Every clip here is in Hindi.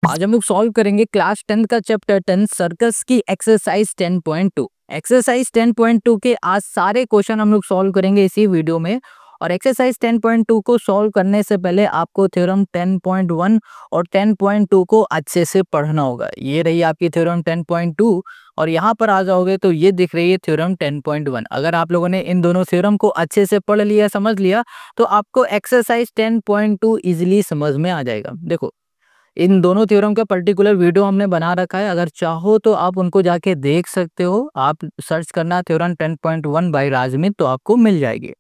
आज हम लोग सॉल्व करेंगे क्लास 10 का चैप्टर 10 सर्कल्स की एक्सरसाइज 10.2। एक्सरसाइज 10.2 के आज सारे क्वेश्चन हम लोग सॉल्व करेंगे इसी वीडियो में। और एक्सरसाइज 10.2 को सॉल्व करने से पहले आपको थ्योरम 10.1 और 10.2 को अच्छे से पढ़ना होगा। ये रही आपकी थ्योरम 10.2 और यहाँ पर आ जाओगे तो ये दिख रही है थ्योरम 10.1। अगर आप लोगों ने इन दोनों थ्योरम को अच्छे से पढ़ लिया, समझ लिया, तो आपको एक्सरसाइज 10.2 इजीली समझ में आ जाएगा। देखो, इन दोनों थ्योरम का पर्टिकुलर वीडियो हमने बना रखा है, अगर चाहो तो आप उनको जाके देख सकते हो। आप सर्च करना थ्योरम 10.1 बाय राजमित तो आपको मिल जाएगी।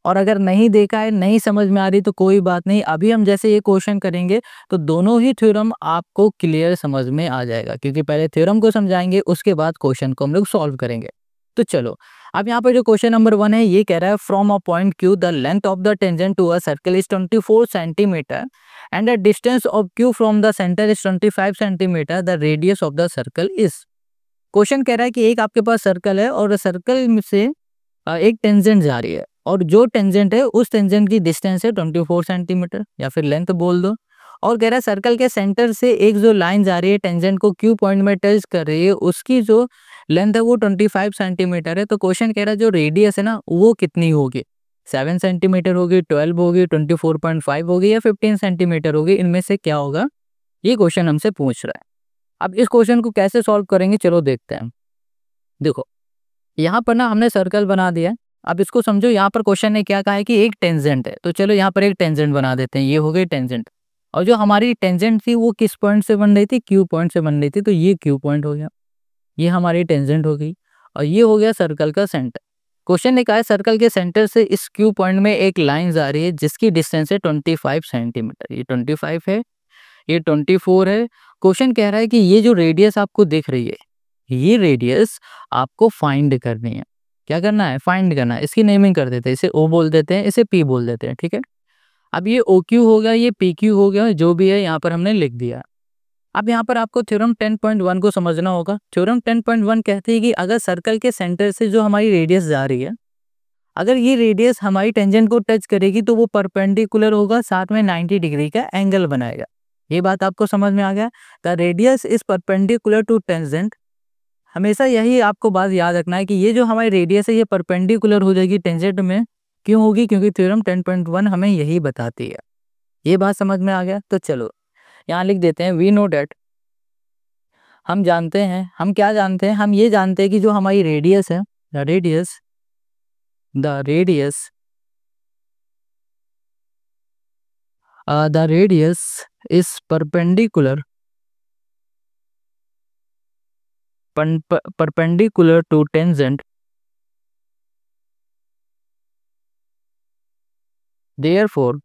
और अगर नहीं देखा है, नहीं समझ में आ रही तो कोई बात नहीं, अभी हम जैसे ये क्वेश्चन करेंगे तो दोनों ही थ्योरम आपको क्लियर समझ में आ जाएगा, क्योंकि पहले थ्योरम को समझाएंगे उसके बाद क्वेश्चन को हम लोग सॉल्व करेंगे। तो चलो, अब यहाँ पर जो क्वेश्चन नंबर 1 है ये कह रहा है from a point Q the length of the tangent to a circle is 24 centimetre and the distance of Q from the centre is 25 centimetre, the radius of the circle is. Question कह रहा है कि एक आपके पास सर्कल है और सर्कल में से एक टेंजेंट जा रही है और जो टेंजेंट है उस टेंजेंट की डिस्टेंस है 24 सेंटीमीटर या फिर लेंथ बोल दो। और कह रहा है सर्कल के सेंटर से एक जो लाइन जा रही है टेंजेंट को Q पॉइंट में टच कर रही है, उसकी जो लेंथ है वो 25 सेंटीमीटर है। तो क्वेश्चन कह रहा है जो रेडियस है ना वो कितनी होगी, 7 सेंटीमीटर होगी, 12 होगी, 24.5 होगी या 15 सेंटीमीटर होगी, इनमें से क्या होगा, ये क्वेश्चन हमसे पूछ रहा है। अब इस क्वेश्चन को कैसे सॉल्व करेंगे चलो देखते हैं। देखो, यहाँ पर ना हमने सर्कल बना दिया है। अब इसको समझो, यहाँ पर क्वेश्चन ने क्या कहा है कि एक टेंजेंट है, तो चलो यहाँ पर एक टेंजेंट बना देते हैं। ये हो गई टेंजेंट, और जो हमारी टेंजेंट थी वो किस पॉइंट से बन रही थी, Q पॉइंट से बन रही थी, तो ये Q पॉइंट हो गया, ये हमारी टेंजेंट हो गई, और ये हो गया सर्कल का सेंटर। क्वेश्चन ने कहा है सर्कल के सेंटर से इस Q पॉइंट में एक लाइन जा रही है जिसकी डिस्टेंस है 25 सेंटीमीटर। ये 25 है, ये 24 है। क्वेश्चन कह रहा है कि ये जो रेडियस आपको दिख रही है, ये रेडियस आपको फाइंड करनी है। क्या करना है, फाइंड करना है। इसकी नेमिंग कर देते हैं, इसे O बोल देते हैं, इसे P बोल देते हैं, ठीक है। अब ये OQ हो गया, ये PQ हो गया, जो भी है यहाँ पर हमने लिख दिया। अब यहाँ पर आपको थ्योरम 10.1 को समझना होगा। थ्योरम 10.1 कहते हैं कि अगर सर्कल के सेंटर से जो हमारी रेडियस जा रही है, अगर ये रेडियस हमारी टेंजेंट को टच करेगी तो वो परपेंडिकुलर होगा, साथ में 90 डिग्री का एंगल बनाएगा। ये बात आपको समझ में आ गया। The radius is perpendicular to tangent. हमेशा यही आपको बात याद रखना है कि ये जो हमारी रेडियस है ये परपेंडिकुलर हो जाएगी टेंजेंट में। क्यों होगी, क्योंकि थ्योरम 10.1 हमें यही बताती है। ये बात समझ में आ गया। तो चलो यहाँ लिख देते हैं, वी नो डेट, हम जानते हैं, हम क्या जानते हैं, हम ये जानते हैं कि जो हमारी रेडियस है, the radius is perpendicular to tangent, therefore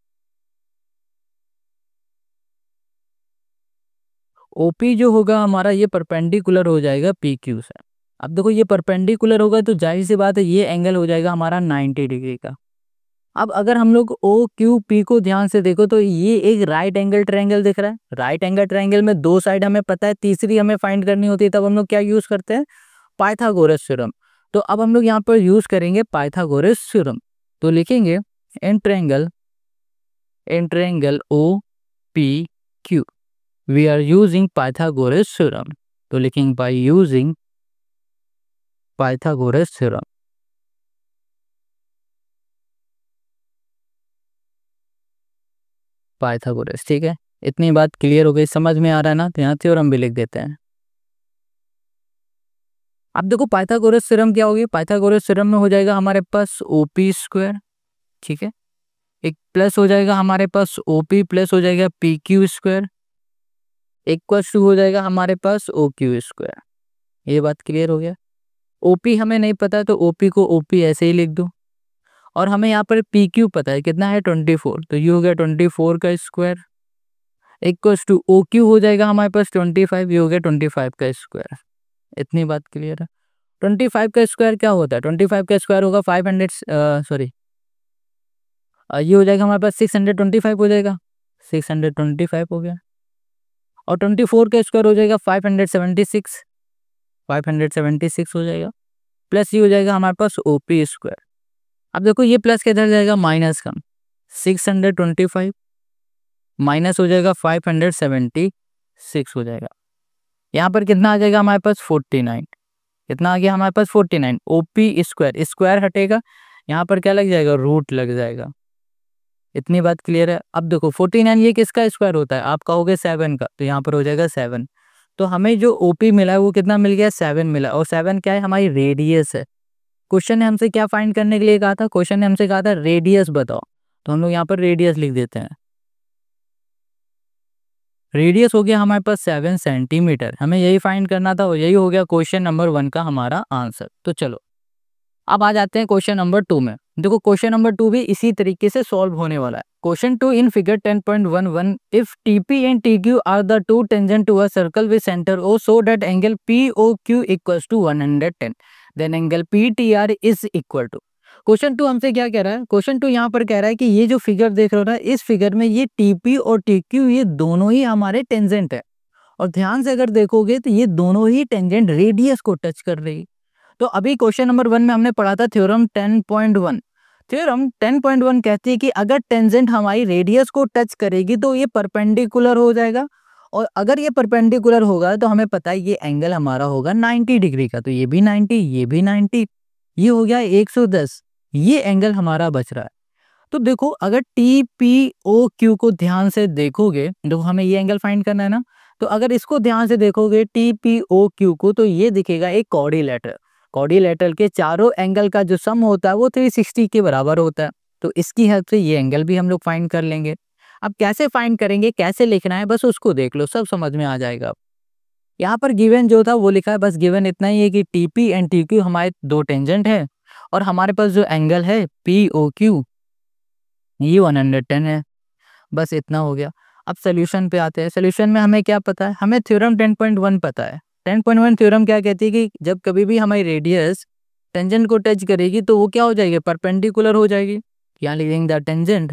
OP जो होगा हमारा ये परपेंडिकुलर हो जाएगा PQ से। अब देखो ये परपेंडिकुलर होगा तो जाहिर सी बात है ये एंगल हो जाएगा हमारा 90 डिग्री का। अब अगर हम लोग OQP को ध्यान से देखो तो ये एक राइट एंगल ट्रायंगल दिख रहा है। राइट एंगल ट्रायंगल में दो साइड हमें पता है, तीसरी हमें फाइंड करनी होती है, तब हम लोग क्या यूज करते हैं, पाइथागोरस थ्योरम। तो अब हम लोग यहाँ पर यूज करेंगे पाइथागोरस थ्योरम। तो लिखेंगे in triangle OPQ we are using Pythagoras theorem। तो लिखेंगे by using Pythagoras theorem। Pythagoras, ठीक है। इतनी बात क्लियर हो गई, समझ में आ रहा है ना, तो यहाँ थ्योरम भी लिख देते हैं। अब देखो पाइथागोरस थ्योरम क्या होगी, पाइथागोरस थ्योरम में हो जाएगा हमारे पास OP स्क्वायर, ठीक है, एक प्लस हो जाएगा हमारे पास OP प्लस हो जाएगा PQ स्क्वायर, इक्वल्स टू हो जाएगा हमारे पास OQ स्क्वायर। ये बात क्लियर हो गया। OP हमें नहीं पता तो OP को OP ऐसे ही लिख दो, और हमें यहाँ पर PQ पता है कितना है 24, तो ये हो गया 24 का स्क्वायर, इक्वल्स टू OQ हो जाएगा हमारे पास 25, ये हो गया 25 का स्क्वायर। इतनी बात क्लियर है। 25 का स्क्वायर क्या होता है, 25 का स्क्वायर होगा 500, सॉरी ये हो जाएगा हमारे पास 625 हो जाएगा, 625 हो गया, और 24 का स्क्वायर हो जाएगा 576, 576 हो जाएगा, प्लस ये हो जाएगा हमारे पास OP स्क्वायर। अब देखो ये प्लस किधर जाएगा, माइनस का 625 माइनस हो जाएगा 576, 6 हो जाएगा। यहाँ पर कितना आ जाएगा हमारे पास 49, कितना आ गया हमारे पास 49। ओपी स्क्वायर, स्क्वायर हटेगा, यहाँ पर क्या लग जाएगा, रूट लग जाएगा। इतनी बात क्लियर है। अब देखो 49 ये किसका स्क्वायर होता है, आप कहोगे 7 का, तो यहाँ पर हो जाएगा 7। तो हमें जो ओपी मिला है वो कितना मिल गया, 7 मिला। और 7 क्या है, हमारी रेडियस है। क्वेश्चन ने हमसे क्या फाइंड करने के लिए कहा था, क्वेश्चन ने हमसे कहा था रेडियस बताओ, तो हम लोग यहाँ पर रेडियस लिख देते हैं। रेडियस हो गया हमारे पास 7 सेंटीमीटर, हमें यही फाइंड करना था और यही हो गया क्वेश्चन नंबर 1 का हमारा आंसर। तो चलो अब आ जाते हैं क्वेश्चन नंबर 2 में। देखो क्वेश्चन नंबर 2 भी इसी तरीके से सॉल्व होने वाला है। Question 2 in figure 10.11 if TP and TQ are the two tangents to a circle with centre O so that angle POQ equals to 110, then angle PTR is equal to. Question 2 हमसे क्या कह रहा है, क्वेश्चन 2 यहाँ पर कह रहा है कि ये जो फिगर देख रहे हो ना, इस फिगर में ये टीपी और टीक्यू ये दोनों ही हमारे टेंजेंट है। और ध्यान से अगर देखोगे तो ये दोनों ही टेंजेंट रेडियस को टच कर रही। तो अभी क्वेश्चन नंबर 1 में हमने पढ़ा था थ्योरम 10.1। थ्योरम 10.1 कहती है कि अगर टेंजेंट हमारी रेडियस को टच करेगी तो ये परपेंडिकुलर हो जाएगा, और अगर ये परपेंडिकुलर होगा तो हमें पता है ये एंगल हमारा होगा 90 डिग्री का। तो ये भी 90, ये भी 90, ये हो गया 110, ये एंगल हमारा बच रहा है। तो देखो अगर टी पी ओ क्यू को ध्यान से देखोगे, तो हमें ये एंगल फाइंड करना है ना, तो अगर इसको ध्यान से देखोगे टी पी ओ क्यू को, तो ये दिखेगा एक कॉर्डिलेटर। कॉर्डिलेटर के चारों एंगल का जो सम होता है वो 360 के बराबर होता है। तो इसकी हेल्प से ये एंगल भी हम लोग फाइंड कर लेंगे। अब कैसे फाइंड करेंगे, कैसे लिखना है, बस उसको देख लो, सब समझ में आ जाएगा। यहाँ पर गिवन जो था वो लिखा है, बस गिवन इतना ही है कि टीपी एंड टीक्यू हमारे दो टेंजेंट है, और हमारे पास जो एंगल है पी ओ क्यू ये 110 है। बस इतना हो गया। अब सोल्यूशन पे आते हैं। सोल्यूशन में हमें क्या पता है, हमें थ्योरम 10.1 पता है। 10.1 थ्योरम क्या कहती है कि जब कभी भी हमारी रेडियस टेंजेंट को टच करेगी तो वो क्या हो जाएगी, परपेंडिकुलर हो जाएगी। यहाँ लिख देंगे द टेंजेंट,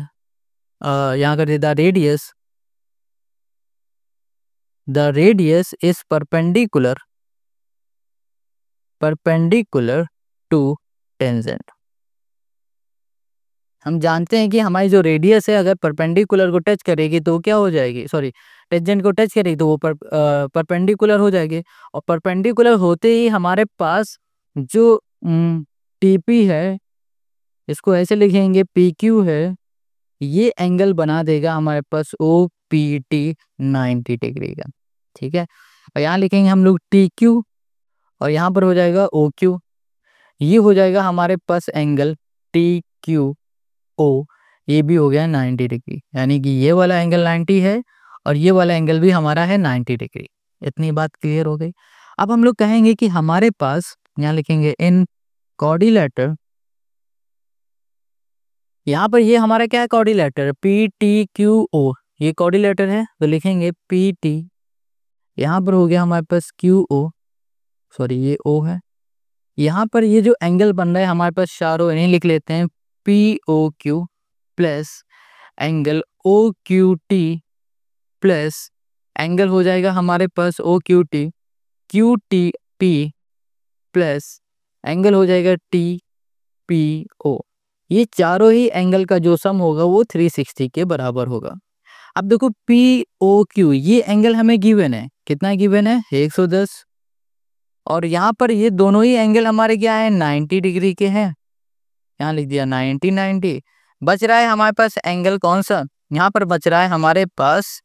यहाँ कर the radius, the radius is perpendicular to tangent. हम जानते हैं कि हमारी जो रेडियस है अगर परपेंडिकुलर को टच करेगी तो क्या हो जाएगी, सॉरी टेंजेंट को टच करेगी तो वो परपेंडिकुलर हो जाएगी। और परपेंडिकुलर होते ही हमारे पास जो टीपी है, इसको ऐसे लिखेंगे पी क्यू है, ये एंगल बना देगा हमारे पास ओ पी टी 90 डिग्री का। ठीक है, और यहाँ लिखेंगे हम लोग टी क्यू, और यहाँ पर हो जाएगा ओ क्यू, ये हो जाएगा हमारे पास एंगल टी क्यू ओ, ये भी हो गया 90 डिग्री। यानी कि ये वाला एंगल 90 है और ये वाला एंगल भी हमारा है 90 डिग्री। इतनी बात क्लियर हो गई। अब हम लोग कहेंगे कि हमारे पास, यहाँ लिखेंगे इन कॉर्डिलेटर, यहाँ पर ये हमारा क्या है, quadrilateral P T Q O, ये कॉर्डिलेटर है तो लिखेंगे पी टी, यहाँ पर हो गया हमारे पास क्यू ओ, सॉरी ये ओ है। यहाँ पर ये जो एंगल बन रहा है हमारे पास चारों, इन्हें लिख लेते हैं P O Q plus angle O Q T plus angle हो जाएगा हमारे पास O Q T P plus angle हो जाएगा टी पी ओ। ये चारों ही एंगल का जो सम होगा वो 360 के बराबर होगा। अब देखो पी ओ क्यू ये एंगल हमें गिवन है, कितना गिवन है, 110, और यहाँ पर ये दोनों ही एंगल हमारे क्या है, 90 डिग्री के हैं। यहाँ लिख दिया 90। बच रहा है हमारे पास एंगल कौन सा, यहाँ पर बच रहा है हमारे पास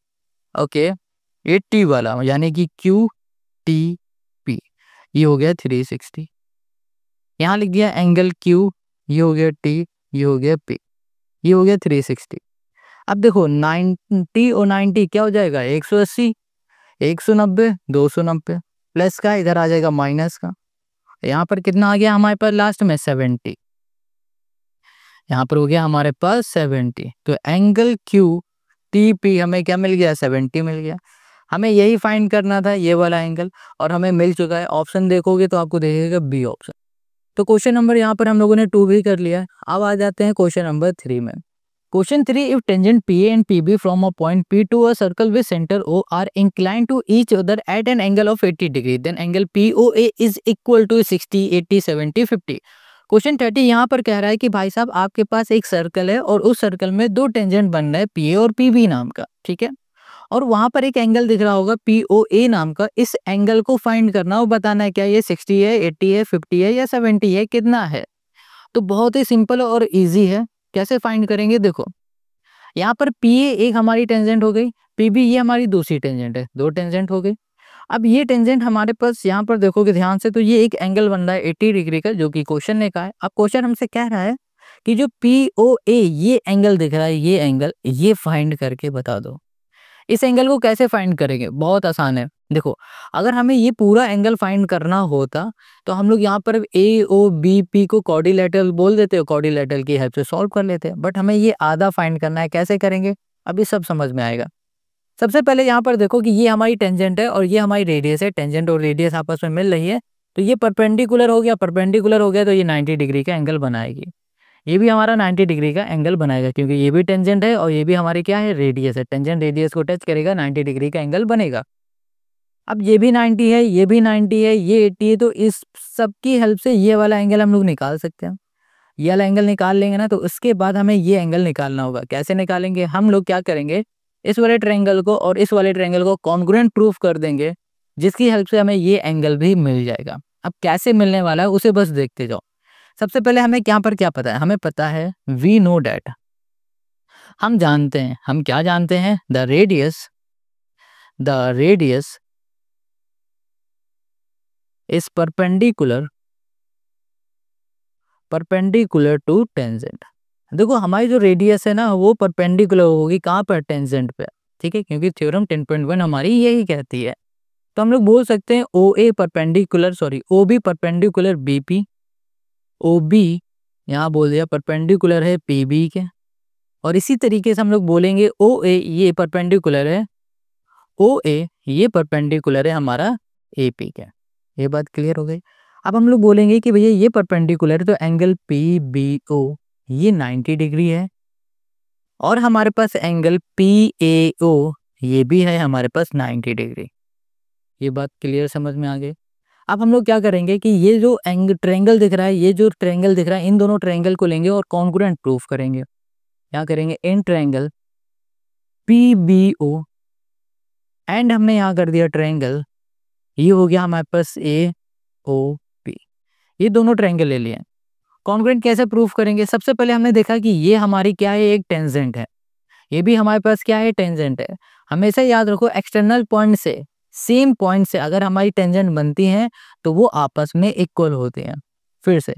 ओके 80 वाला, यानी कि क्यू टी पी, ये हो गया 360। यहाँ लिख दिया एंगल क्यू, ये हो गया टी, ये हो गया पी, ये हो गया 360। अब देखो 90 और 90 क्या हो जाएगा, 180, 190, 290, प्लस का इधर आ जाएगा माइनस का, यहाँ पर कितना आ गया हमारे पास लास्ट में 70, यहाँ पर हो गया हमारे पास 70। तो एंगल क्यू टी पी हमें क्या मिल गया, 70 मिल गया। हमें यही फाइंड करना था, ये वाला एंगल, और हमें मिल चुका है। ऑप्शन देखोगे तो आपको देखेगा बी ऑप्शन। तो क्वेश्चन नंबर यहाँ पर हम लोगों ने 2 भी कर लिया। अब आ जाते हैं क्वेश्चन नंबर 3 में। Question 3 if tangent P and P B from a point P to a circle with centre O are inclined to each other at an angle of 80 degree, then angle P O A is equal to 60, 80, 70, 50। Question 30 यहाँ पर कह रहा है कि भाई साहब आपके पास एक सर्कल है और उस सर्कल में दो टेंजेंट बन रहा है पी ए और पी बी नाम का, ठीक है। और वहां पर एक एंगल दिख रहा होगा POA नाम का, इस एंगल को फाइंड करना और बताना है क्या ये 60 है, 80 है, 50 है या 70 है, कितना है। तो बहुत ही सिंपल और इजी है। कैसे फाइंड करेंगे, देखो यहाँ पर PA एक हमारी टेंजेंट हो गई, PB ये हमारी दूसरी टेंजेंट है, दो टेंजेंट हो गई। अब ये टेंजेंट हमारे पास यहाँ पर देखोगे ध्यान से तो ये एक एंगल बन रहा है 80 डिग्री का, जो कि क्वेश्चन ने कहा है। अब क्वेश्चन हमसे कह रहा है कि जो POA ये एंगल दिख रहा है, ये एंगल ये फाइंड करके बता दो। इस एंगल को कैसे फाइंड करेंगे, बहुत आसान है। देखो अगर हमें ये पूरा एंगल फाइंड करना होता तो हम लोग यहाँ पर AOBP को क्वाड्रिलेटरल बोल देते हो, क्वाड्रिलेटरल की हेल्प से सॉल्व कर लेते हैं। बट हमें ये आधा फाइंड करना है, कैसे करेंगे अभी सब समझ में आएगा। सबसे पहले यहाँ पर देखो कि ये हमारी टेंजेंट है और ये हमारी रेडियस है, टेंजेंट और रेडियस आपस में मिल रही है, तो ये परपेंडिकुलर हो गया, परपेंडिकुलर हो गया तो ये 90 डिग्री का एंगल बनाएगी। ये भी हमारा 90 डिग्री का एंगल बनाएगा, क्योंकि ये भी टेंजेंट है और ये भी हमारी क्या है, रेडियस है। टेंजेंट रेडियस को टच करेगा, 90 डिग्री का एंगल बनेगा। अब ये भी 90 है, ये भी 90 है, ये 80 है, तो इस सब की हेल्प से ये वाला एंगल हम लोग निकाल सकते हैं। ये वाला एंगल निकाल लेंगे ना, तो उसके बाद हमें ये एंगल निकालना होगा। कैसे निकालेंगे, हम लोग क्या करेंगे, इस वाले ट्रायंगल को और इस वाले ट्रायंगल को कॉन्ग्रुएंट प्रूफ कर देंगे, जिसकी हेल्प से हमें ये एंगल भी मिल जाएगा। अब कैसे मिलने वाला है उसे बस देखते जाओ। सबसे पहले हमें यहाँ पर क्या पता है, हमें पता है वी नो डैट, हम जानते हैं, हम क्या जानते हैं, the radius is perpendicular to tangent. देखो हमारी जो रेडियस है ना वो परपेंडिकुलर होगी कहाँ पर, टेंजेंट पे, ठीक है, क्योंकि थ्योरम 10.1 हमारी यही कहती है। तो हम लोग बोल सकते हैं OB परपेंडिकुलर BP, OB यहाँ बोल दिया परपेंडिकुलर है PB के, और इसी तरीके से हम लोग बोलेंगे OA ये परपेंडिकुलर है, OA ये परपेंडिकुलर है हमारा AP के। ये बात क्लियर हो गई। अब हम लोग बोलेंगे कि भैया ये परपेंडिकुलर है तो एंगल PBO ये 90 डिग्री है, और हमारे पास एंगल PAO ये भी है हमारे पास 90 डिग्री। ये बात क्लियर समझ में आ गई। अब हम लोग क्या करेंगे कि ये जो ट्रायंगल दिख रहा है, ये जो ट्रायंगल दिख रहा है, इन दोनों ट्रायंगल को लेंगे और कॉन्ग्रुएंट प्रूफ करेंगे। क्या करेंगे, इन ट्रायंगल PBO एंड हमने यहाँ कर दिया ट्रायंगल, ये हो गया हमारे पास AOP। ये दोनों ट्रायंगल ले लिए। कॉन्ग्रुएंट कैसे प्रूफ करेंगे, सबसे पहले हमने देखा कि ये हमारी क्या है, एक टेंजेंट है, ये भी हमारे पास क्या है, टेंजेंट है। हमेशा याद रखो एक्सटर्नल पॉइंट से, सेम पॉइंट से अगर हमारी टेंजेंट बनती है तो वो आपस में इक्वल होते हैं। फिर से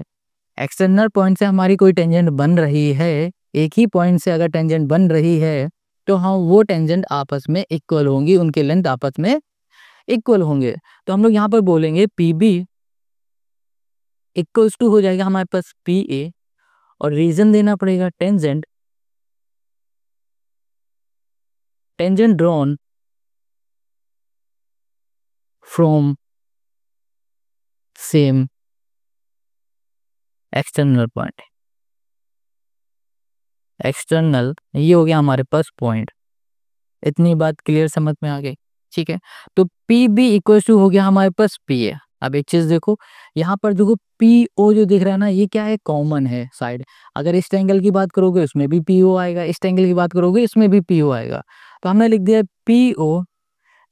एक्सटर्नल पॉइंट से हमारी कोई टेंजेंट बन रही है, एक ही पॉइंट से अगर टेंजेंट बन रही है तो हम वो टेंजेंट आपस में इक्वल होंगी, उनके लेंथ आपस में इक्वल होंगे। तो हम लोग यहाँ पर बोलेंगे PB इक्वल्स टू हो जाएगा हमारे पास PA, और रीजन देना पड़ेगा tangent drawn from same external point. External ये हो गया हमारे पास पॉइंट। इतनी बात क्लियर समझ में आ गई, ठीक है। तो PB इक्वल टू हो गया हमारे पास PA। अब एक चीज देखो, यहाँ पर देखो PO जो दिख रहा है ना, ये क्या है, कॉमन है साइड। अगर इस ट्रायंगल की बात करोगे उसमें भी PO आएगा, इस ट्रायंगल की बात करोगे इसमें भी PO आएगा। तो हमने लिख दिया PO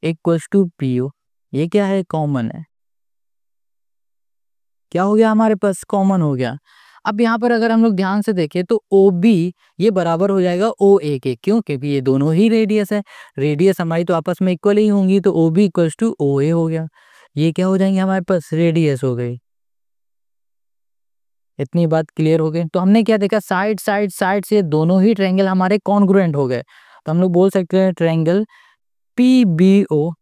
इक्वल टू PO, ये क्या है, कॉमन है। क्या हो गया हमारे पास, कॉमन हो गया। अब यहाँ पर अगर हम लोग ध्यान से देखें तो OB ये बराबर हो जाएगा OA के, क्यों, क्योंकि ये दोनों ही रेडियस है, रेडियस हमारी तो आपस में इक्वल ही होंगी, तो OB इक्वल टू OA हो गया। ये क्या हो जाएंगे हमारे पास, रेडियस हो गई। इतनी बात क्लियर हो गई। तो हमने क्या देखा, साइड साइड साइड से दोनों ही ट्रायंगल हमारे कॉन्ग्रुएंट हो गए। तो हम लोग बोल सकते हैं ट्रायंगल PBO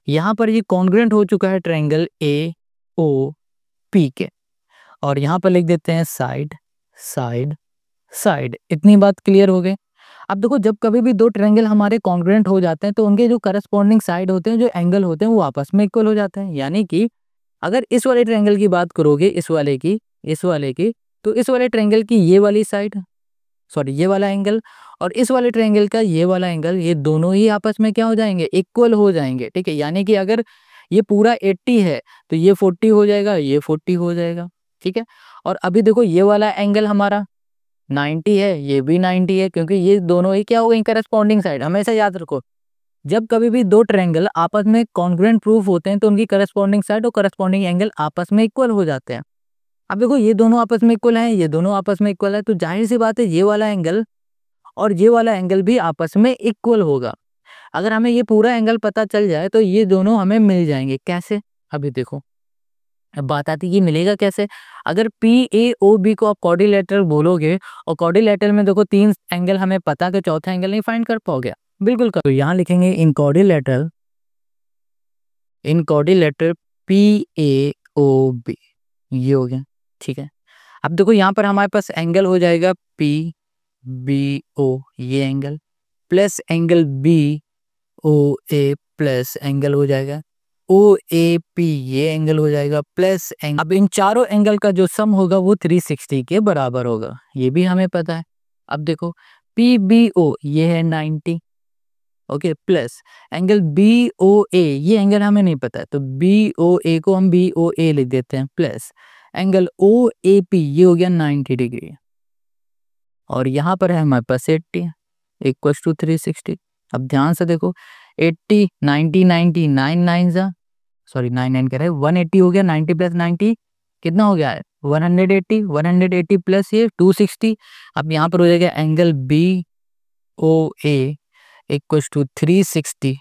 यहाँ पर ये कॉन्ग्रुएंट हो चुका है ट्रायंगल AOP के, और यहाँ पर लिख देते हैं साइड साइड साइड। इतनी बात क्लियर हो गई। अब देखो जब कभी भी दो ट्रायंगल हमारे कॉन्ग्रुएंट हो जाते हैं तो उनके जो करस्पॉन्डिंग साइड होते हैं, जो एंगल होते हैं, वो आपस में इक्वल हो जाते हैं। यानी कि अगर इस वाले ट्रायंगल की बात करोगे, इस वाले की, तो इस वाले ट्रायंगल की ये वाली साइड, सॉरी ये वाला एंगल, और इस वाले ट्रायंगल का ये वाला एंगल, ये दोनों ही आपस में क्या हो जाएंगे, इक्वल हो जाएंगे, ठीक है। यानी कि अगर ये पूरा 80 है तो ये 40 हो जाएगा, ये 40 हो जाएगा, ठीक है। और अभी देखो ये वाला एंगल हमारा 90 है, ये भी 90 है, क्योंकि ये दोनों ही क्या हो गई, करस्पॉन्डिंग साइड। हमेशा याद रखो जब कभी भी दो ट्रायंगल आपस में कॉन्ग्रुएंट प्रूफ होते हैं तो उनकी करस्पॉन्डिंग साइड और करस्पॉन्डिंग एंगल आपस में इक्वल हो जाते हैं। अब देखो ये दोनों आपस में इक्वल हैं, ये दोनों आपस में इक्वल है, तो जाहिर सी बात है ये वाला एंगल और ये वाला एंगल भी आपस में इक्वल होगा। अगर हमें ये पूरा एंगल पता चल जाए तो ये दोनों हमें मिल जाएंगे। कैसे? अभी देखो, अब बात आती है कि मिलेगा कैसे। अगर PAOB को आप क्वाड्रिलेटरल बोलोगे और क्वाड्रिलेटरल में देखो 3 एंगल हमें पता है, चौथा एंगल नहीं फाइंड कर पाओगे? बिल्कुल कर। तो यहाँ लिखेंगे इन क्वाड्रिलेटरल PAOB, ये हो गया। ठीक है, अब देखो यहाँ पर हमारे पास एंगल हो जाएगा PBO, ये angle plus angle BOA plus angle हो जाएगा OAP, ये एंगल हो जाएगा प्लस एंगल। अब इन चारों एंगल का जो सम होगा वो 360 के बराबर होगा, ये भी हमें पता है। अब देखो PBO ये है 90, ओके, प्लस एंगल BOA, ये एंगल हमें नहीं पता है तो BOA को हम BOA लिख देते हैं, प्लस एंगल OAP ये हो गया 90 डिग्री, और यहाँ पर है हमारे पास 80 इक्वल्स टू 360। अब ध्यान से देखो 80 90 90 9 9 जा सॉरी 9 9 कह रहे हैं 180 हो गया, 90 प्लस 90 कितना हो गया है 180, 180 प्लस ये 260। अब यहाँ पर हो जाएगा angle BOA equals to 360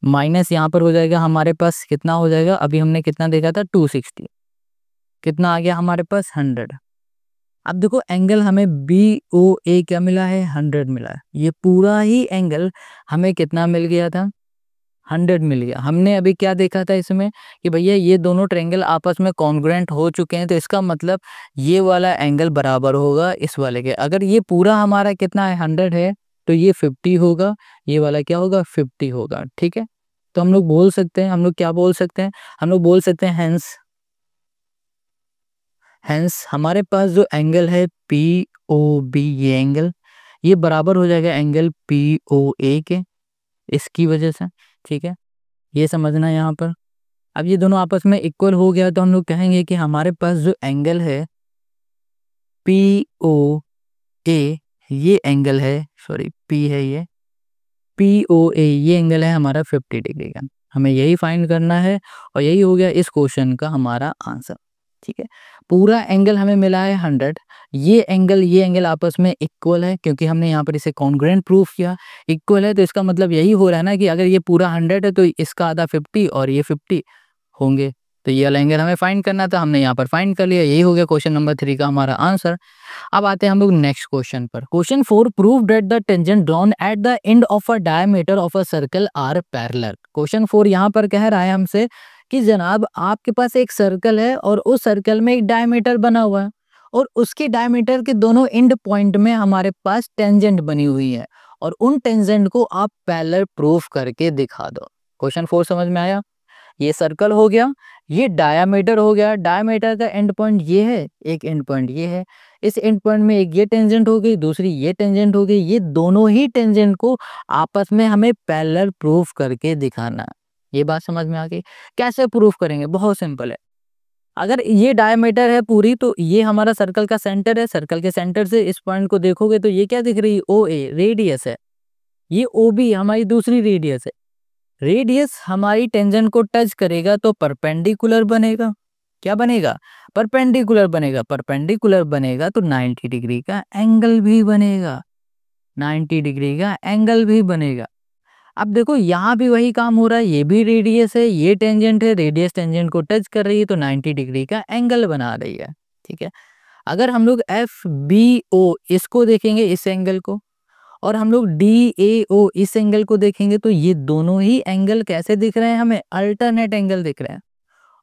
minus यहाँ पर हो जाएगा हमारे पास कितना हो जाएगा, अभी हमने कितना देखा था 260, कितना आ गया हमारे पास 100। अब देखो एंगल हमें BOA क्या मिला है 100 मिला है, ये पूरा ही एंगल हमें कितना मिल गया था 100 मिल गया। हमने अभी क्या देखा था इसमें कि भैया ये दोनों ट्रायंगल आपस में कॉन्ग्रुएंट हो चुके हैं, तो इसका मतलब ये वाला एंगल बराबर होगा इस वाले के। अगर ये पूरा हमारा कितना है 100 है तो ये 50 होगा, ये वाला क्या होगा 50 होगा। ठीक है, तो हम लोग बोल सकते हैं, हम लोग क्या बोल सकते हैं, हम लोग बोल सकते हैं हेंस हमारे पास जो एंगल है POB, ये एंगल ये बराबर हो जाएगा एंगल POA के, इसकी वजह से। ठीक है, ये समझना यहाँ पर। अब ये दोनों आपस में इक्वल हो गया तो हम लोग कहेंगे कि हमारे पास जो एंगल है POA, ये एंगल है, सॉरी P है ये POA, ये एंगल है हमारा 50 डिग्री का। हमें यही फाइंड करना है और यही हो गया इस क्वेश्चन का हमारा आंसर। ठीक है, पूरा एंगल हमें मिला है 100, ये एंगल आपस में इक्वल है क्योंकि हमने यहाँ पर इसे कॉन्ग्रुएंट प्रूफ किया, इक्वल है, तो इसका मतलब यही हो रहा है ना कि अगर ये पूरा 100 है तो इसका आधा 50 और ये 50 होंगे, तो ये वाला एंगल हमें फाइंड करना था, हमने यहाँ पर फाइंड कर लिया। यही हो गया क्वेश्चन नंबर 3 का हमारा आंसर। अब आते हैं हम लोग नेक्स्ट क्वेश्चन पर। Question 4, prove that the tangent drawn at the end of a diameter of a circle are parallel. Question 4 यहाँ पर कह रहा है हमसे कि जनाब आपके पास एक सर्कल है और उस सर्कल में एक डायमीटर बना हुआ है और उसके डायमीटर के दोनों एंड पॉइंट में हमारे पास टेंजेंट बनी हुई है और उन टेंजेंट को आप पैरेलल प्रूफ करके दिखा दो। क्वेश्चन 4 समझ में आया? ये सर्कल हो गया, ये डायामीटर हो गया, डायामीटर का एंड पॉइंट ये है, एक एंड पॉइंट ये है, इस एंड पॉइंट में एक ये टेंजेंट हो गई, दूसरी ये टेंजेंट हो गई, ये दोनों ही टेंजेंट को आपस में हमें पैरेलल प्रूफ करके दिखाना। ये बात समझ में आ गई? कैसे प्रूफ करेंगे? बहुत सिंपल है। अगर ये डायमीटर है पूरी तो ये हमारा सर्कल का सेंटर है, सर्कल के सेंटर से इस पॉइंट को देखोगे तो ये क्या दिख रही है OA, रेडियस है, ये OB हमारी दूसरी रेडियस है। रेडियस हमारी टेंजेंट को टच करेगा तो परपेंडिकुलर बनेगा। क्या बनेगा? परपेंडिकुलर बनेगा। परपेंडिकुलर बनेगा तो 90 डिग्री का एंगल भी बनेगा, 90 डिग्री का एंगल भी बनेगा। अब देखो यहाँ भी वही काम हो रहा है, ये भी रेडियस है, ये टेंजेंट है, रेडियस टेंजेंट को टच कर रही है तो 90 डिग्री का एंगल बना रही है। ठीक है, अगर हम लोग FBO इसको देखेंगे, इस एंगल को, और हम लोग DAO इस एंगल को देखेंगे तो ये दोनों ही एंगल कैसे दिख रहे हैं हमें? अल्टरनेट एंगल दिख रहे हैं।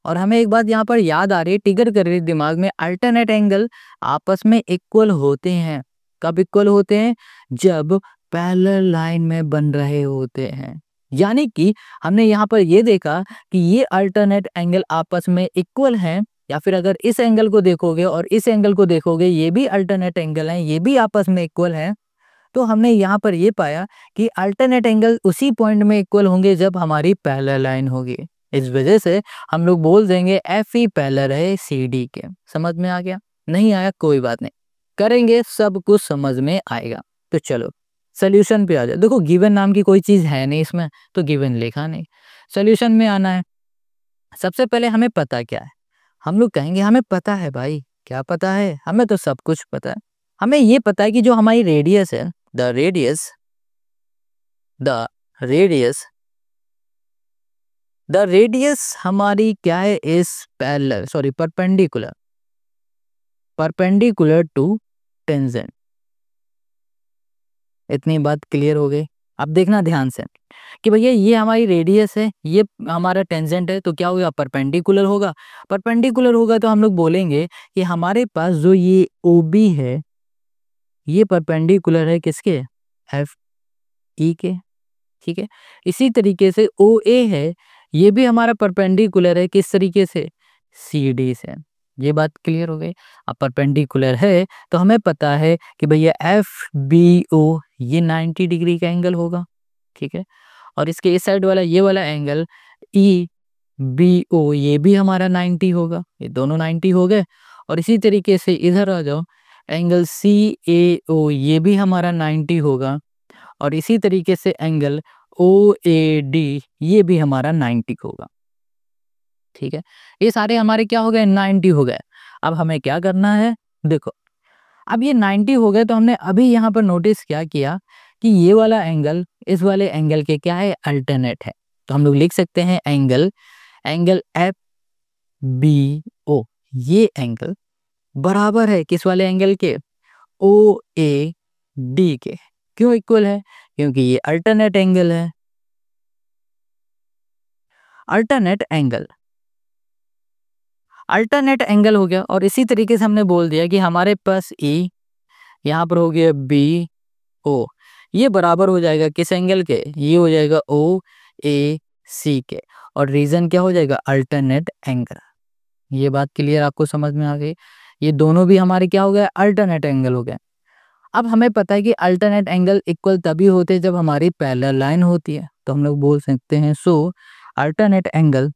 और हमें एक बात यहाँ पर याद आ रही है, टिगर कर रही है दिमाग में, अल्टरनेट एंगल आपस में इक्वल होते हैं। कब इक्वल होते हैं? जब पैरेलल लाइन में बन रहे होते हैं। यानी कि हमने यहाँ पर ये देखा कि ये अल्टरनेट एंगल आपस में इक्वल हैं, या फिर अगर इस एंगल को देखोगे और इस एंगल को देखोगे ये भी अल्टरनेट एंगल हैं, ये भी आपस में इक्वल हैं, तो हमने यहाँ पर ये पाया कि अल्टरनेट एंगल उसी पॉइंट में इक्वल होंगे जब हमारी पैरेलल लाइन होगी। इस वजह से हम लोग बोल देंगे FE पैरेलल है CD के। समझ में आ गया? नहीं आया कोई बात नहीं, करेंगे सब कुछ समझ में आएगा। तो चलो सोल्यूशन पे आ जाओ। देखो गिवन नाम की कोई चीज़ है नहीं इसमें, तो गिवन लिखा नहीं। सोल्यूशन में आना है। सबसे पहले हमें पता क्या है? हम लोग कहेंगे हमें पता है भाई, क्या पता है? हमें तो सब कुछ पता है। हमें ये पता है कि जो हमारी रेडियस है, द रेडियस द रेडियस हमारी क्या है? Is parallel, sorry perpendicular to tangent. इतनी बात क्लियर हो गई। अब देखना ध्यान से कि भैया ये हमारी रेडियस है, ये हमारा टेंजेंट है, तो क्या होगा? परपेंडिकुलर होगा। परपेंडिकुलर होगा तो हम लोग बोलेंगे कि हमारे पास जो ये OB है, ये परपेंडिकुलर है किसके? FE के। ठीक है। इसी तरीके से OA है, ये भी हमारा परपेंडिकुलर है किस तरीके से? CD से। ये बात क्लियर हो गई। अब परपेंडिकुलर है तो हमें पता है कि भैया FBO ये 90 डिग्री का एंगल होगा। ठीक है। और इसके इस साइड वाला ये वाला एंगल EBO ये भी हमारा 90 होगा। ये दोनों 90 हो गए। और इसी तरीके से इधर आ जाओ, एंगल CAO ये भी हमारा 90 होगा। और इसी तरीके से एंगल OAD ये भी हमारा 90 होगा। ठीक है। ये सारे हमारे क्या हो गए? 90 हो गए। अब हमें क्या करना है? देखो अब ये 90 हो गए तो हमने अभी यहाँ पर नोटिस क्या किया कि ये वाला एंगल इस वाले एंगल के क्या है? अल्टरनेट है। तो हम लोग लिख सकते हैं एंगल FBO ये एंगल बराबर है किस वाले एंगल के? OAD के। क्यों इक्वल है? क्योंकि ये अल्टरनेट एंगल है। अल्टरनेट एंगल हो गया। और इसी तरीके से हमने बोल दिया कि हमारे पास E यहाँ पर हो गया BO, ये बराबर हो जाएगा किस एंगल के? ये हो जाएगा OAC के। और रीजन क्या हो जाएगा? Alternate angle. ये बात क्लियर आपको समझ में आ गई? ये दोनों भी हमारे क्या हो गए? अल्टरनेट एंगल हो गए। अब हमें पता है कि अल्टरनेट एंगल इक्वल तभी होते हैं जब हमारी पैरेलल लाइन होती है। तो हम लोग बोल सकते हैं so alternate angles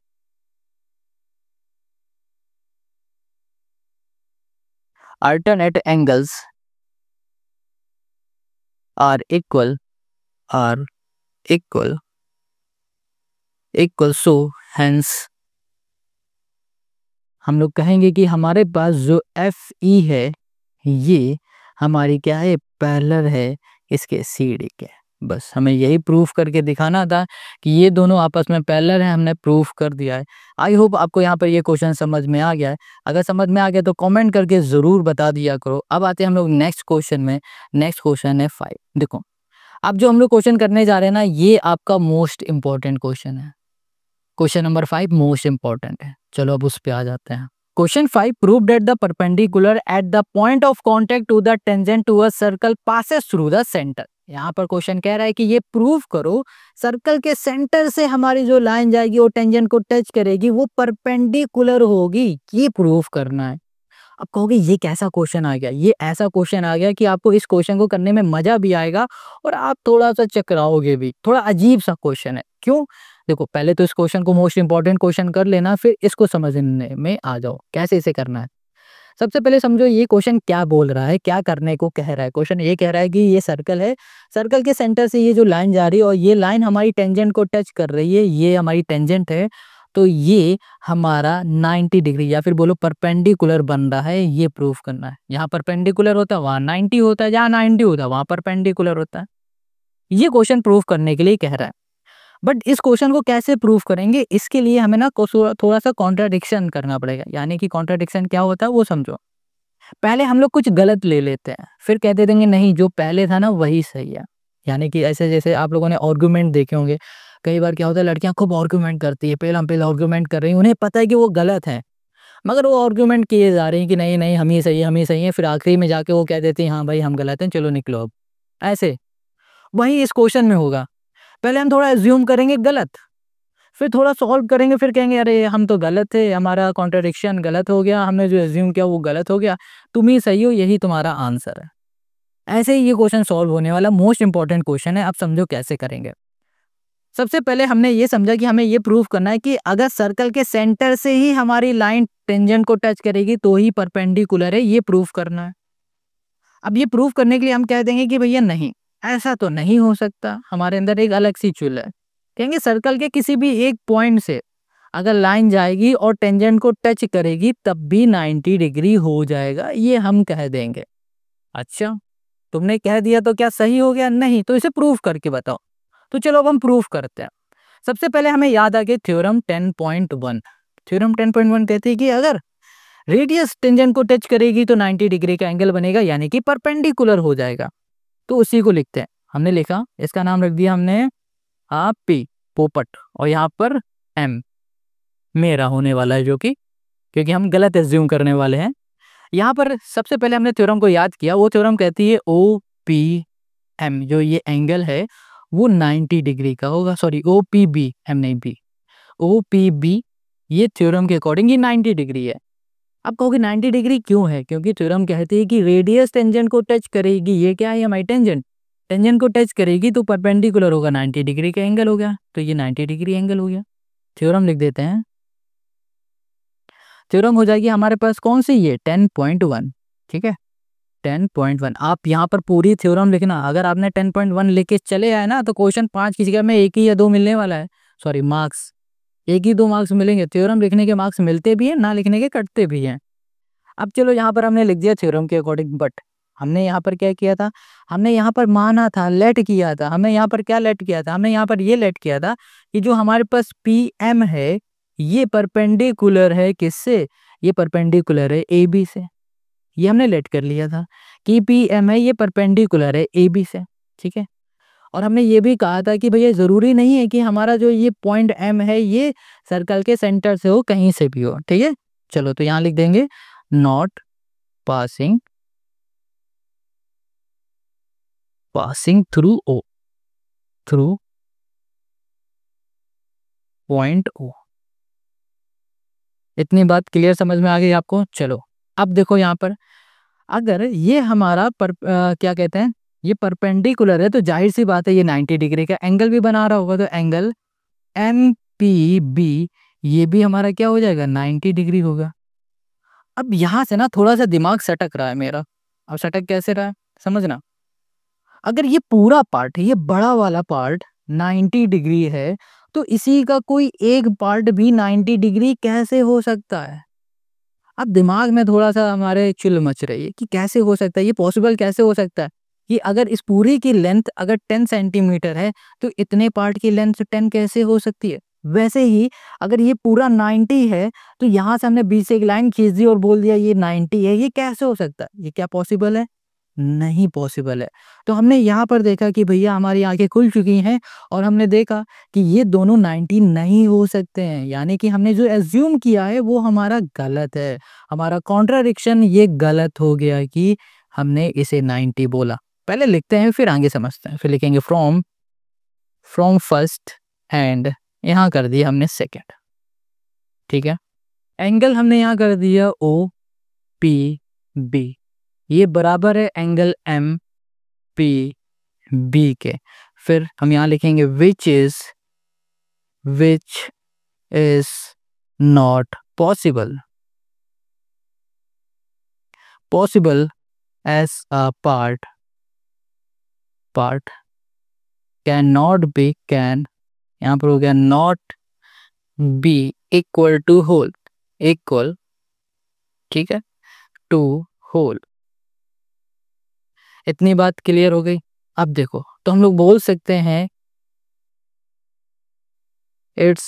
are equal so hence हम लोग कहेंगे कि हमारे पास जो FE है ये हमारी क्या है? पैरेलल है इसके CD के। बस हमें यही प्रूफ करके दिखाना था कि ये दोनों आपस में पैरेलल है। हमने प्रूफ कर दिया है। आई होप आपको यहाँ पर ये क्वेश्चन समझ में आ गया है। अगर समझ में आ गया तो कमेंट करके ज़रूर बता दिया करो। अब आते हैं हम लोग नेक्स्ट क्वेश्चन में। नेक्स्ट क्वेश्चन है 5। देखो अब जो हम लोग क्वेश्चन करने जा रहे हैं ना, ये आपका मोस्ट इंपॉर्टेंट क्वेश्चन है। क्वेश्चन नंबर 5 मोस्ट इंपॉर्टेंट है। चलो अब उस पे आ जाते हैं। Question 5 prove that the perpendicular at the point of contact to the tangent to a circle passes through the centre. यहाँ पर क्वेश्चन कह रहा है कि ये प्रूव करो सर्कल के सेंटर से हमारी जो लाइन जाएगी वो टेंजेंट को टच करेगी, वो परपेंडिकुलर होगी। ये प्रूव करना है। अब कहोगे ये कैसा क्वेश्चन आ गया? ये ऐसा क्वेश्चन आ गया कि आपको इस क्वेश्चन को करने में मजा भी आएगा और आप थोड़ा सा चकराओगे भी। थोड़ा अजीब सा क्वेश्चन है। क्यों? देखो पहले तो इस क्वेश्चन को मोस्ट इंपॉर्टेंट क्वेश्चन कर लेना, फिर इसको समझने में आ जाओ कैसे इसे करना है। सबसे पहले समझो ये क्वेश्चन क्या बोल रहा है, क्या करने को कह रहा है। क्वेश्चन ये कह रहा है कि ये सर्कल है, सर्कल के सेंटर से ये जो लाइन जा रही है और ये लाइन हमारी टेंजेंट को टच कर रही है, ये हमारी टेंजेंट है। तो ये हमारा 90 डिग्री या फिर बोलो परपेंडिकुलर बन रहा है, ये प्रूफ करना है। यहाँ परपेंडिकुलर होता है वहाँ 90 होता है, जहाँ 90 होता है वहाँ परपेंडिकुलर होता है। ये क्वेश्चन प्रूफ करने के लिए कह रहा है। बट इस क्वेश्चन को कैसे प्रूफ करेंगे? इसके लिए हमें ना थोड़ा सा कॉन्ट्राडिक्शन करना पड़ेगा। यानी कि कॉन्ट्राडिक्शन क्या होता है वो समझो। पहले हम लोग कुछ गलत ले लेते हैं, फिर कहते देंगे नहीं जो पहले था ना वही सही है। यानी कि ऐसे जैसे आप लोगों ने आर्गुमेंट देखे होंगे, कई बार क्या होता है लड़कियां खूब आर्गुमेंट करती है, पहले आर्गुमेंट कर रही हैं, उन्हें पता है कि वो गलत है, मगर वो आर्गुमेंट किए जा रही हैं कि नहीं नहीं हम ही सही है, हम ही सही है। फिर आखिरी में जाके वो कह देती हैं हाँ भाई हम गलत हैं, चलो निकलो अब। ऐसे वही इस क्वेश्चन में होगा। पहले हम थोड़ा एज्यूम करेंगे गलत, फिर थोड़ा सॉल्व करेंगे, फिर कहेंगे अरे हम तो गलत थे, हमारा कॉन्ट्रडिक्शन गलत हो गया, हमने जो एज्यूम किया वो गलत हो गया, तुम ही सही हो, यही तुम्हारा आंसर है। ऐसे ही ये क्वेश्चन सॉल्व होने वाला मोस्ट इंपॉर्टेंट क्वेश्चन है। अब समझो कैसे करेंगे। सबसे पहले हमने ये समझा कि हमें ये प्रूव करना है कि अगर सर्कल के सेंटर से ही हमारी लाइन टेंजेंट को टच करेगी तो ही परपेंडिकुलर है, ये प्रूव करना है। अब ये प्रूव करने के लिए हम कह देंगे कि भैया नहीं, ऐसा तो नहीं हो सकता, हमारे अंदर एक अलग सी चुल है। कहेंगे सर्कल के किसी भी एक पॉइंट से अगर लाइन जाएगी और टेंजेंट को टच करेगी तब भी 90 डिग्री हो जाएगा, ये हम कह देंगे। अच्छा, तुमने कह दिया तो क्या सही हो गया? नहीं, तो इसे प्रूफ करके बताओ। तो चलो अब हम प्रूफ करते हैं। सबसे पहले हमें याद आ गया थ्योरम 10.1। थ्योरम 10.1 कहती है कि अगर रेडियस टेंजेंट को टच करेगी तो 90 डिग्री का एंगल बनेगा, यानी कि परपेंडिकुलर हो जाएगा। तो उसी को लिखते हैं। हमने लिखा, इसका नाम रख दिया हमने पी, पोपट, और यहाँ पर एम मेरा होने वाला है, जो कि क्योंकि हम गलत एज्यूम करने वाले हैं। यहाँ पर सबसे पहले हमने थ्योरम को याद किया। वो थ्योरम कहती है ओ पी एम, जो ये एंगल है वो 90 डिग्री का होगा। Sorry, O P B, M नहीं बी, ओ पी बी, ये थ्योरम के अकॉर्डिंग ये 90 डिग्री है। अब कहोगे 90 डिग्री क्यों है? क्योंकि थ्योरम कहती है कि रेडियस टेंजेंट को टच करेगी। ये क्या है? हमारी टेंजेंट टेंजेंट को टच करेगी तो परपेंडिकुलर होगा, 90 डिग्री का एंगल हो गया, तो ये 90 डिग्री एंगल हो गया। थ्योरम लिख देते हैं। थ्योरम हो जाएगी हमारे पास कौन सी? ये 10.1। ठीक है, 10.1। आप यहाँ पर पूरी थ्योरम लिखना। अगर आपने 10.1 लेके चले आए ना तो क्वेश्चन 5 की जगह में 1 ही या 2 मिलने वाला है। सॉरी, मार्क्स 1 ही 2 मार्क्स मिलेंगे। थ्योरम लिखने के मार्क्स मिलते भी हैं, ना लिखने के कटते भी हैं। अब चलो यहाँ पर हमने लिख दिया थ्योरम के अकॉर्डिंग, बट हमने यहाँ पर क्या किया था? हमने यहाँ पर माना था, लेट किया था। हमने यहाँ पर क्या लेट किया था? हमने यहाँ पर ये लेट किया था कि जो हमारे पास पी एम है ये परपेंडिकुलर है किससे? ये परपेंडिकुलर है ए बी से। ये हमने लेट कर लिया था कि पी एम है ये परपेंडिकुलर है ए बी से। ठीक है, और हमने ये भी कहा था कि भैया जरूरी नहीं है कि हमारा जो ये पॉइंट एम है ये सर्कल के सेंटर से हो, कहीं से भी हो। ठीक है, चलो तो यहाँ लिख देंगे not passing through O, through point O. इतनी बात क्लियर समझ में आ गई आपको? चलो अब देखो यहाँ पर, अगर ये हमारा क्या कहते हैं, ये परपेंडिकुलर है तो जाहिर सी बात है ये 90 डिग्री का एंगल भी बना रहा होगा। तो एंगल एम पी बी ये भी हमारा क्या हो जाएगा? 90 डिग्री होगा। अब यहाँ से ना थोड़ा सा दिमाग सटक रहा है मेरा। अब सटक कैसे रहा है समझना। अगर ये पूरा पार्ट, ये बड़ा वाला पार्ट 90 डिग्री है तो इसी का कोई एक पार्ट भी 90 डिग्री कैसे हो सकता है? अब दिमाग में थोड़ा सा हमारे चिल मच रही है कि कैसे हो सकता है, ये पॉसिबल कैसे हो सकता है कि अगर इस पूरी की लेंथ अगर 10 सेंटीमीटर है तो इतने पार्ट की लेंथ 10 कैसे हो सकती है? वैसे ही अगर ये पूरा 90 है तो यहाँ से हमने बीच से एक लाइन खींच दी और बोल दिया ये 90 है, ये कैसे हो सकता है? ये क्या पॉसिबल है? नहीं पॉसिबल है। तो हमने यहाँ पर देखा कि भैया हमारी आंखें खुल चुकी हैं और हमने देखा कि ये दोनों 90 नहीं हो सकते हैं, यानी कि हमने जो एज्यूम किया है वो हमारा गलत है। हमारा कॉन्ट्राडिक्शन ये गलत हो गया कि हमने इसे 90 बोला। पहले लिखते हैं फिर आगे समझते हैं। फिर लिखेंगे फ्रॉम फर्स्ट एंड यहाँ कर दिया हमने सेकेंड। ठीक है, एंगल हमने यहाँ कर दिया ओ पी बी, ये बराबर है एंगल एम पी बी के। फिर हम यहाँ लिखेंगे which is not possible as a part can not be, can यहाँ पर हो गया not be equal to whole, equal, ठीक है, टू होल। इतनी बात क्लियर हो गई। अब देखो तो हम लोग बोल सकते हैं इट्स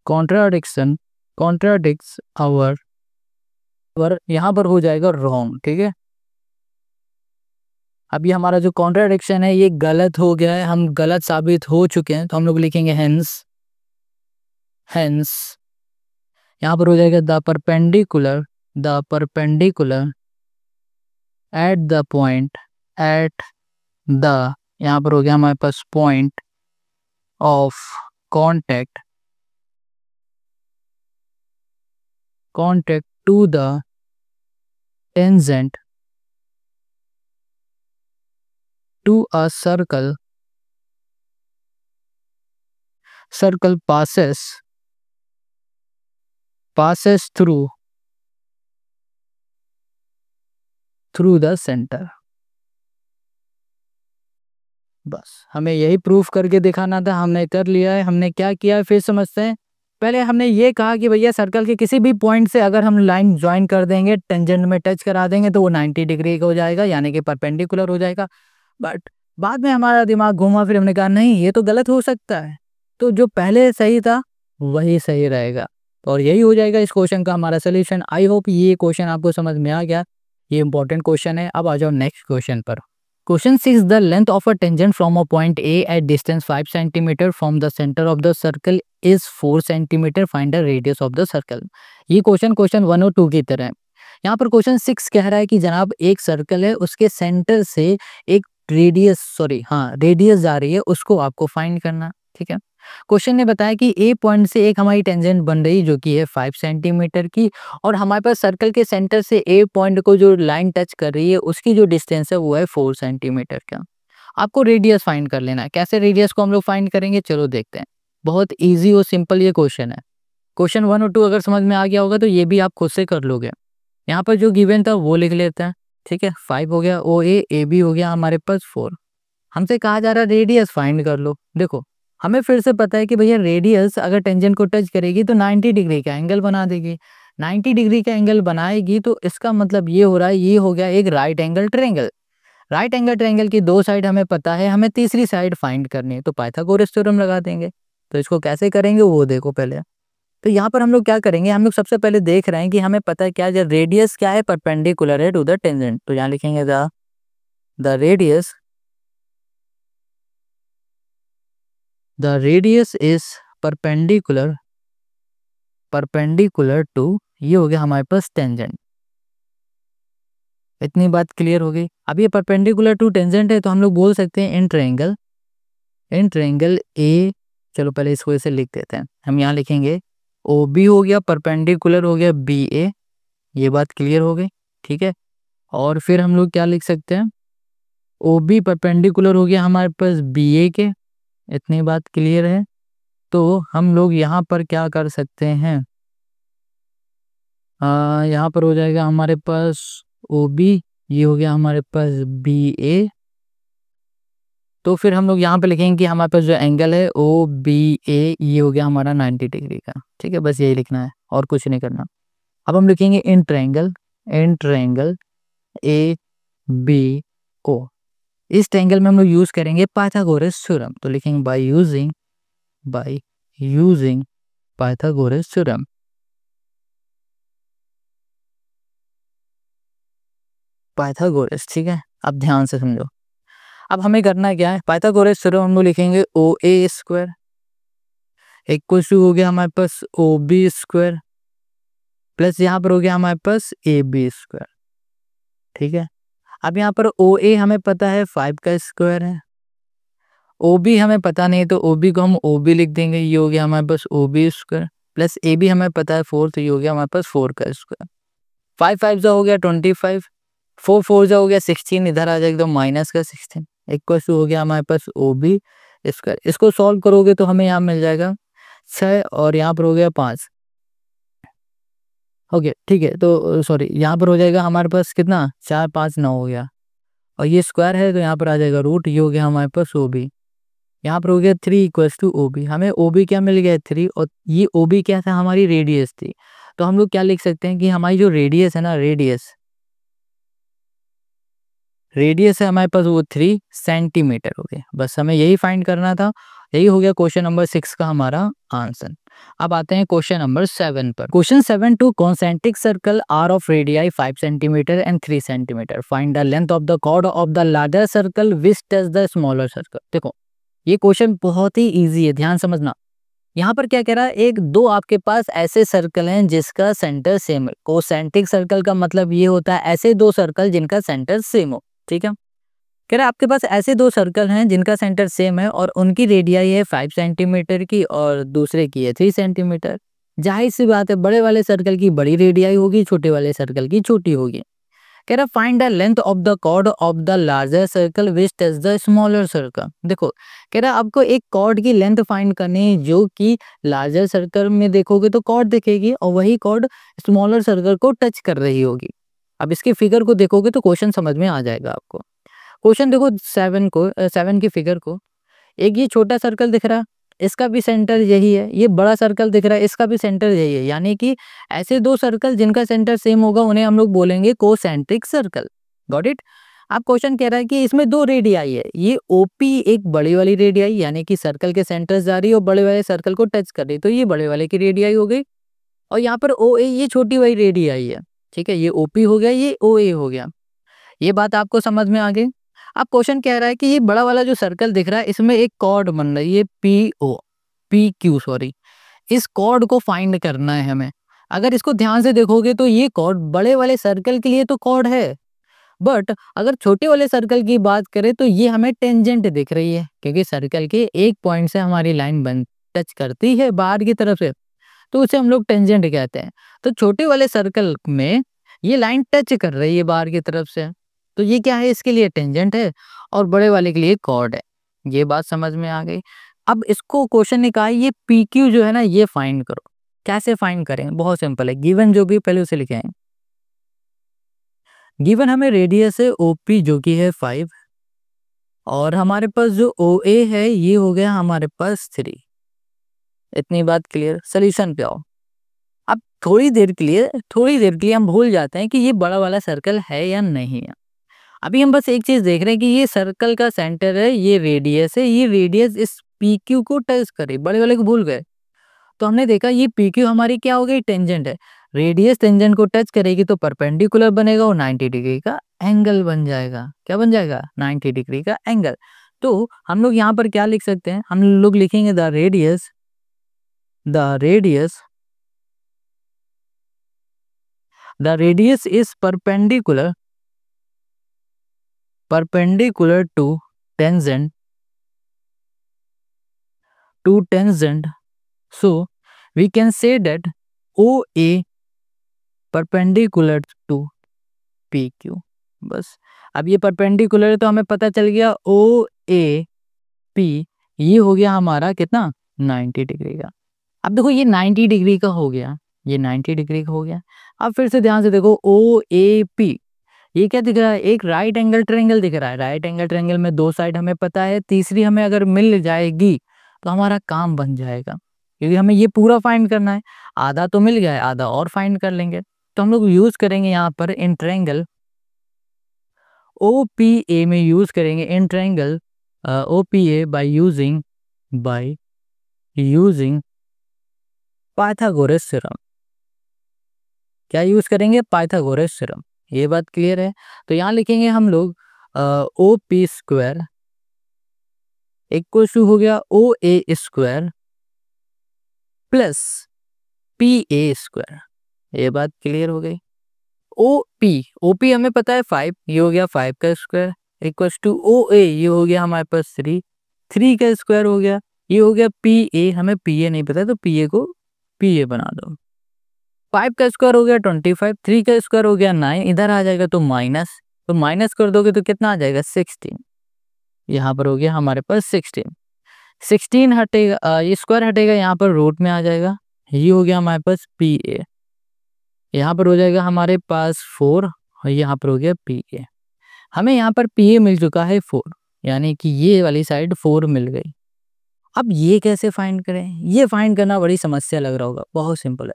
कॉन्ट्राडिक्ट्स आवर, यहाँ पर हो जाएगा रॉन्ग। ठीक है, अब ये हमारा जो कॉन्ट्राडिक्शन है ये गलत हो गया है, हम गलत साबित हो चुके हैं। तो हम लोग लिखेंगे हेंस यहाँ पर हो जाएगा द परपेंडिकुलर एट द यहाँ पर हो गया हमारे पास point of contact to the tangent to a circle passes through the center। बस हमें यही प्रूफ करके दिखाना था, हमने कर लिया है। हमने क्या किया है फिर समझते हैं। पहले हमने ये कहा कि भैया सर्कल के किसी भी पॉइंट से अगर हम लाइन ज्वाइन कर देंगे, टेंजेंट में टच करा देंगे तो वो 90 डिग्री का हो जाएगा, यानी कि परपेंडिकुलर हो जाएगा। बट बाद में हमारा दिमाग घूमा, फिर हमने कहा नहीं ये तो गलत हो सकता है, तो जो पहले सही था वही सही रहेगा, और यही हो जाएगा इस क्वेश्चन का हमारा सोल्यूशन। आई होप ये क्वेश्चन आपको समझ में आ गया। ये इंपॉर्टेंट क्वेश्चन है। अब आ जाओ नेक्स्ट क्वेश्चन पर। Question 6. The length of a tangent from a point A at distance 5 cm from the center of the circle is 4 cm. Find the radius of the circle. ये क्वेश्चन 1 और 2 की तरह है। यहाँ पर क्वेश्चन 6 कह रहा है कि जनाब एक सर्कल है, उसके सेंटर से एक रेडियस जा रही है, उसको आपको फाइंड करना। ठीक है, क्वेश्चन ने बताया कि ए पॉइंट से एक हमारी टेंजेंट बन रही जो कि है 5 सेंटीमीटर की, और हमारे पास सर्कल के सेंटर से ए पॉइंट को जो लाइन टच कर रही है उसकी जो डिस्टेंस है वो है 4 सेंटीमीटर का। आपको रेडियस फाइंड कर लेना है। कैसे रेडियस को हम लोग फाइंड करेंगे, चलो देखते हैं। बहुत ईजी और सिंपल ये क्वेश्चन है। क्वेश्चन 1 और 2 अगर समझ में आ गया होगा तो ये भी आप खुद से कर लोगे। यहाँ पर जो गिवन था वो लिख लेते हैं। ठीक है, 5 हो गया, ओ ए बी हो गया हमारे पास 4। हमसे कहा जा रहा है रेडियस फाइंड कर लो। देखो हमें फिर से पता है कि भैया रेडियस अगर टेंजेंट को टच करेगी तो 90 डिग्री का एंगल बना देगी। 90 डिग्री का एंगल बनाएगी तो इसका मतलब ये हो रहा है, ये हो गया एक right angle triangle. Right angle triangle की दो साइड हमें पता है, हमें तीसरी साइड फाइंड करनी है, तो पाइथागोरस थ्योरम लगा देंगे। तो इसको कैसे करेंगे वो देखो पहले। तो यहाँ पर हम लोग क्या करेंगे, हम लोग सबसे पहले देख रहे हैं कि हमें पता है क्या, जब रेडियस क्या है, परपेंडिकुलर है टू द टेंजेंट। तो यहाँ लिखेंगे the radius is perpendicular to, ये हो गया हमारे पास टेंजेंट। इतनी बात क्लियर हो गई। अब ये परपेंडिकुलर टू टेंजेंट है तो हम लोग बोल सकते हैं इन ट्रायंगल ए, चलो पहले इसको ऐसे लिख देते हैं। हम यहाँ लिखेंगे ओ बी हो गया परपेंडिकुलर हो गया बी ए, ये बात क्लियर हो गई। ठीक है, और फिर हम लोग क्या लिख सकते हैं, ओ बी परपेंडिकुलर हो गया हमारे पास बी ए के, इतनी बात क्लियर है। तो हम लोग यहाँ पर क्या कर सकते हैं, यहाँ पर हो जाएगा हमारे पास ओ बी, ये हो गया हमारे पास बी ए। तो फिर हम लोग यहाँ पे लिखेंगे कि हमारे पास जो एंगल है ओ बी ए, ये हो गया हमारा 90 डिग्री का। ठीक है, बस यही लिखना है और कुछ नहीं करना। अब हम लिखेंगे in triangle A B O. इस ट्रायंगल में हम लोग यूज करेंगे पाइथागोरस थ्योरम। तो लिखेंगे by using Pythagoras theorem. Pythagoras, ठीक है, अब ध्यान से समझो। अब हमें करना क्या है, पाइथागोरस थ्योरम हम लोग लिखेंगे ओ ए स्क्वायर इक्वल टू हो गया हमारे पास ओ बी स्क्वायर प्लस यहाँ पर हो गया हमारे पास ए बी स्क्वायर। ठीक है, अब यहाँ पर ओ ए हमें पता है 5 का स्क्वायर है, ओ बी हमें पता नहीं तो ओ बी को हम ओ बी लिख देंगे, ये हो गया हमारे पास O B square plus A B हमें पता है 4, तो ये हो गया हमारे पास 4 का स्क्वायर। 5 5 जा हो गया 25, 4 4 जा हो गया 16, इधर आ जाएगा तो माइनस का 16 इक्वल टू हो गया हमारे पास ओ बी स्क्वायर। इसको सॉल्व करोगे तो हमें यहाँ मिल जाएगा 6 और यहाँ पर हो गया 5। ओके ठीक है, तो सॉरी यहाँ पर हो जाएगा हमारे पास कितना, 4 5 9 हो गया, और ये स्क्वायर है तो यहाँ पर आ जाएगा रूट, ये हो गया हमारे पास ओ बी। यहाँ पर हो गया 3 इक्वल्स टू ओ बी। हमें ओ बी क्या मिल गया 3, और ये ओ बी क्या था, हमारी रेडियस थी। तो हम लोग क्या लिख सकते हैं कि हमारी जो रेडियस है ना, रेडियस है हमारे पास वो 3 सेंटीमीटर हो गया। बस हमें यही फाइंड करना था। यही हो गया क्वेश्चन नंबर 6 का हमारा आंसर। अब आते हैं क्वेश्चन नंबर 7 पर। Question 7 two concentric circle are of radii 5 centimetre and 3 centimetre. Find the length of the chord of the larger circle which touch the smaller circle. देखो ये क्वेश्चन बहुत ही इजी है, ध्यान समझना। यहाँ पर क्या कह रहा है, एक दो आपके पास ऐसे सर्कल हैं जिसका सेंटर सेम है। कोसेंट्रिक सर्कल का मतलब ये होता है ऐसे दो सर्कल जिनका सेंटर सेम हो। ठीक है, कह रहा है आपके पास ऐसे दो सर्कल हैं जिनका सेंटर सेम है और उनकी रेडियाई है 5 सेंटीमीटर की और दूसरे की है 3 सेंटीमीटर। जाहिर सी बात है बड़े वाले सर्कल की बड़ी रेडियाई होगी, छोटे वाले सर्कल की छोटी होगी। कह रहा find the length of the chord of the larger circle which touch the smaller circle. देखो कह रहा आपको एक कॉर्ड की लेंथ फाइंड करनी है जो कि लार्जर सर्कल में देखोगे तो कॉर्ड दिखेगी और वही कॉर्ड स्मॉलर सर्कल को टच कर रही होगी। अब इसके फिगर को देखोगे तो क्वेश्चन समझ में आ जाएगा आपको। क्वेश्चन देखो 7 की फिगर को, एक ये छोटा सर्कल दिख रहा है, इसका भी सेंटर यही है, ये बड़ा सर्कल दिख रहा है, इसका भी सेंटर यही है, यानी कि ऐसे दो सर्कल जिनका सेंटर सेम होगा उन्हें हम लोग बोलेंगे कोसेंट्रिक सर्कल। Got it. अब क्वेश्चन कह रहा है कि इसमें दो रेडियाई है, ये ओपी एक बड़ी वाली रेडियाई यानी कि सर्कल के सेंटर जा रही है और बड़े वाले सर्कल को टच कर रही है, तो ये बड़े वाले की रेडियाई हो गई। और यहाँ पर ओ ए ये छोटी वाली रेडियाई है, ठीक है, ये ओपी हो गया, ये ओ ए हो गया। ये बात आपको समझ में आ गई। अब क्वेश्चन कह रहा है कि ये बड़ा वाला जो सर्कल दिख रहा है इसमें एक कॉर्ड बन रहा है, ये पी क्यू सॉरी, इस कॉर्ड को फाइंड करना है हमें। अगर इसको ध्यान से देखोगे तो ये कॉर्ड बड़े वाले सर्कल के लिए तो कॉर्ड है, बट अगर छोटे वाले सर्कल की बात करें तो ये हमें टेंजेंट दिख रही है, क्योंकि सर्कल के एक पॉइंट से हमारी लाइन बन टच करती है बाहर की तरफ से, तो उसे हम लोग टेंजेंट कहते हैं। तो छोटे वाले सर्कल में ये लाइन टच कर रही है बाहर की तरफ से, तो ये क्या है, इसके लिए टेंजेंट है, और बड़े वाले के लिए कॉर्ड है। ये बात समझ में आ गई। अब इसको क्वेश्चन ने कहा ये पी क्यू जो है ना ये फाइंड करो। कैसे फाइंड करें, बहुत सिंपल है, गिवन जो भी पहले उसे लिखे हैं। गिवन हमें रेडियस है ओपी जो कि है 5, और हमारे पास जो ओ ए है ये हो गया हमारे पास 3। इतनी बात क्लियर। सोल्यूशन पे आओ। अब थोड़ी देर के लिए हम भूल जाते हैं कि ये बड़ा वाला सर्कल है या नहीं है। अभी हम बस एक चीज देख रहे हैं कि ये सर्कल का सेंटर है, ये रेडियस है, ये रेडियस इस पी क्यू को टच करे, बड़े वाले को भूल गए। तो हमने देखा ये पी क्यू हमारी क्या हो गई, टेंजेंट है। रेडियस टेंजेंट को टच करेगी तो परपेंडिकुलर बनेगा और 90 डिग्री का एंगल बन जाएगा। क्या बन जाएगा, 90 डिग्री का एंगल। तो हम लोग यहाँ पर क्या लिख सकते हैं, हम लोग लिखेंगे the radius is perpendicular to tangent so we can say that OA perpendicular to PQ। बस अब ये परपेंडिकुलर है तो हमें पता चल गया OAP ये हो गया हमारा कितना, 90 डिग्री का। अब देखो ये 90 डिग्री का हो गया, ये 90 डिग्री का हो गया। अब फिर से ध्यान से देखो OAP ये क्या दिख रहा है, एक राइट एंगल ट्रायंगल दिख रहा है। राइट एंगल ट्रायंगल में दो साइड हमें पता है, तीसरी हमें अगर मिल जाएगी तो हमारा काम बन जाएगा, क्योंकि हमें ये पूरा फाइंड करना है। आधा तो मिल गया है, आधा और फाइंड कर लेंगे। तो हम लोग यूज करेंगे यहाँ पर इन ट्रायंगल OPA में यूज करेंगे in triangle OPA by using Pythagoras theorem. क्या यूज करेंगे, पाइथागोरस थ्योरम। ये बात क्लियर है। तो यहाँ लिखेंगे हम लोग OP स्क्वायर इक्वल टू हो गया OA square plus PA square. ये बात क्लियर हो गई। OP हमें पता है 5, ये हो गया 5 का स्क्वायर इक्वल टू OA ये हो गया हमारे पास 3 का स्क्वायर हो गया, ये हो गया PA, हमें PA नहीं पता तो PA को PA बना दो। 5 का स्क्वायर हो गया 25, 3 का स्क्वायर हो गया 9, इधर आ जाएगा तो माइनस कर दोगे तो कितना आ जाएगा 16। यहाँ पर हो गया हमारे पास 16 हटेगा, ये स्क्वायर हटेगा, यहाँ पर रूट में आ जाएगा, ये हो गया हमारे पास PA। यहाँ पर हो जाएगा हमारे पास 4 और यहाँ पर हो गया PA। हमें यहाँ पर PA मिल चुका है 4, यानी कि ये वाली साइड 4 मिल गई। अब ये कैसे फाइंड करें, ये फाइंड करना बड़ी समस्या लग रहा होगा, बहुत सिंपल है।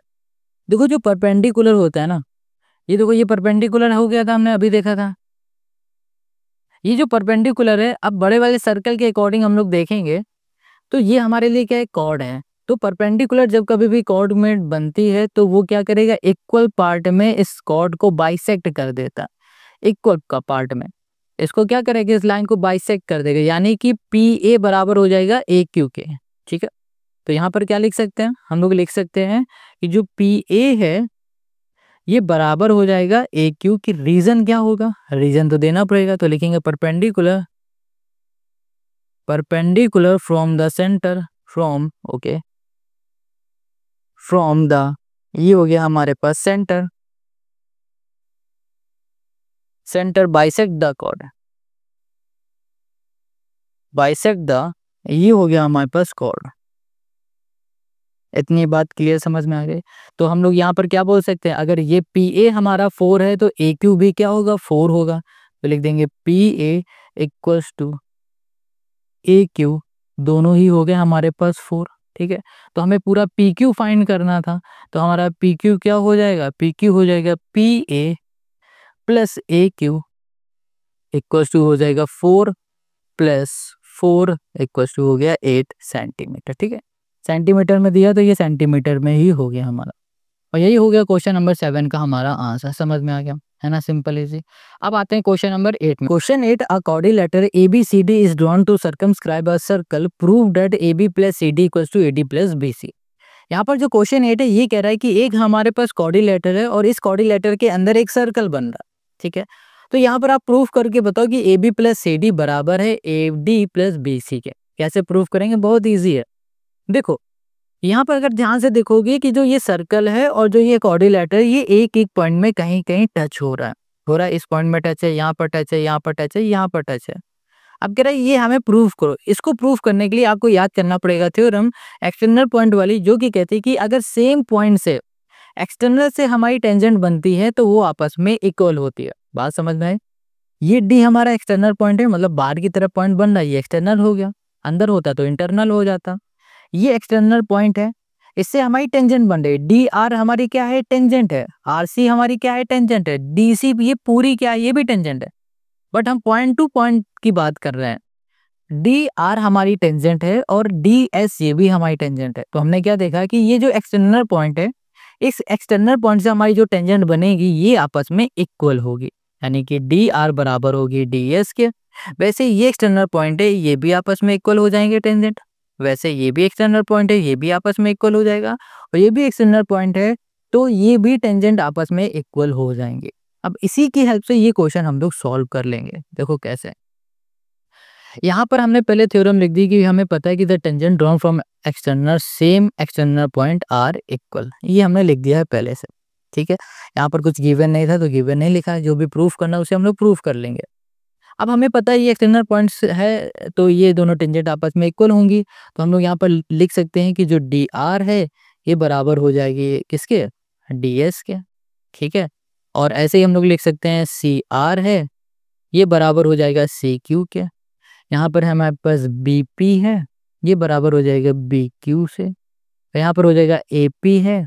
देखो जो परपेंडिकुलर होता है ना, ये देखो ये परपेंडिकुलर हो गया था, हमने अभी देखा था। ये जो परपेंडिकुलर है, अब बड़े वाले सर्कल के अकॉर्डिंग हम लोग देखेंगे तो ये हमारे लिए क्या है, कॉर्ड है। तो परपेंडिकुलर जब कभी भी कॉर्ड में बनती है तो वो क्या करेगा, इक्वल पार्ट में इस कॉर्ड को बाइसेक्ट कर देता। इक्वल का पार्ट में इसको क्या करेगा, इस लाइन को बाइसेक्ट कर देगा, यानी कि PA बराबर हो जाएगा AQ के। ठीक है, तो यहाँ पर क्या लिख सकते हैं, हम लोग लिख सकते हैं कि जो PA है ये बराबर हो जाएगा AQ की। रीजन क्या होगा, रीजन तो देना पड़ेगा, तो लिखेंगे perpendicular from the centre from the ये हो गया हमारे पास सेंटर बाइसेक्ट द ये हो गया हमारे पास कॉर्ड। इतनी बात क्लियर समझ में आ गई। तो हम लोग यहाँ पर क्या बोल सकते हैं, अगर ये PA हमारा 4 है तो AQ भी क्या होगा, 4 होगा। तो लिख देंगे PA equals to A Q, दोनों ही हो गए हमारे पास 4। ठीक है, तो हमें पूरा पी क्यू फाइंड करना था, तो हमारा पी क्यू क्या हो जाएगा, पी क्यू हो जाएगा P A plus A Q equals to हो जाएगा 4 प्लस 4 इक्वल्स टू हो गया 8 सेंटीमीटर। ठीक है, सेंटीमीटर में दिया तो ये सेंटीमीटर में ही हो गया हमारा, और यही हो गया क्वेश्चन नंबर 7 का हमारा आंसर। समझ में आ गया है ना, सिंपल इजी। अब आते हैं क्वेश्चन नंबर 8 में। Question 8, a quadrilateral ABCD is drawn to circumscribe a circle, prove that AB plus CD equals to AD plus BC। यहाँ पर जो क्वेश्चन 8 है ये कह रहा है कि एक हमारे पास क्वाड्रिलेटर है और इस क्वाड्रिलेटर के अंदर एक सर्कल बन रहा है। ठीक है, तो यहाँ पर आप प्रूफ करके बताओ कि AB प्लस CD बराबर है AD प्लस BC के। कैसे प्रूफ करेंगे, बहुत ईजी है। देखो यहाँ पर अगर ध्यान से देखोगे कि जो ये सर्कल है और जो ये क्वाड्रिलेटर, ये एक एक पॉइंट में कहीं कहीं टच हो रहा है, इस पॉइंट में टच है, यहाँ पर टच है, यहाँ पर टच है, यहाँ पर टच है। अब कह रहा है ये हमें प्रूफ करो। इसको प्रूफ करने के लिए आपको याद करना पड़ेगा थ्योरम एक्सटर्नल पॉइंट वाली, जो कि कहती है कि अगर सेम पॉइंट से एक्सटर्नल से हमारी टेंजेंट बनती है तो वो आपस में इक्वल होती है। बात समझ में आए? ये डी हमारा एक्सटर्नल पॉइंट है, मतलब बाहर की तरफ पॉइंट बन रहा है, ये एक्सटर्नल हो गया, अंदर होता तो इंटरनल हो जाता। ये एक्सटर्नल पॉइंट है, इससे हमारी टेंजेंट बन रही है, डी आर हमारी क्या है, टेंजेंट है, आर सी हमारी क्या है, टेंजेंट है, डी सी ये पूरी क्या है, ये भी टेंजेंट है। बट हम पॉइंट टू पॉइंट की बात कर रहे हैं, डी आर हमारी टेंजेंट है और डी एस ये भी हमारी टेंजेंट है। तो हमने क्या देखा कि ये जो एक्सटर्नल पॉइंट है, इस एक्सटर्नल पॉइंट से हमारी जो टेंजेंट बनेगी ये आपस में इक्वल होगी, यानी कि डी आर बराबर होगी डी एस के। वैसे ये एक्सटर्नल पॉइंट है, ये भी आपस में इक्वल हो जाएंगे टेंजेंट। वैसे ये भी एक्सटर्नल पॉइंट है, ये भी आपस में इक्वल हो जाएगा, और ये भी एक्सटर्नल पॉइंट है, तो ये भी टेंजेंट आपस में इक्वल हो जाएंगे। अब इसी की हेल्प से ये क्वेश्चन हम लोग सॉल्व कर लेंगे। देखो कैसे, यहाँ पर हमने पहले थ्योरम लिख दी कि हमें पता है कि the tangent drawn from external same external point are equal, ये हमने लिख दिया है पहले से। ठीक है, यहाँ पर कुछ गिवन नहीं था तो गिवन नहीं लिखा है, जो भी प्रूफ करना है उसे हम लोग प्रूफ कर लेंगे। अब हमें पता है ये एक्सटर्नल पॉइंट्स है तो ये दोनों टेंजेंट आपस में इक्वल होंगी, तो हम लोग यहाँ पर लिख सकते हैं कि जो डी आर है ये बराबर हो जाएगी किसके, डी एस के। ठीक है, और ऐसे ही हम लोग लिख सकते हैं सी आर है, ये बराबर हो जाएगा सी क्यू के। यहाँ पर हमारे पास बी पी है, ये बराबर हो जाएगा बी क्यू से। यहाँ पर हो जाएगा ए पी है,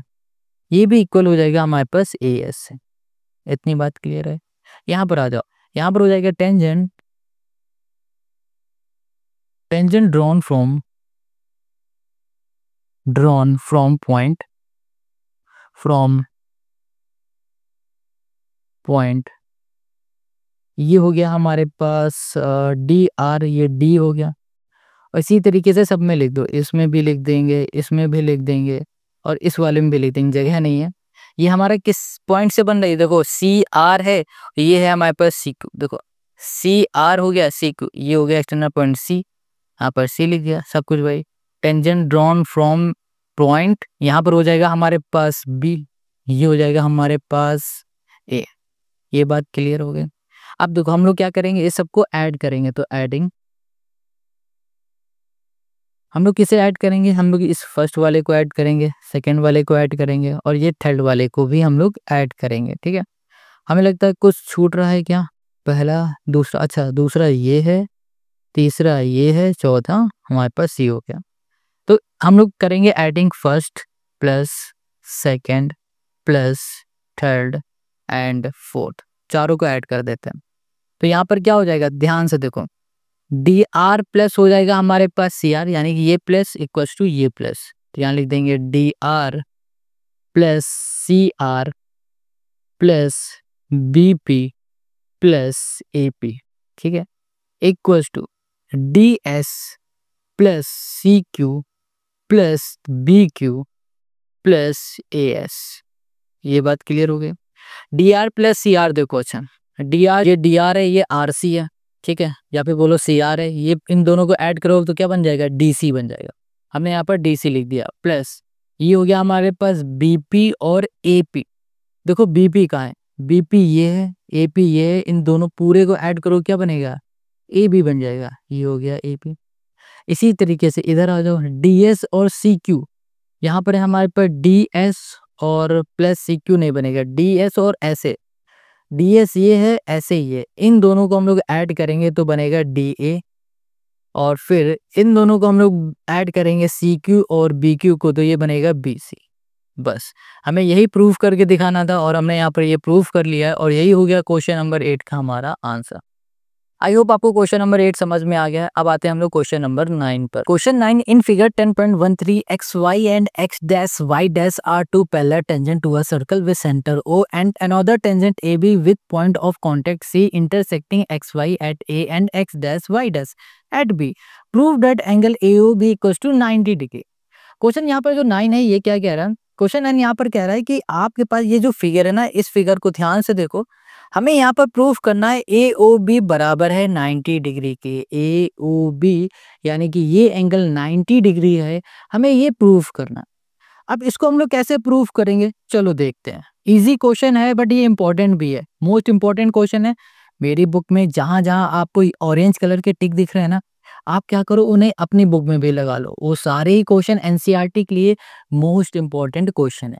ये भी इक्वल हो जाएगा हमारे पास ए एस से। इतनी बात क्लियर है? यहाँ पर आ जाओ, यहाँ पर हो जाएगा टेंजेंट ड्रॉन फ्रॉम पॉइंट, ये हो गया हमारे पास डी आर, ये डी हो गया। और इसी तरीके से सब में लिख दो, इसमें भी लिख देंगे, इसमें भी लिख देंगे, और इस वाले में भी लिख देंगे, जगह नहीं है। ये हमारा किस पॉइंट से बन रही है, देखो सी आर है, ये है हमारे पास सी क्यू। देखो सी आर हो गया, सी क्यू ये हो गया एक्सटर्नल पॉइंट सी, यहाँ पर सी लिख दिया, सब कुछ भाई। टेंजेंट ड्रॉन फ्रॉम पॉइंट, यहाँ पर हो जाएगा हमारे पास बी, ये हो जाएगा हमारे पास ए। ये बात क्लियर हो गई। अब देखो हम लोग क्या करेंगे, इस सबको ऐड करेंगे, तो एडिंग हम लोग किसे ऐड करेंगे, हम लोग इस फर्स्ट वाले को ऐड करेंगे, सेकंड वाले को ऐड करेंगे, और ये थर्ड वाले को भी हम लोग ऐड करेंगे। ठीक है, हमें लगता है कुछ छूट रहा है क्या, पहला दूसरा, अच्छा दूसरा ये है, तीसरा ये है, चौथा हमारे पास सी हो गया। तो हम लोग करेंगे adding first plus second plus third and fourth, चारों को ऐड कर देते हैं। तो यहाँ पर क्या हो जाएगा, ध्यान से देखो, डी आर प्लस हो जाएगा हमारे पास सी आर, यानी कि ये प्लस इक्वल्स टू ये प्लस, तो यहाँ लिख देंगे D R plus C R plus B P plus A P. ठीक है, equals to D S plus C Q plus B Q plus A S. ये बात क्लियर हो गई। D R plus C R देखो, अच्छा डी आर, ये डी आर है, ये आर सी है। ठीक है, या फिर बोलो सी आर है, ये इन दोनों को ऐड करो तो क्या बन जाएगा, डी सी बन जाएगा। हमने यहाँ पर डी सी लिख दिया, प्लस ये हो गया हमारे पास बी पी और ए पी। देखो बी पी कहाँ है, बी पी ये है, ए पी ये है, इन दोनों पूरे को ऐड करो क्या बनेगा, ए बी बन जाएगा, ये हो गया ए पी। इसी तरीके से इधर आ जाओ, डी एस और सी क्यू, यहाँ पर हमारे पास डी एस और प्लस सी क्यू नहीं बनेगा, डी एस और ऐसे DS ये है, ऐसे ही है, इन दोनों को हम लोग ऐड करेंगे तो बनेगा DA, और फिर इन दोनों को हम लोग ऐड करेंगे CQ और BQ को, तो ये बनेगा BC। बस हमें यही प्रूफ करके दिखाना था और हमने यहाँ पर ये प्रूफ कर लिया है, और यही हो गया क्वेश्चन नंबर 8 का हमारा आंसर। आई होप आपको क्वेश्चन नंबर 8 समझ में आ गया है। अब आते हैं हम लोग क्वेश्चन नंबर 9 पर। Question 9, in figure 10.13 XY and X dash Y dash are two parallel tangent to a circle with center O and another tangent AB with point of contact C intersecting XY at A and X dash Y dash at B. Prove that angle AOB equals to 90 degree. Question यहाँ पर जो 9 है ये क्या कह रहा है? क्वेश्चन 9 यहाँ पर कह रहा है कि आपके पास ये जो फिगर है ना, इस फिगर को ध्यान से देखो, हमें यहाँ पर प्रूफ करना है AOB बराबर है 90 डिग्री के। AOB यानी कि ये एंगल 90 डिग्री है, हमें ये प्रूफ करना है। अब इसको हम लोग कैसे प्रूफ करेंगे, चलो देखते हैं। इजी क्वेश्चन है बट ये इंपॉर्टेंट भी है, मोस्ट इंपॉर्टेंट क्वेश्चन है। मेरी बुक में जहां जहां आपको ऑरेंज कलर के टिक दिख रहे हैं ना, आप क्या करो, उन्हें अपनी बुक में भी लगा लो। वो सारे ही क्वेश्चन NCERT के लिए मोस्ट इंपॉर्टेंट क्वेश्चन है।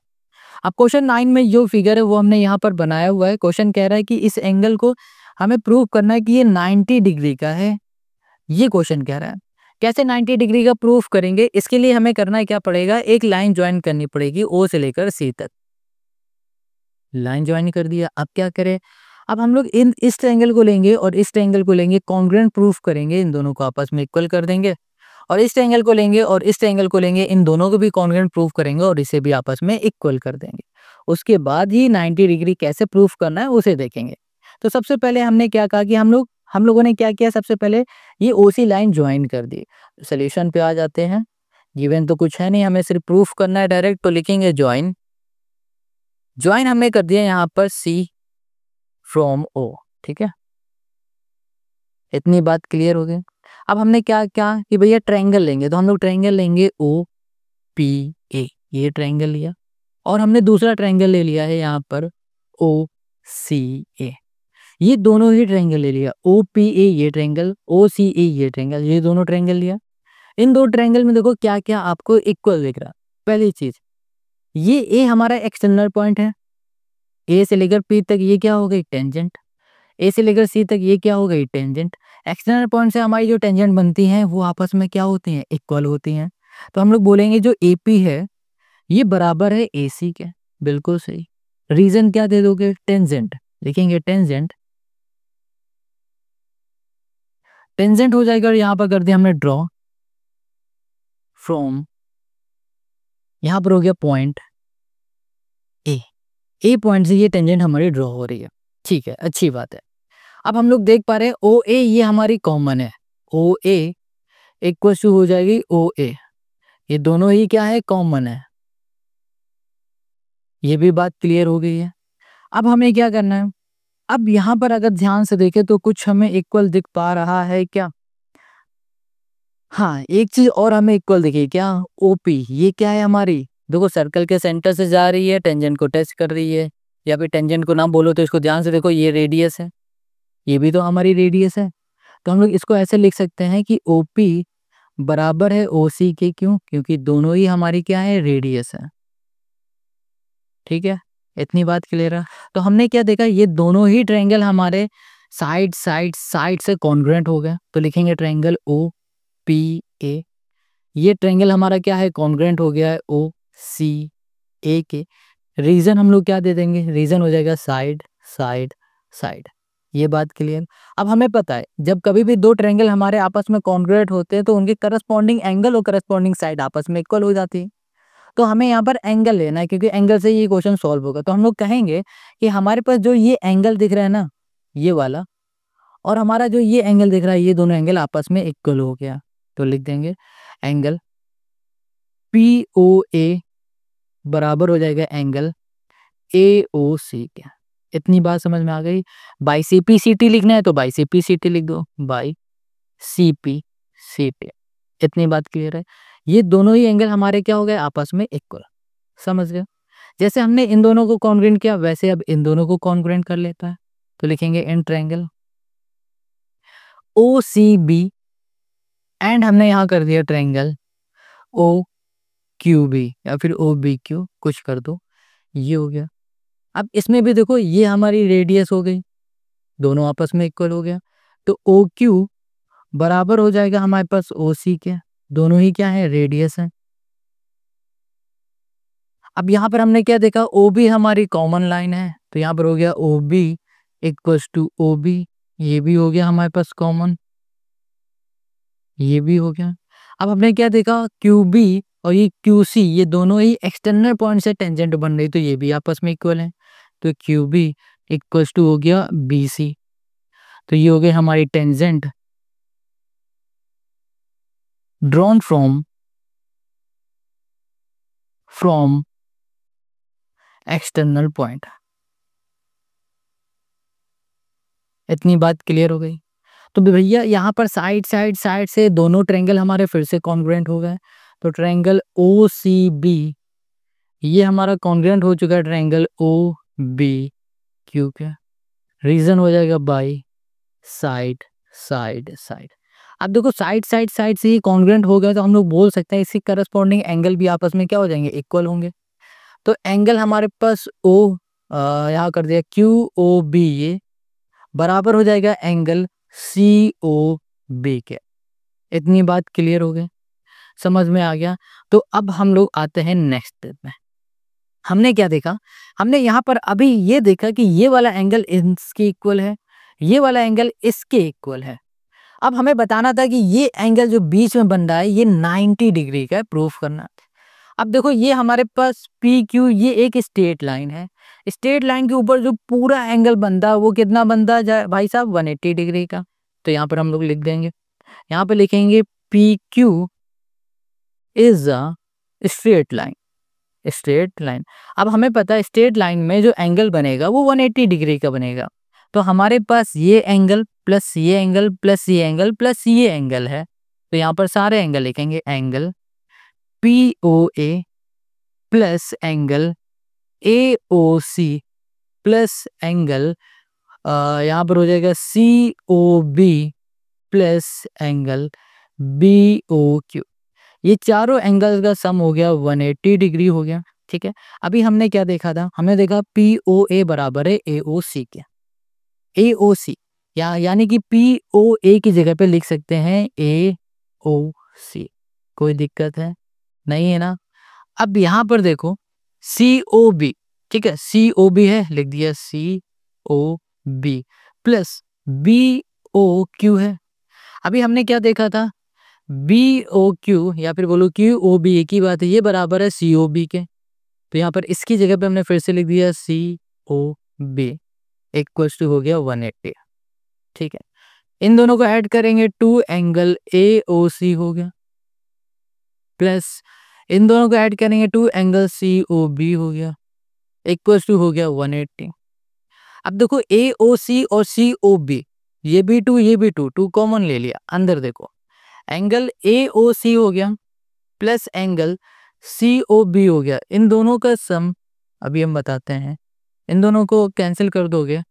अब क्वेश्चन 9 में जो फिगर है वो हमने यहाँ पर बनाया हुआ है। क्वेश्चन कह रहा है कि इस एंगल को हमें प्रूव करना है कि ये 90 डिग्री का है। ये क्वेश्चन कह रहा है कैसे 90 डिग्री का प्रूफ करेंगे। इसके लिए हमें करना है क्या पड़ेगा, एक लाइन ज्वाइन करनी पड़ेगी O से लेकर C तक। लाइन ज्वाइन कर दिया, अब क्या करें, अब हम लोग इस ट्रायंगल को लेंगे और इस ट्रायंगल को लेंगे, कॉन्ग्रुएंट प्रूफ करेंगे, इन दोनों को आपस में इक्वल कर देंगे। और इस ट्रायंगल को लेंगे और इस ट्रायंगल को लेंगे, इन दोनों को भी कॉन्ग्रुएंट प्रूफ करेंगे और इसे भी आपस में इक्वल कर देंगे। उसके बाद ही 90 डिग्री कैसे प्रूफ करना है उसे देखेंगे। तो सबसे पहले हमने क्या कहा कि हम लोगों ने क्या किया, सबसे पहले ये OC लाइन ज्वाइन कर दी। सोल्यूशन पे आ जाते हैं। गिवन तो कुछ है नहीं, हमें सिर्फ प्रूफ करना है डायरेक्ट, तो लिखेंगे ज्वाइन। ज्वाइन हमने कर दिया यहाँ पर C फ्रॉम O, ठीक है, इतनी बात क्लियर हो गई। अब हमने क्या क्या कि भैया ट्रायंगल लेंगे, तो हम लोग ट्रायंगल लेंगे OPA, ये ट्रायंगल लिया, और हमने दूसरा ट्रायंगल ले लिया है यहाँ पर OCA, ये दोनों ही ट्रायंगल ले लिया। OPA ये ट्रायंगल, OCA ये ट्रायंगल, ये दोनों ट्रायंगल लिया। इन दो ट्रायंगल में देखो क्या क्या आपको इक्वल दिख रहा। पहली चीज, ये A हमारा एक्सटर्नल पॉइंट है, A से लेकर P तक ये क्या हो गई, टेंजेंट। A से लेकर C तक ये क्या हो गई, टेंजेंट। एक्सटर्नल पॉइंट से हमारी जो टेंजेंट बनती हैं वो आपस में क्या होती हैं, इक्वल होती हैं। तो हम लोग बोलेंगे जो AP है ये बराबर है AC के। बिल्कुल सही। रीजन क्या दे दोगे, टेंजेंट, लिखेंगे टेंजेंट। टेंजेंट हो जाएगा और यहाँ पर कर दिया हमने ड्रॉ फ्रॉम, यहाँ पर हो गया पॉइंट A पॉइंट से ये टेंजेंट हमारी ड्रॉ हो रही है, ठीक है, अच्छी बात है। अब हम लोग देख पा रहे हैं OA ये हमारी कॉमन है, OA इक्वल टू हो जाएगी OA, ये दोनों ही क्या है, कॉमन है। ये भी बात क्लियर हो गई है। अब हमें क्या करना है, अब यहाँ पर अगर ध्यान से देखें तो कुछ हमें इक्वल दिख पा रहा है क्या, हाँ एक चीज और हमें इक्वल दिखी क्या, OP ये क्या है हमारी, देखो सर्कल के सेंटर से जा रही है, टेंजेंट को टच कर रही है, या फिर टेंजेंट को ना बोलो तो इसको ध्यान से देखो, ये रेडियस है, ये भी तो हमारी रेडियस है। तो हम लोग इसको ऐसे लिख सकते हैं कि OP बराबर है OC के, क्यों, क्योंकि दोनों ही हमारी क्या है, रेडियस है। ठीक है, इतनी बात क्लियर है। तो हमने क्या देखा, ये दोनों ही ट्रायंगल हमारे साइड साइड साइड से कॉन्ग्रुएंट हो गए, तो लिखेंगे ट्रायंगल OPA, ये ट्रायंगल हमारा क्या है, कॉन्ग्रुएंट हो गया है OCA के। रीजन हम लोग क्या दे देंगे, रीजन हो जाएगा साइड साइड साइड। ये बात क्लियर। अब हमें पता है जब कभी भी दो ट्रायंगल हमारे आपस में कॉन्ग्रुएंट होते हैं तो उनके करस्पॉन्डिंग एंगल और करस्पॉन्डिंग साइड आपस में इक्वल हो जाती है। तो हमें यहाँ पर एंगल लेना है, क्योंकि एंगल से ये क्वेश्चन सॉल्व होगा। तो हम लोग कहेंगे कि हमारे पास जो ये एंगल दिख रहा है ना, ये वाला, और हमारा जो ये एंगल दिख रहा है, ये दोनों एंगल आपस में इक्वल हो गया। तो लिख देंगे एंगल POA बराबर हो जाएगा एंगल AOC के। इतनी बात समझ में आ गई। बाई CPCT लिखना है तो बाई CPCT लिख दो, बाई CPCT। इतनी बात क्लियर है। ये दोनों ही एंगल हमारे क्या हो गए, आपस में इक्वल। समझ गए। जैसे हमने इन दोनों को कॉन्ग्रुएंट किया, वैसे अब इन दोनों को कॉन्ग्रुएंट कर लेता है। तो लिखेंगे इन ट्रायंगल OCB एंड हमने यहाँ कर दिया ट्रायंगल OQB या फिर OBQ, कुछ कर दो, ये हो गया। अब इसमें भी देखो ये हमारी रेडियस हो गई, दोनों आपस में इक्वल हो गया, तो ओ क्यू बराबर हो जाएगा हमारे पास ओ सी के, दोनों ही क्या है, रेडियस है। अब यहाँ पर हमने क्या देखा, ओ बी हमारी कॉमन लाइन है, तो यहाँ पर हो गया O B equals to O B, ये भी हो गया हमारे पास कॉमन, ये भी हो गया। अब हमने क्या देखा, क्यू बी और ये क्यू सी, ये दोनों ही एक्सटर्नल पॉइंट से टेंजेंट बन रही, तो ये भी आपस में इक्वल है, तो क्यू बी इक्वल्स टू हो गया बी सी, तो ये हो गई हमारी tangent drawn from external point. इतनी बात क्लियर हो गई। तो भैया यहाँ पर साइड से दोनों ट्रायंगल हमारे फिर से कॉन्ग्रुएंट हो गए, तो ट्रायंगल ओ सी बी ये हमारा कॉन्ग्रुएंट हो चुका है ट्रायंगल ओ बी क्यू के, रीजन हो जाएगा बाई साइड साइड साइड। अब देखो साइड से ही कॉन्ग्रुएंट हो गया, तो हम लोग बोल सकते हैं इसकी करस्पॉन्डिंग एंगल भी आपस में क्या हो जाएंगे, इक्वल होंगे। तो एंगल हमारे पास ओ यहाँ कर दिया क्यू ओ बी, ये बराबर हो जाएगा एंगल सी ओ बी के। इतनी बात क्लियर हो गई, समझ में आ गया। तो अब हम लोग आते हैं नेक्स्ट स्टेप में। हमने क्या देखा, हमने यहाँ पर अभी ये देखा कि ये वाला एंगल इसके इक्वल है, ये वाला एंगल इसके इक्वल है। अब हमें बताना था कि ये एंगल जो बीच में बन रहा है ये 90 डिग्री का है, प्रूफ करना। अब देखो ये हमारे पास पी क्यू ये एक स्ट्रेट लाइन है, स्ट्रेट लाइन के ऊपर जो पूरा एंगल बनता है वो कितना बनता है भाई साहब, 180 डिग्री का। तो यहाँ पर हम लोग लिख देंगे, यहाँ पर लिखेंगे P Q is a straight line, straight line. अब हमें पता है स्ट्रेट लाइन में जो एंगल बनेगा वो 180 डिग्री का बनेगा, तो हमारे पास ये एंगल प्लस ये एंगल प्लस ये एंगल प्लस ये एंगल है, तो यहाँ पर सारे एंगल लिखेंगे, angle P O A plus angle A O C plus angle यहाँ पर हो जाएगा C O B plus angle B O Q. ये चारों एंगल्स का सम हो गया 180 डिग्री हो गया, ठीक है। अभी हमने क्या देखा था, हमने देखा पी ओ ए बराबर है ए ओ सी के, ए ओ सी यानी कि पी ओ ए की जगह पे लिख सकते हैं ए ओ सी, कोई दिक्कत है नहीं है ना। अब यहाँ पर देखो सी ओ बी, ठीक है, सी ओ बी है, लिख दिया C O B plus B O Q है। अभी हमने क्या देखा था, बी ओ क्यू या फिर बोलो क्यू ओ बी, एक ही बात है, ये बराबर है सी ओ बी के, तो यहाँ पर इसकी जगह पे हमने फिर से लिख दिया C O B equal to हो गया 180, ठीक है। इन दोनों को ऐड करेंगे, two angle A O C हो गया, प्लस इन दोनों को ऐड करेंगे, two angle C O B हो गया, इक्वल टू हो गया 180। अब देखो ए ओ सी और सी ओ बी, ये भी टू ये भी टू, टू कॉमन ले लिया, अंदर देखो एंगल ए ओ सी हो गया plus angle C O B हो गया, इन दोनों का सम अभी हम बताते हैं, इन दोनों को कैंसिल कर दोगे,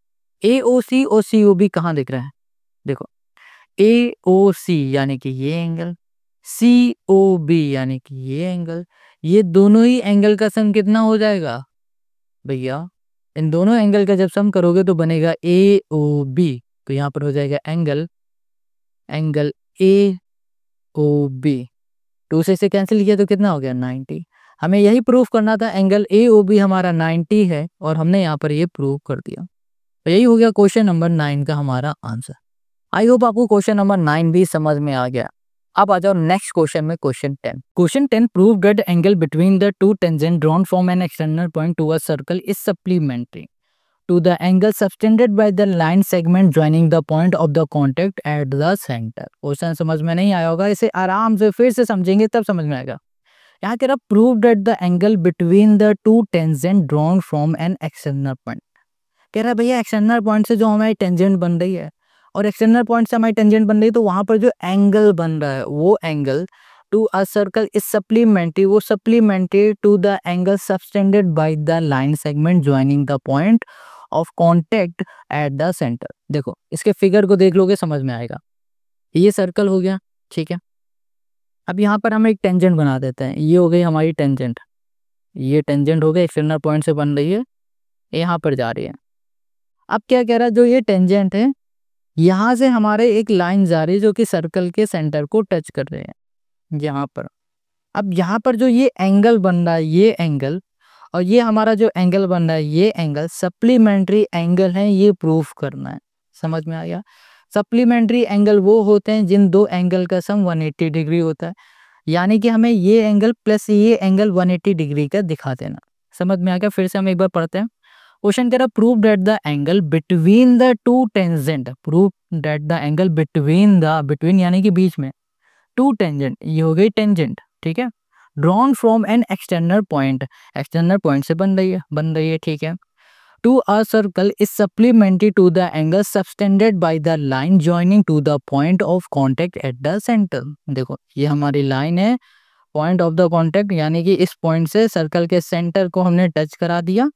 ए ओ सी और सी ओ बी कहाँ दिख रहा है, देखो ए ओ सी यानी कि ये एंगल, सी ओ बी यानी कि ये एंगल, ये दोनों ही एंगल का सम कितना हो जाएगा भैया, इन दोनों एंगल का जब सम करोगे तो बनेगा ए ओ बी, तो यहाँ पर हो जाएगा angle A O B, two से कैंसिल किया तो कितना हो गया 90। हमें यही प्रूफ करना था, एंगल ए ओ बी हमारा 90 है और हमने यहाँ पर ये प्रूव कर दिया। तो यही हो गया क्वेश्चन नंबर 9 का हमारा आंसर। आई होप आपको क्वेश्चन नंबर 9 भी समझ में आ गया। अब आ जाओ नेक्स्ट क्वेश्चन में, question 10। Question 10 prove that angle between the two tangent drawn from an external point to a circle is supplementary to the angle subtended by the line segment joining the point of the contact at the center। Question समझ में नहीं आया होगा, इसे आराम से फिर से समझेंगे तब समझ में आएगा। यहाँ कह रहा prove that the angle between the two tangent drawn from an external point. कह रहा भैया एक्सटर्नल पॉइंट से जो हमारी टेंजेंट बन रही है और एक्सटर्नल पॉइंट से हमारी टेंजेंट बन रही है, तो वहां पर जो एंगल बन रहा है वो angle to a circle is supplementary, वो supplementary to the angle subtended by the line segment joining the point of contact at the centre. देखो इसके फिगर को देख लोगे समझ में आएगा, ये सर्कल हो गया, ठीक है। अब यहाँ पर हम एक टेंजेंट बना देते हैं, ये हो गई हमारी टेंजेंट, ये टेंजेंट हो गई एक्सटर्नल पॉइंट से बन रही है, यहाँ पर जा रही है। अब क्या कह रहा है, जो ये टेंजेंट है यहाँ से हमारे एक लाइन जा रही है जो कि सर्कल के सेंटर को टच कर रहे हैं यहाँ पर। अब यहाँ पर जो ये एंगल बन रहा है, ये एंगल और ये हमारा जो एंगल बन रहा है, ये एंगल सप्लीमेंट्री एंगल है, ये प्रूफ करना है। समझ में आ गया? सप्लीमेंट्री एंगल वो होते हैं जिन दो एंगल का सम 180 डिग्री होता है, यानी कि हमें ये एंगल प्लस ये एंगल 180 डिग्री का दिखा देना। समझ में आ गया? फिर से हम एक बार पढ़ते हैं। क्वेश्चन कह रहा prove that the angle between the two tangent, prove that the angle between यानी कि बीच में, टू टेंजेंट, ये हो गई टेंजेंट, ठीक है, drawn from an external point से बन रही है, ठीक है, to a circle is supplementary to the angle subtended by the line joining to the point of contact at the centre. देखो ये हमारी लाइन है, पॉइंट ऑफ द कॉन्टेक्ट, यानी कि इस पॉइंट से सर्कल के सेंटर को हमने टच करा दिया,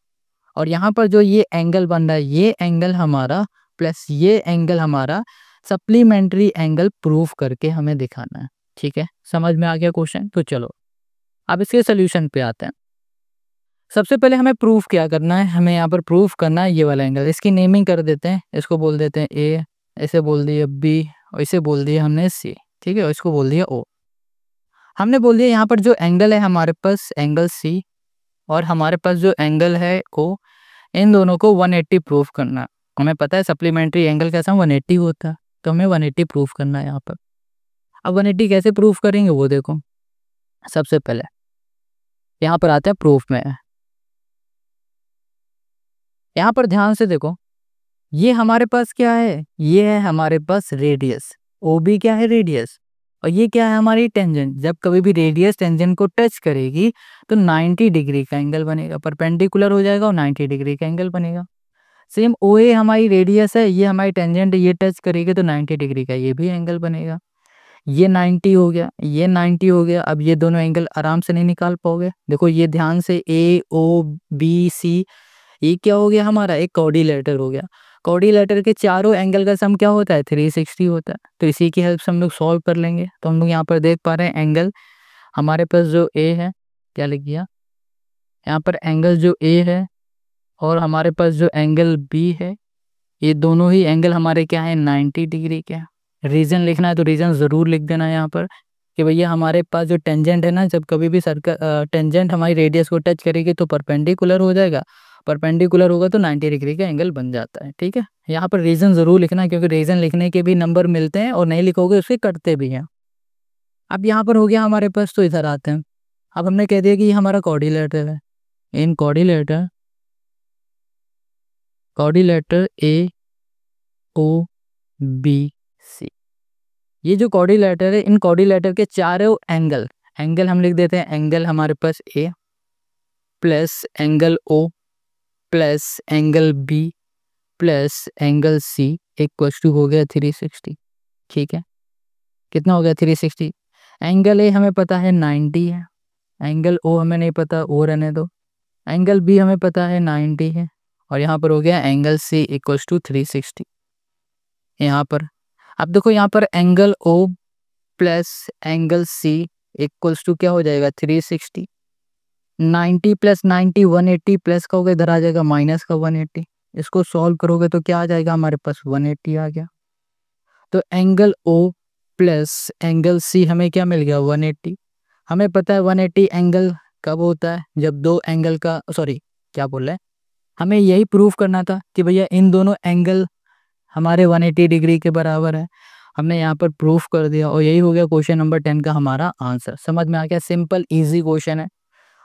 और यहाँ पर जो ये एंगल बन रहा है, ये एंगल हमारा प्लस ये एंगल हमारा सप्लीमेंट्री एंगल प्रूफ करके हमें दिखाना है। ठीक है, समझ में आ गया क्वेश्चन? तो चलो अब इसके सोल्यूशन पे आते हैं। सबसे पहले हमें प्रूफ क्या करना है, हमें यहाँ पर प्रूफ करना है ये वाला एंगल। इसकी नेमिंग कर देते हैं, इसको बोल देते हैं ए, इसे बोल दिया बी, और इसे बोल दिया हमने सी, ठीक है, और इसको बोल दिया ओ। हमने बोल दिया यहाँ पर जो एंगल है हमारे पास एंगल सी, और हमारे पास जो एंगल है ओ, इन दोनों को 180 प्रूफ करना है। हमें पता है सप्लीमेंट्री एंगल कैसा 180 होता है, तो हमें 180 प्रूफ करना है यहाँ पर। अब 180 कैसे प्रूफ करेंगे वो देखो। सबसे पहले यहाँ पर आते हैं प्रूफ में। यहाँ पर ध्यान से देखो, ये हमारे पास क्या है, ये है हमारे पास रेडियस, ओ बी क्या है रेडियस, और ये क्या है हमारी टेंजेंट। जब कभी भी रेडियस टेंजेंट को टच करेगी तो 90 डिग्री का एंगल बनेगा, परपेंडिकुलर हो जाएगा और 90 डिग्री का एंगल बनेगा। सेम ओ ए हमारी रेडियस है, ये हमारी टेंजेंट, ये टच करेगी तो 90 डिग्री का ये भी एंगल बनेगा। ये 90 हो गया, ये 90 हो गया। अब ये दोनों एंगल आराम से नहीं निकाल पाओगे, देखो ये ध्यान से, ए ओ बी सी, ये क्या हो गया हमारा, एक कोऑर्डिनेटर हो गया। कोऑर्डिनेटर के चारों एंगल का सम क्या होता है, 360 होता है। तो इसी की हेल्प से हम लोग सॉल्व कर लेंगे। तो हम लोग यहाँ पर देख पा रहे हैं एंगल हमारे पास जो ए है, क्या लिख दिया यहाँ पर, एंगल जो ए है और हमारे पास जो एंगल बी है, ये दोनों ही एंगल हमारे क्या है 90 डिग्री के। रीजन लिखना है तो रीजन ज़रूर लिख देना यहाँ पर कि भैया हमारे पास जो टेंजेंट है ना, जब कभी भी सर्कल टेंजेंट हमारी रेडियस को टच करेगी तो परपेंडिकुलर हो जाएगा, परपेंडिकुलर होगा तो 90 डिग्री का एंगल बन जाता है। ठीक है, यहाँ पर रीजन ज़रूर लिखना है क्योंकि रीजन लिखने के भी नंबर मिलते हैं और नहीं लिखोगे उसके कटते भी हैं। अब यहाँ पर हो गया हमारे पास, तो इधर आते हैं। अब हमने कह दिया कि ये हमारा कोऑर्डिनेटर है, इन कोऑर्डिनेटर ए ओ बी सी, ये जो कोऑर्डिनेटर है, इन कोऑर्डिनेटर के चारों एंगल हम लिख देते हैं, एंगल हमारे पास A plus angle O plus angle B plus angle C equals to हो गया 360। ठीक है, कितना हो गया 360। एंगल ए हमें पता है 90 है, एंगल ओ हमें नहीं पता, ओ रहने दो, एंगल बी हमें पता है 90 है, और यहाँ पर हो गया एंगल सी इक्वल्स टू 360। यहाँ पर अब देखो, यहाँ पर angle O plus angle C equals to क्या हो जाएगा 360। 90 प्लस 90 180 प्लस का होगा, इधर आ जाएगा माइनस का 180। इसको सॉल्व करोगे तो क्या आ जाएगा हमारे पास 180 आ गया। तो angle O plus angle C हमें क्या मिल गया 180। हमें पता है 180 एंगल कब होता है, जब दो एंगल का, सॉरी क्या बोल रहे हैं, हमें यही प्रूफ करना था कि भैया इन दोनों एंगल हमारे 180 डिग्री के बराबर है। हमने यहाँ पर प्रूफ कर दिया और यही हो गया क्वेश्चन नंबर 10 का हमारा आंसर। समझ में आ गया, सिंपल इजी क्वेश्चन है।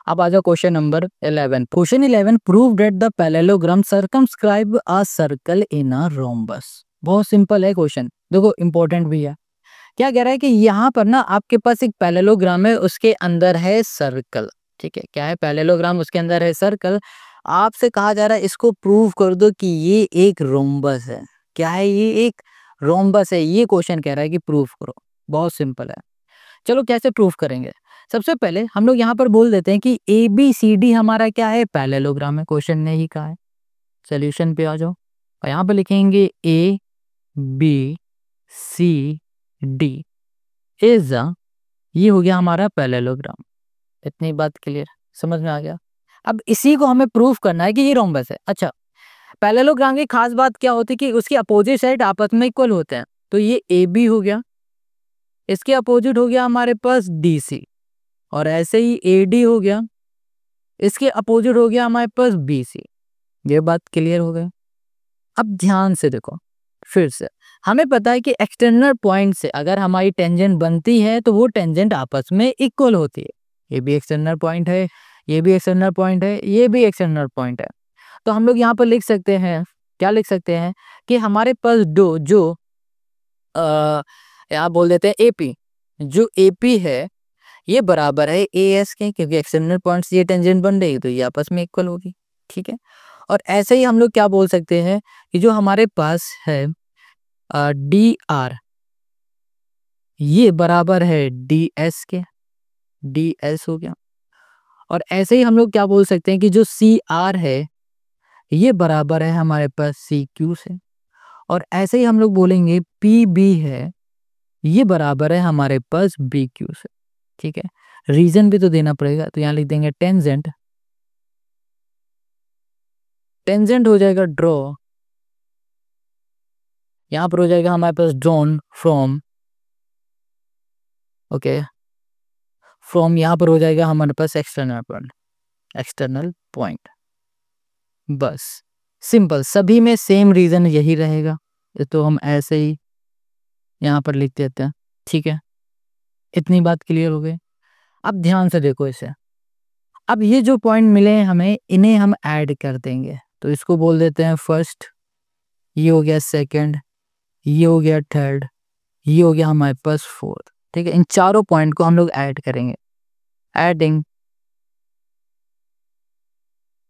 अब आ जाओ question number 11। Question 11, prove that the parallelogram circumscribe a circle in a rhombus. बहुत सिंपल है क्वेश्चन, देखो इंपॉर्टेंट भी है। क्या कह रहा है कि यहाँ पर ना आपके पास एक पैरेललोग्राम है, उसके अंदर है सर्कल। ठीक है, क्या है पैरेललोग्राम, उसके अंदर है सर्कल। आपसे कहा जा रहा है इसको प्रूव कर दो कि ये एक रोम्बस है। क्या है, ये एक रोम्बस है, ये क्वेश्चन कह रहा है कि प्रूफ करो। बहुत सिंपल है, चलो कैसे प्रूफ करेंगे। सबसे पहले हम लोग यहाँ पर बोल देते हैं कि ए बी सी डी हमारा क्या है पैरेललोग्राम है, क्वेश्चन ने ही कहा है। सोल्यूशन पे आ जाओ और यहाँ पर लिखेंगे A B C D is, ये हो गया हमारा पैरेललोग्राम। इतनी बात क्लियर, समझ में आ गया। अब इसी को हमें प्रूफ करना है कि ये रोम्बस है। अच्छा, पैरेललोग्राम की खास बात क्या होती है कि उसकी अपोजिट साइड आपस में इक्वल होते हैं। तो ये ए बी हो गया, इसके अपोजिट हो गया हमारे पास डी सी, और ऐसे ही ए डी हो गया, इसके अपोजिट हो गया हमारे पास बी सी। ये बात क्लियर हो गई। अब ध्यान से देखो, फिर से हमें पता है कि एक्सटर्नल पॉइंट से अगर हमारी टेंजेंट बनती है तो वो टेंजेंट आपस में इक्वल होती है। ये भी एक्सटर्नल पॉइंट है, ये भी एक्सटर्नल पॉइंट है, ये भी एक्सटर्नल पॉइंट है। तो हम लोग यहाँ पर लिख सकते हैं, क्या लिख सकते हैं कि हमारे पास जो यहाँ बोल देते हैं एपी, जो एपी है ये बराबर है ए एस के, क्योंकि एक्सटर्नल पॉइंट से ये टेंजेंट बन रही है तो ये आपस में इक्वल होगी। ठीक है, और ऐसे ही हम लोग क्या बोल सकते हैं कि जो हमारे पास है डी आर, ये बराबर है डी एस के, डी एस हो गया। और ऐसे ही हम लोग क्या बोल सकते हैं कि जो सी आर है ये बराबर है हमारे पास सी क्यू से। और ऐसे ही हम लोग बोलेंगे पी बी है, ये बराबर है हमारे पास बी क्यू से। ठीक है, रीजन भी तो देना पड़ेगा, तो यहाँ लिख देंगे टेंजेंट, टेंजेंट हो जाएगा ड्रॉ, यहाँ पर हो जाएगा हमारे पास ड्रॉन फ्रॉम, ओके, फ्रॉम यहाँ पर हो जाएगा हमारे पास एक्सटर्नल पॉइंट, एक्सटर्नल पॉइंट। बस सिंपल, सभी में सेम रीजन यही रहेगा, तो हम ऐसे ही यहाँ पर लिख देते हैं। ठीक है, इतनी बात क्लियर हो गई। अब ध्यान से देखो इसे, अब ये जो पॉइंट मिले हैं हमें, इन्हें हम ऐड कर देंगे, तो इसको बोल देते हैं फर्स्ट, ये हो गया सेकंड, ये हो गया थर्ड, ये हो गया हमारे पास फोर्थ। ठीक है, इन चारों पॉइंट को हम लोग ऐड करेंगे,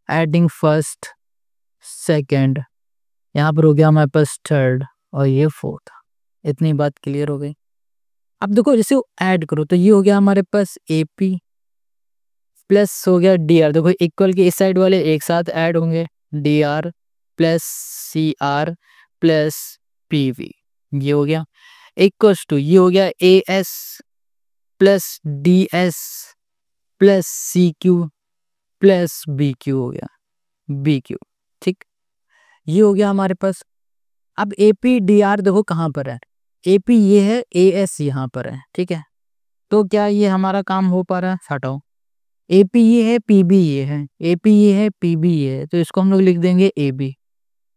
एडिंग फर्स्ट सेकंड, यहाँ पर हो गया हमारे पास थर्ड, और ये फोर्थ। इतनी बात क्लियर हो गई। अब देखो जैसे ऐड करो तो ये हो गया हमारे पास AP प्लस हो गया DR, देखो इक्वल के इस साइड वाले एक साथ ऐड होंगे, DR plus CR plus PV, ये हो गया इक्वल्स टू, ये हो गया AS plus DS plus CQ plus BQ, हो गया BQ। ठीक, ये हो गया हमारे पास। अब AP DR देखो कहाँ पर है, AP ये है, AS यहाँ पर है। ठीक है, तो क्या ये हमारा काम हो पा रहा है? हटाओ, AP ये है, PB ये है, AP ये है, PB ये है, तो इसको हम लोग लिख देंगे AB।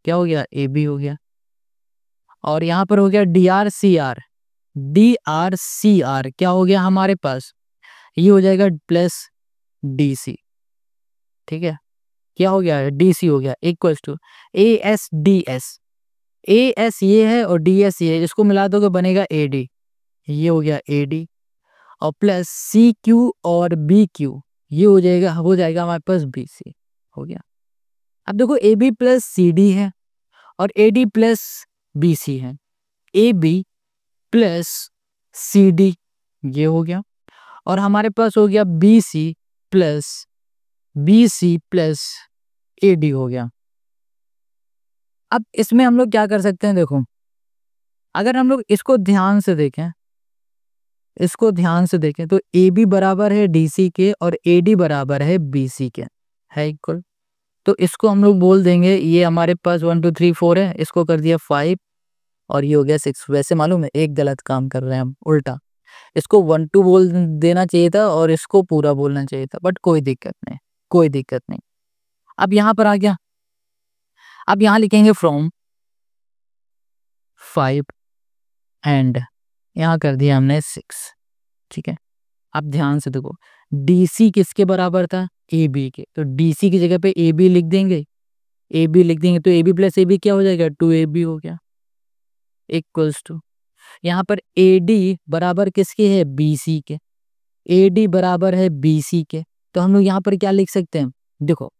क्या हो गया? AB हो गया। और यहाँ पर हो गया DRCR, DRCR क्या हो गया हमारे पास? ये हो जाएगा प्लस DC। ठीक है, क्या हो गया? DC हो गया इक्वल्स टू ASDS, AS ये है और DS ये है, इसको मिला दोगे बनेगा AD, ये हो गया AD, और प्लस CQ और BQ, ये हो जाएगा हमारे पास BC, हो गया। अब देखो AB प्लस CD है और AD प्लस BC है, AB प्लस CD, ये हो गया, और हमारे पास हो गया BC प्लस AD हो गया। अब इसमें हम लोग क्या कर सकते हैं, देखो अगर हम लोग इसको ध्यान से देखें, तो AB बराबर है DC के और AD बराबर है BC के, है इक्वल। तो इसको हम लोग बोल देंगे, ये हमारे पास 1 2 3 4 है, इसको कर दिया 5 और ये हो गया 6। वैसे मालूम है एक गलत काम कर रहे हैं हम, उल्टा, इसको 1 2 बोल देना चाहिए था और इसको पूरा बोलना चाहिए था, बट कोई दिक्कत नहीं, कोई दिक्कत नहीं। अब यहाँ पर आ गया, अब यहाँ लिखेंगे फ्रॉम 5 एंड यहाँ कर दिया हमने 6। ठीक है, अब ध्यान से देखो, DC किसके बराबर था? AB के, तो DC की जगह पे AB लिख देंगे, तो AB प्लस AB क्या हो जाएगा? 2AB हो गया इक्वल्स टू, यहाँ पर AD बराबर किसके है? BC के, AD बराबर है BC के, तो हम लोग यहाँ पर क्या लिख सकते हैं? देखो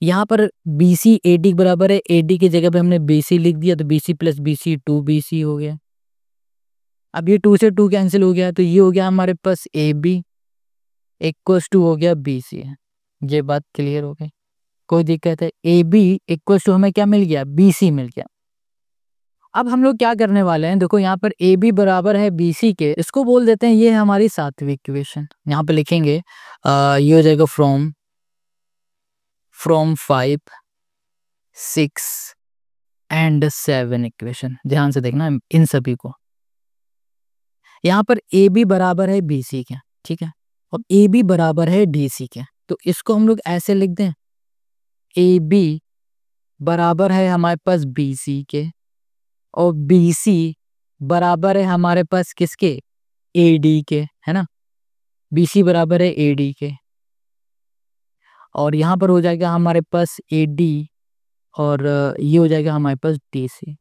यहाँ पर BC AD बराबर है, AD की जगह पे हमने BC लिख दिया, तो BC प्लस BC 2BC हो गया। अब ये 2 से 2 कैंसिल हो गया, तो ये हो गया हमारे पास AB इक्वल्स टू हो गया BC है। ये बात क्लियर हो गई, कोई दिक्कत है? AB इक्वल्स टू हमें क्या मिल गया? BC मिल गया। अब हम लोग क्या करने वाले हैं, देखो यहाँ पर AB बराबर है BC के, इसको बोल देते हैं ये है हमारी सातवीं इक्वेशन। यहाँ पे लिखेंगे ये हो जाएगा फ्रॉम फ्रॉम 5, 6 एंड 7 इक्वेशन। ध्यान से देखना इन सभी को। यहाँ पर ए बी बराबर है बी सी के, ठीक है, और ए बी बराबर है डी सी के। तो इसको हम लोग ऐसे लिख दें, ए बी बराबर है हमारे पास बी सी के, और बी सी बराबर है हमारे पास किसके, ए डी के, है ना। बी सी बराबर है ए डी के, और यहाँ पर हो जाएगा हमारे पास ए डी, और ये हो जाएगा हमारे पास डी सी।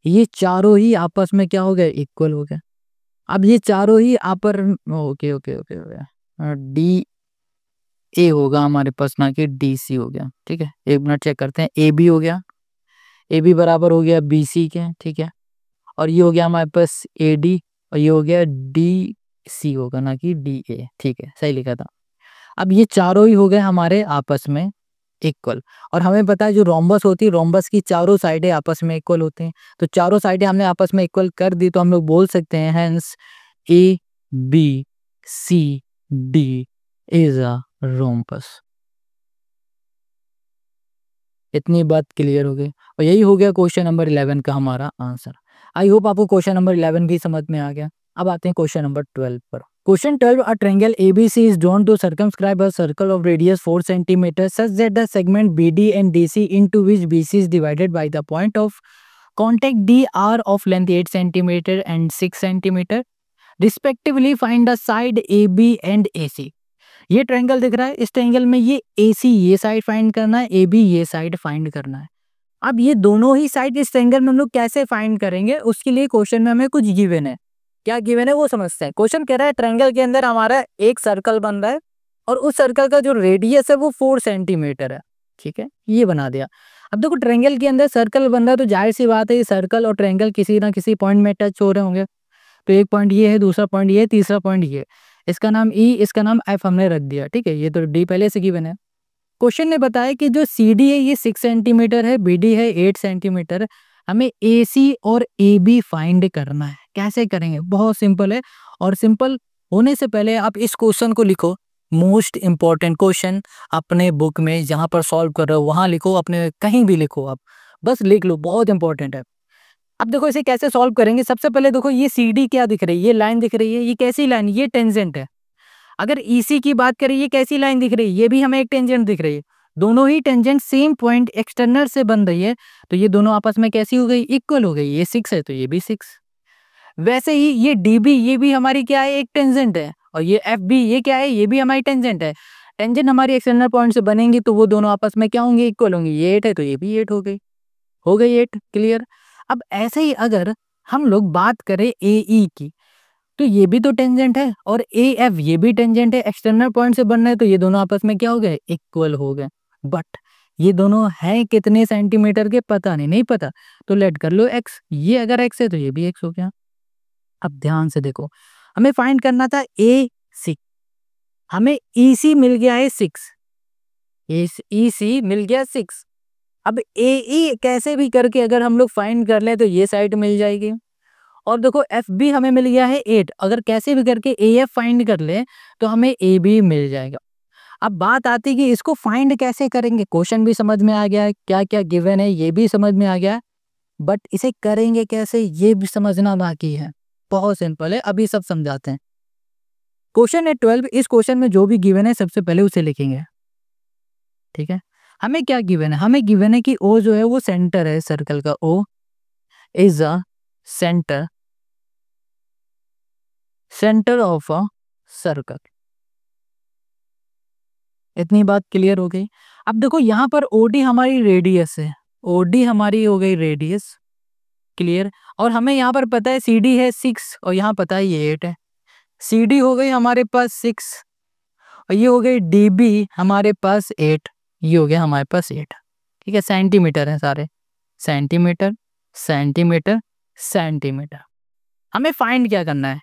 ये चारों ही आपस में क्या हो गए, इक्वल हो गए। अब ये चारों ही okay okay okay okay, D A होगा हमारे पास, ना कि डी सी हो गया, ठीक है। एक मिनट चेक करते हैं, ए बी हो गया, ए बी बराबर हो गया बी सी के, ठीक है, और ये हो गया हमारे पास ए डी, और ये हो गया डी सी होगा, ना कि डी ए, ठीक है, सही लिखा था। अब ये चारों ही हो गए हमारे आपस में इक्वल, और हमें पता है जो रोम्बस होती है, रोम्बस की चारों साइडें आपस में इक्वल होते हैं। तो चारों साइडें हमने आपस में इक्वल कर दी, तो हम लोग बोल सकते हैं hence A B C D is a rhombus. इतनी बात क्लियर हो गई, और यही हो गया क्वेश्चन नंबर 11 का हमारा आंसर। आई होप आपको क्वेश्चन नंबर 11 भी समझ में आ गया। अब आते हैं क्वेश्चन नंबर 12 पर। Question 12, a triangle ABC is drawn to circumscribe a circle of radius 4 cm such that the segment BD and DC into which BC is divided by the point of contact D are of length 8 cm and 6 cm. Respectively find the side AB and AC. ये ट्रायंगल दिख रहा है, इस ट्रायंगल में ये AC ये साइड फाइंड करना है, AB ये साइड फाइंड करना है। अब ये दोनों ही साइड इस ट्रायंगल में हम लोग कैसे फाइंड करेंगे, उसके लिए क्वेश्चन में हमें कुछ गिवन है। क्या गिवन है वो समझते हैं। क्वेश्चन कह रहा है ट्रायंगल के अंदर हमारा एक सर्कल बन रहा है, और उस सर्कल का जो रेडियस है वो 4 सेंटीमीटर है, ठीक है, ये बना दिया। अब देखो ट्रायंगल के अंदर सर्कल बन रहा है, तो जाहिर सी बात है ये सर्कल और ट्रायंगल किसी ना किसी पॉइंट में टच हो रहे होंगे। तो एक पॉइंट ये है, दूसरा पॉइंट ये है, तीसरा पॉइंट ये है। इसका नाम ई, इसका नाम एफ हमने रख दिया, ठीक है, ये तो डी पहले से गिवन है। क्वेश्चन ने बताया कि जो सी डी है ये 6 सेंटीमीटर है, बी डी है 8 सेंटीमीटर, हमें ए सी और ए बी फाइंड करना है। कैसे करेंगे, बहुत सिंपल है, और सिंपल होने से पहले आप इस क्वेश्चन को लिखो। मोस्ट इंपॉर्टेंट क्वेश्चन अपने बुक में जहाँ पर सॉल्व कर रहे हो वहाँ लिखो, अपने कहीं भी लिखो, आप बस लिख लो, बहुत इंपॉर्टेंट है। अब देखो इसे कैसे सॉल्व करेंगे। सबसे पहले देखो ये सी डी क्या दिख रही है, ये लाइन दिख रही है, ये कैसी लाइन, ये टेंजेंट है। अगर ईसी की बात करें, ये कैसी लाइन दिख रही है, ये भी हमें एक टेंजेंट दिख रही है। दोनों ही टेंजेंट सेम पॉइंट एक्सटर्नल से बन रही है, तो ये दोनों आपस में कैसी हो गई, इक्वल हो गई। ये 6 है तो ये भी 6। वैसे ही ये डी बी, ये भी हमारी क्या है, एक टेंजेंट है, और ये एफ बी ये क्या है, ये भी हमारी टेंजेंट है। टेंजेंट हमारी एक्सटर्नल पॉइंट से बनेंगी तो वो दोनों आपस में क्या होंगे, इक्वल होंगी। ये 8 है तो ये भी 8 हो गई, 8 क्लियर। अब ऐसे ही अगर हम लोग बात करें ए ई की, तो ये भी तो टेंजेंट है, और ए एफ ये भी टेंजेंट है, एक्सटर्नल पॉइंट से बन रहे हैं, तो ये दोनों आपस में क्या हो गए, इक्वल हो गए। बट ये दोनों हैं कितने सेंटीमीटर के, पता नहीं पता, तो लेट कर लो एक्स। ये अगर एक्स है तो ये भी एक्स हो गया। अब ध्यान से देखो, हमें फाइंड करना था ए सी, हमें ई सी मिल गया है 6, ई सी मिल गया 6। अब ए ई कैसे भी करके अगर हम लोग फाइंड कर ले तो ये साइड मिल जाएगी, और देखो एफ बी हमें मिल गया है 8, अगर कैसे भी करके ए एफ फाइंड कर ले तो हमें ए बी मिल जाएगा। अब बात आती है कि इसको फाइंड कैसे करेंगे। क्वेश्चन भी समझ में आ गया है, क्या क्या गिवन है ये भी समझ में आ गया है, बट इसे करेंगे कैसे ये भी समझना बाकी है। बहुत सिंपल है, अभी सब समझाते हैं। क्वेश्चन है 12, इस क्वेश्चन में जो भी गिवन है सबसे पहले उसे लिखेंगे, ठीक है। हमें क्या गिवन है, हमें गिवन है कि ओ जो है वो सेंटर है सर्कल का, O is a centre of a circle. इतनी बात क्लियर हो गई। अब देखो यहाँ पर ओडी हमारी रेडियस है, ओडी हमारी हो गई रेडियस, क्लियर। और हमें यहाँ पर पता है सी डी है 6, और यहाँ पता है ये 8 है। सी डी हो गई हमारे पास 6, और ये हो गई डी बी हमारे पास 8, ये हो गया हमारे पास 8, ठीक है। सेंटीमीटर है सारे, सेंटीमीटर सेंटीमीटर सेंटीमीटर। हमें फाइंड क्या करना है,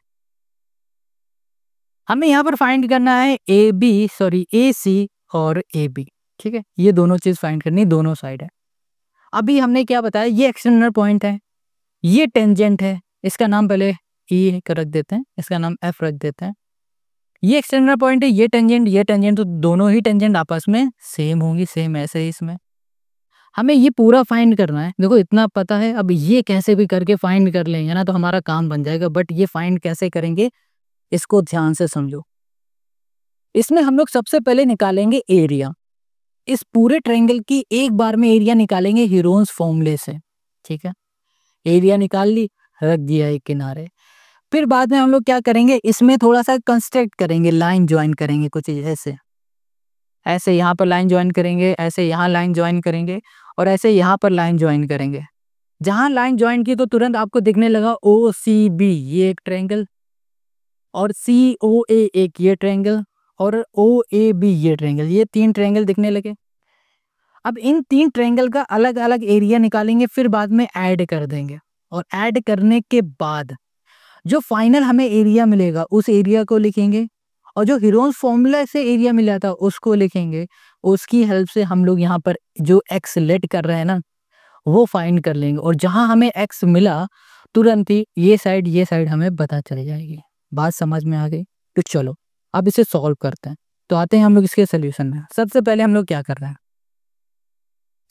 हमें यहाँ पर फाइंड करना है ए सी और ए बी, ठीक है। ये दोनों चीज फाइंड करनी, दोनों साइड है। अभी हमने क्या बताया, ये एक्सटर्नल पॉइंट है, ये टेंजेंट है, इसका नाम पहले ई रख देते हैं, इसका नाम एफ रख देते हैं, ये एक्सटर्नल पॉइंट है, ये टेंजेंट, तो दोनों ही टेंजेंट आपस में सेम होंगी, सेम ऐसे ही इसमें हमें ये पूरा फाइंड करना है। देखो इतना पता है, अब ये कैसे भी करके फाइंड कर लेंगे ना तो हमारा काम बन जाएगा। बट ये फाइंड कैसे करेंगे इसको ध्यान से समझो। इसमें हम लोग सबसे पहले निकालेंगे एरिया। इस पूरे ट्रायंगल की एक बार में एरिया निकालेंगे हीरोन्स फॉर्मूले से, ठीक है। एरिया निकाल ली, रख दिया एक किनारे। फिर बाद में हम लोग क्या करेंगे, इसमें थोड़ा सा कंस्ट्रक्ट करेंगे, लाइन ज्वाइन करेंगे कुछ ऐसे। ऐसे यहाँ पर लाइन ज्वाइन करेंगे, ऐसे यहाँ लाइन ज्वाइन करेंगे, और ऐसे यहाँ पर लाइन ज्वाइन करेंगे। जहां लाइन ज्वाइन की तो तुरंत आपको दिखने लगा ओ सी बी, ये एक ट्रायंगल, और सी ओ ए एक ये ट्रायंगल, और ओ ए बी ये ट्रायंगल, ये 3 ट्रायंगल दिखने लगे। अब इन 3 ट्रायंगल का अलग अलग एरिया निकालेंगे, फिर बाद में ऐड कर देंगे, और ऐड करने के बाद जो फाइनल हमें एरिया मिलेगा उस एरिया को लिखेंगे, और जो हीरोन्स फॉर्मूला से एरिया मिला था उसको लिखेंगे। उसकी हेल्प से हम लोग यहाँ पर जो एक्स लेट कर रहे हैं ना वो फाइंड कर लेंगे, और जहां हमें एक्स मिला तुरंत ही ये साइड हमें पता चल जाएगी। बात समझ में आ गई? तो चलो अब इसे सॉल्व करते हैं। तो आते हैं हम लोग इसके सोल्यूशन में। सबसे पहले हम लोग क्या कर रहे हैं,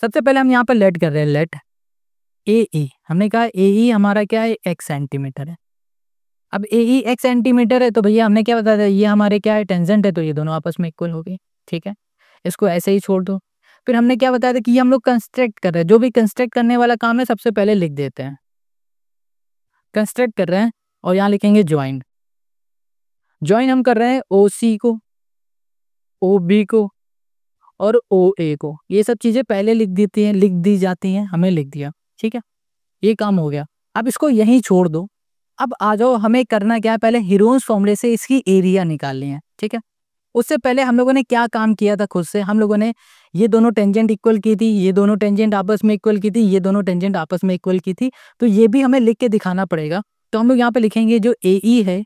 सबसे पहले हम यहाँ पर लेट कर रहे हैं, लेट ए ई। हमने कहा ए ई हमारा क्या है, एक्स सेंटीमीटर है। अब ए ई एक्स सेंटीमीटर है तो भैया हमने क्या बताया था, ये हमारे क्या है, टेंजेंट है, तो ये दोनों आपस में इक्वल हो गई, ठीक है। इसको ऐसे ही छोड़ दो। फिर हमने क्या बताया था कि हम लोग कंस्ट्रक्ट कर रहे हैं, जो भी कंस्ट्रक्ट करने वाला काम है सबसे पहले लिख देते हैं। कंस्ट्रक्ट कर रहे हैं और यहाँ लिखेंगे ज्वाइन। ज्वाइन हम कर रहे हैं ओ सी को, ओ बी को, और ओ ए को। ये सब चीजें पहले लिख दी जाती हैं, हमें लिख दिया, ठीक है। ये काम हो गया। अब इसको यहीं छोड़ दो। अब आ जाओ, हमें करना क्या है, पहले हीरोन्स फॉर्मूले से इसकी एरिया निकालनी है, ठीक है। उससे पहले हम लोगों ने क्या काम किया था खुद से, हम लोगों ने ये दोनों टेंजेंट इक्वल की थी, ये दोनों टेंजेंट आपस में इक्वल की थी, ये दोनों टेंजेंट आपस में इक्वल की थी। तो ये भी हमें लिख के दिखाना पड़ेगा। तो हम लोग यहाँ पे लिखेंगे जो ए ई है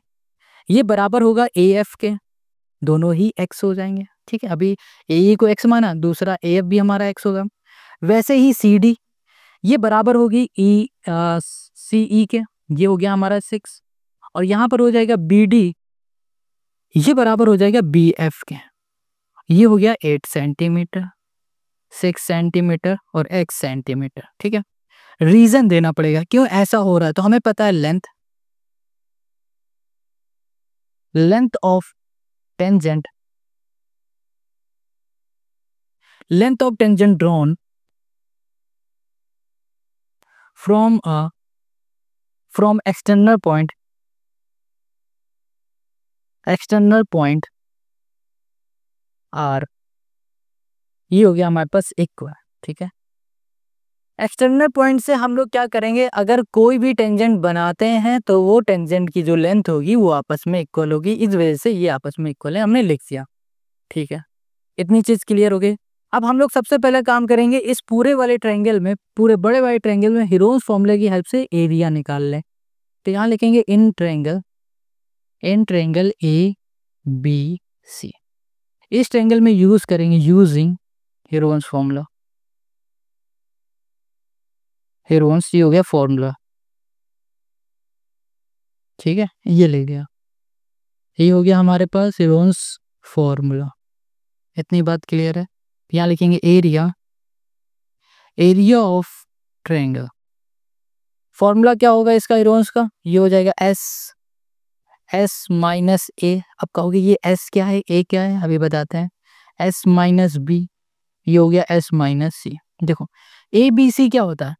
ये बराबर होगा ए एफ के, दोनों ही एक्स हो जाएंगे, ठीक है। अभी ए ई को एक्स माना, दूसरा ए एफ भी हमारा एक्स होगा। वैसे ही सी डी ये बराबर होगी ई सी ई के, ये हो गया हमारा 6। और यहाँ पर हो जाएगा बी डी, ये बराबर हो जाएगा बी एफ के, ये हो गया 8 सेंटीमीटर, 6 सेंटीमीटर और x सेंटीमीटर, ठीक है। रीजन देना पड़ेगा क्यों ऐसा हो रहा है। तो हमें पता है length of tangent, length of tangent drawn from external point R, ये हो गया हमारे पास इक्वल, ठीक है। एक्सटर्नल पॉइंट से हम लोग क्या करेंगे, अगर कोई भी टेंजेंट बनाते हैं तो वो टेंजेंट की जो लेंथ होगी वो आपस में इक्वल होगी, इस वजह से ये आपस में इक्वल है, हमने लिख दिया, ठीक है। इतनी चीज क्लियर हो गई। अब हम लोग सबसे पहले काम करेंगे, इस पूरे वाले ट्रायंगल में, पूरे बड़े वाले ट्रायंगल में हीरोन्स फॉर्मूले की हेल्प से एरिया निकाल लें। तो यहाँ लिखेंगे इन ट्रायंगल ए बी सी। इस ट्रायंगल में यूज करेंगे यूजिंग हीरोन्स फॉर्मूला। हीरोन्स ये हो गया फॉर्मूला, ठीक है, ये ले गया, ये हो गया हमारे पास हीरोन्स फॉर्मूला। इतनी बात क्लियर है। यहाँ लिखेंगे एरिया ऑफ ट्रायंगल। फॉर्मूला क्या होगा इसका हीरोन्स का, ये हो जाएगा एस माइनस ए। अब कहोगे ये एस क्या है, ए क्या है, अभी बताते हैं। एस माइनस बी, ये हो गया एस माइनस सी। देखो ए बी सी क्या होता है,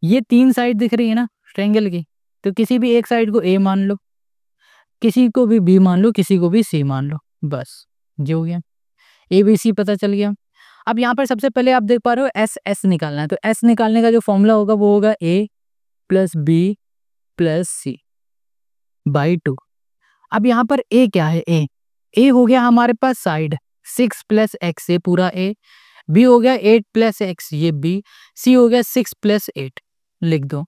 ये 3 साइड दिख रही है ना ट्रायंगल की, तो किसी भी एक साइड को ए मान लो, किसी को भी बी मान लो, किसी को भी सी मान लो, बस ये हो गया। ए बी सी पता चल गया। अब यहाँ पर सबसे पहले आप देख पा रहे हो एस एस निकालना है, तो एस निकालने का जो फॉर्मूला होगा वो होगा A plus B plus C by 2। अब यहाँ पर ए क्या है, ए हो गया हमारे पास साइड 6 प्लस एक्स, ये पूरा ए। बी हो गया 8 प्लस एक्स, ये बी। सी हो गया 6 प्लस 8, लिख दो।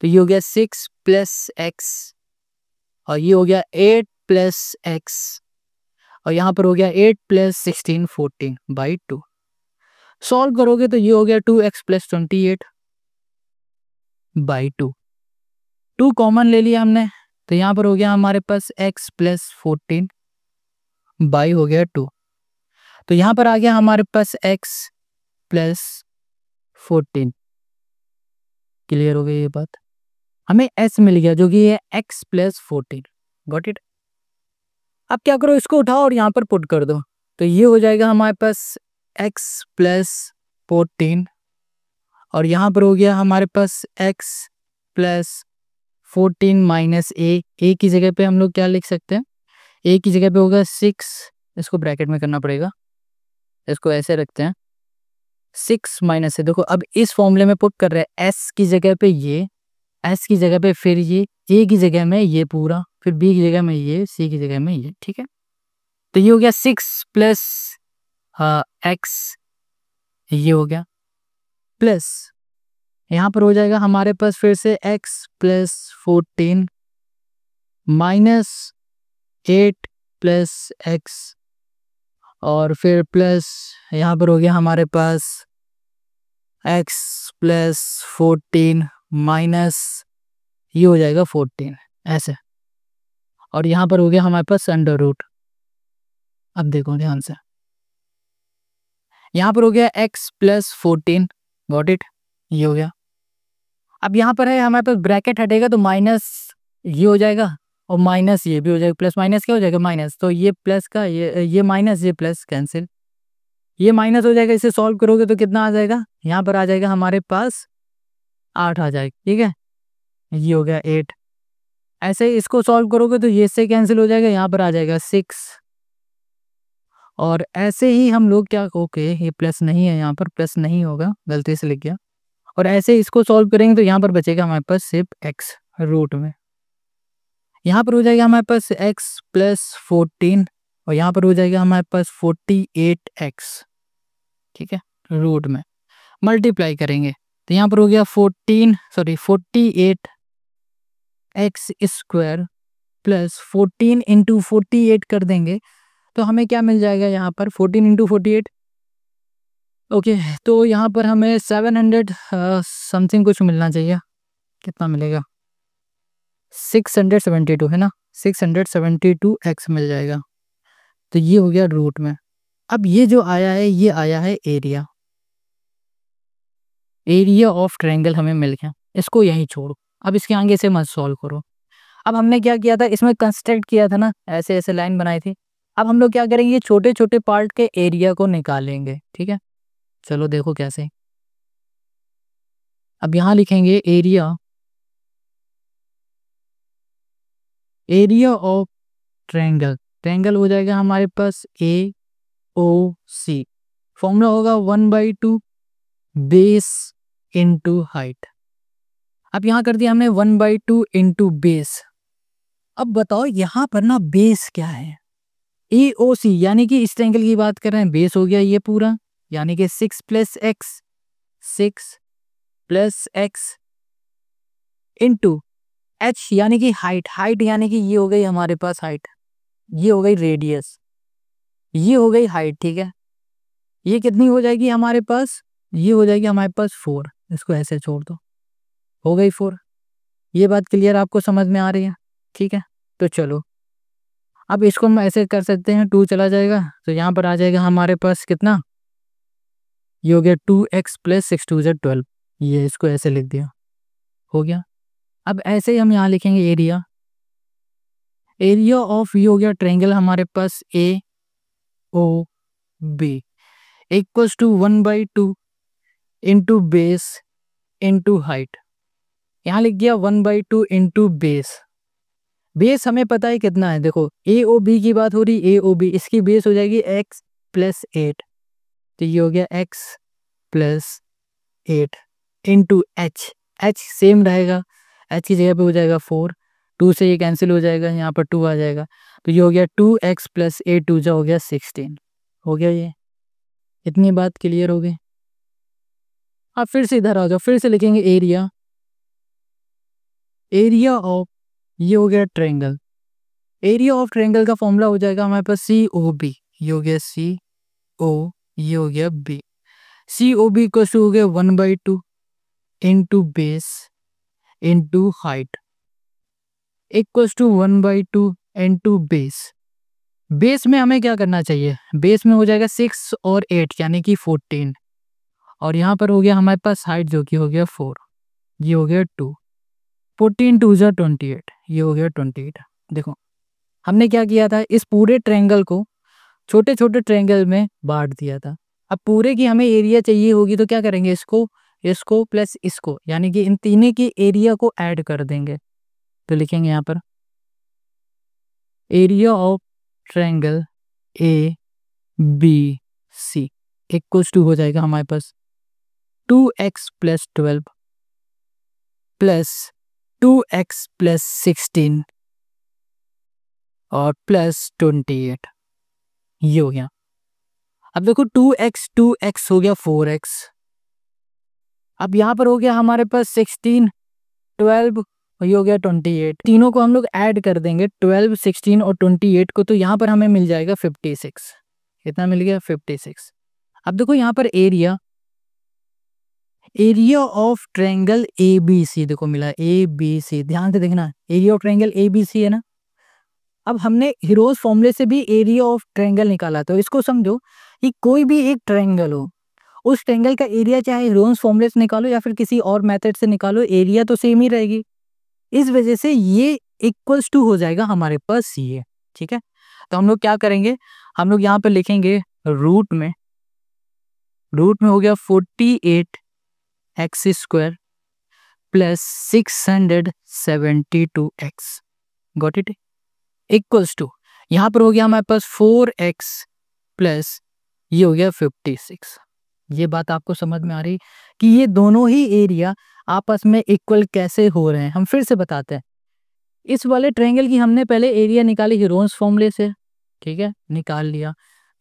तो ये हो गया 6 प्लस एक्स, और ये हो गया 8 प्लस एक्स, और यहाँ पर हो गया 8 प्लस 16 14 बाई 2। सॉल्व करोगे तो ये हो गया 2x प्लस 28 बाई 2। 2 कॉमन ले लिया हमने, तो यहाँ पर हो गया हमारे पास x प्लस 14 बाई हो गया 2। तो यहाँ पर आ गया हमारे पास x प्लस 14। क्लियर हो गई ये बात। हमें s मिल गया जो कि है x प्लस 14। Got it. अब क्या करो, इसको उठाओ और यहाँ पर पुट कर दो। तो ये हो जाएगा हमारे पास x प्लस 14 और यहाँ पर हो गया हमारे पास x प्लस 14 माइनस a की जगह पे हम लोग क्या लिख सकते हैं, a की जगह पे होगा 6, इसको ब्रैकेट में करना पड़ेगा, इसको ऐसे रखते हैं 6 माइनस से। देखो अब इस फॉर्मूले में पुट कर रहे हैं s की जगह पे ये, s की जगह पे फिर ये, a की जगह में ये पूरा, फिर b की जगह में ये, c की जगह में ये। ठीक है, तो ये हो गया 6 प्लस x, ये हो गया प्लस यहाँ पर हो जाएगा हमारे पास फिर से x plus 14 minus 8 plus x और फिर प्लस यहाँ पर हो गया हमारे पास x प्लस 14 माइनस ये हो जाएगा 14 ऐसे, और यहाँ पर हो गया हमारे पास अंडर रूट। अब देखो ध्यान से, यहाँ पर हो गया x प्लस 14, गॉट इट, ये हो गया। अब यहाँ पर है हमारे पास ब्रैकेट हटेगा तो माइनस ये हो जाएगा और माइनस ये भी हो जाएगा, प्लस माइनस क्या हो जाएगा माइनस, तो ये प्लस का ये माइनस, ये प्लस कैंसिल, ये माइनस हो जाएगा। इसे सॉल्व करोगे तो कितना आ जाएगा, यहाँ पर आ जाएगा हमारे पास 8 आ जाएगा। ठीक है, ये हो गया 8। ऐसे ही इसको सॉल्व करोगे तो ये से कैंसिल हो जाएगा, यहाँ पर आ जाएगा 6। और ऐसे ही हम लोग क्या, ओके ये प्लस नहीं है, यहाँ पर प्लस नहीं होगा, गलती से लिख गया। और ऐसे इसको सॉल्व करेंगे तो यहाँ पर बचेगा हमारे पास सिर्फ x रूट में। यहाँ पर हो जाएगा हमारे पास x प्लस 14 और यहाँ पर हो जाएगा हमारे पास 48x। ठीक है, रूट में मल्टीप्लाई करेंगे तो यहाँ पर हो गया 48x स्क्वायर प्लस 14 इंटू 48 कर देंगे तो हमें क्या मिल जाएगा यहाँ पर 14 इंटू 48। ओके, तो यहाँ पर हमें 700 समथिंग कुछ मिलना चाहिए। कितना मिलेगा, 672 है ना, 672x मिल जाएगा। तो ये हो गया रूट में। अब ये जो आया है ये आया है एरिया, एरिया ऑफ ट्रायंगल हमें मिल गया। इसको यहीं छोड़ो, अब इसके आगे से मत सॉल्व करो। अब हमने क्या किया था, इसमें कंस्ट्रक्ट किया था ना, ऐसे ऐसे लाइन बनाई थी। अब हम लोग क्या करेंगे, छोटे छोटे पार्ट के एरिया को निकालेंगे। ठीक है, चलो देखो कैसे। अब यहाँ लिखेंगे area, area of triangle, triangle हो जाएगा हमारे पास AOC, फॉर्मूला होगा 1/2 बेस इंटू हाइट। अब यहाँ कर दिया हमने 1/2 इंटू बेस। अब बताओ यहाँ पर ना बेस क्या है, AOC यानी कि इस ट्रायंगल की बात कर रहे हैं, बेस हो गया ये पूरा, यानी कि 6 plus x, 6 plus x into h यानी कि हाइट, हाइट यानी कि ये हो गई हमारे पास हाइट, ये हो गई रेडियस, ये हो गई हाइट। ठीक है, ये कितनी हो जाएगी हमारे पास, ये हो जाएगी हमारे पास 4, इसको ऐसे छोड़ दो, हो गई 4। ये बात क्लियर आपको समझ में आ रही है। ठीक है, तो चलो अब इसको हम ऐसे कर सकते हैं, 2 चला जाएगा तो यहाँ पर आ जाएगा हमारे पास कितना, ये हो गया 2x प्लस 6 2 12, ये इसको ऐसे लिख दिया, हो गया। अब ऐसे ही हम यहाँ लिखेंगे एरिया, एरिया ऑफ ये हो गया ट्रायंगल हमारे पास AOB equals to 1/2 into base into height. यहाँ लिख दिया 1/2 इंटू बेस, बेस हमें पता है कितना है, देखो AOB की बात हो रही, AOB इसकी बेस हो जाएगी x प्लस 8, तो ये हो गया x plus 8 into h, h same रहेगा, h की जगह पे हो जाएगा 4, 2 से ये कैंसिल हो जाएगा, यहाँ पर 2 आ जाएगा, तो ये हो गया 2x प्लस 8 2 जा हो गया 16, हो गया। ये इतनी बात क्लियर हो गई। अब फिर से इधर आ जाओ, फिर से लिखेंगे एरिया, एरिया ऑफ ये हो गया ट्रायंगल, एरिया ऑफ ट्रायंगल का फॉर्मूला हो जाएगा हमारे पास COB, ये हो गया CO, ये हो गया B, COB को हो गया 1/2 into base into height equals to 1/2 into base base में हमें क्या करना चाहिए, बेस में हो जाएगा 6 और 8 यानी कि 14, और यहाँ पर हो गया हमारे पास हाइट जो कि हो गया 4, ये हो गया 2, 14 2 जा 28, ये हो गया 28। देखो हमने क्या किया था, इस पूरे ट्रायंगल को छोटे छोटे ट्रायंगल में बांट दिया था। अब पूरे की हमें एरिया चाहिए होगी तो क्या करेंगे, इसको इसको प्लस इसको यानी कि इन तीनों की एरिया को ऐड कर देंगे। तो लिखेंगे यहाँ पर area of triangle A B C equals to हो जाएगा हमारे पास 2x plus 12 plus 2x plus 16 और प्लस 28, ये हो गया। अब देखो 2x हो गया 4x, अब यहाँ पर हो गया हमारे पास 16 12 और ये हो गया 28, तीनों को हम लोग ऐड कर देंगे 12 16 और 28 को, तो यहाँ पर हमें मिल जाएगा 56। कितना मिल गया 56। अब देखो यहाँ पर area of triangle A B C देखो मिला, ए बी सी ध्यान से देखना, area of triangle A B C है ना। अब हमने हीरोज फॉर्मूले से भी एरिया ऑफ ट्रायंगल निकाला, तो इसको समझो कि कोई भी एक ट्रायंगल हो, उस ट्रायंगल का एरिया चाहे हीरोज फॉर्मूले से निकालो या फिर किसी और मेथड से निकालो, एरिया तो सेम ही रहेगी। इस वजह से ये इक्वल्स टू हो जाएगा हमारे पास ये, ठीक है। तो हम लोग क्या करेंगे, हम लोग यहाँ पे लिखेंगे रूट में हो गया 48x² plus 672x, got it, equals to यहाँ पर हो गया हमारे पास 4x प्लस ये हो गया 56। ये बात आपको समझ में आ रही कि ये दोनों ही एरिया आपस में इक्वल कैसे हो रहे हैं। हम फिर से बताते हैं, इस वाले ट्रायंगल की हमने पहले एरिया निकाली हीरोज फॉर्मूले से, ठीक है, निकाल लिया।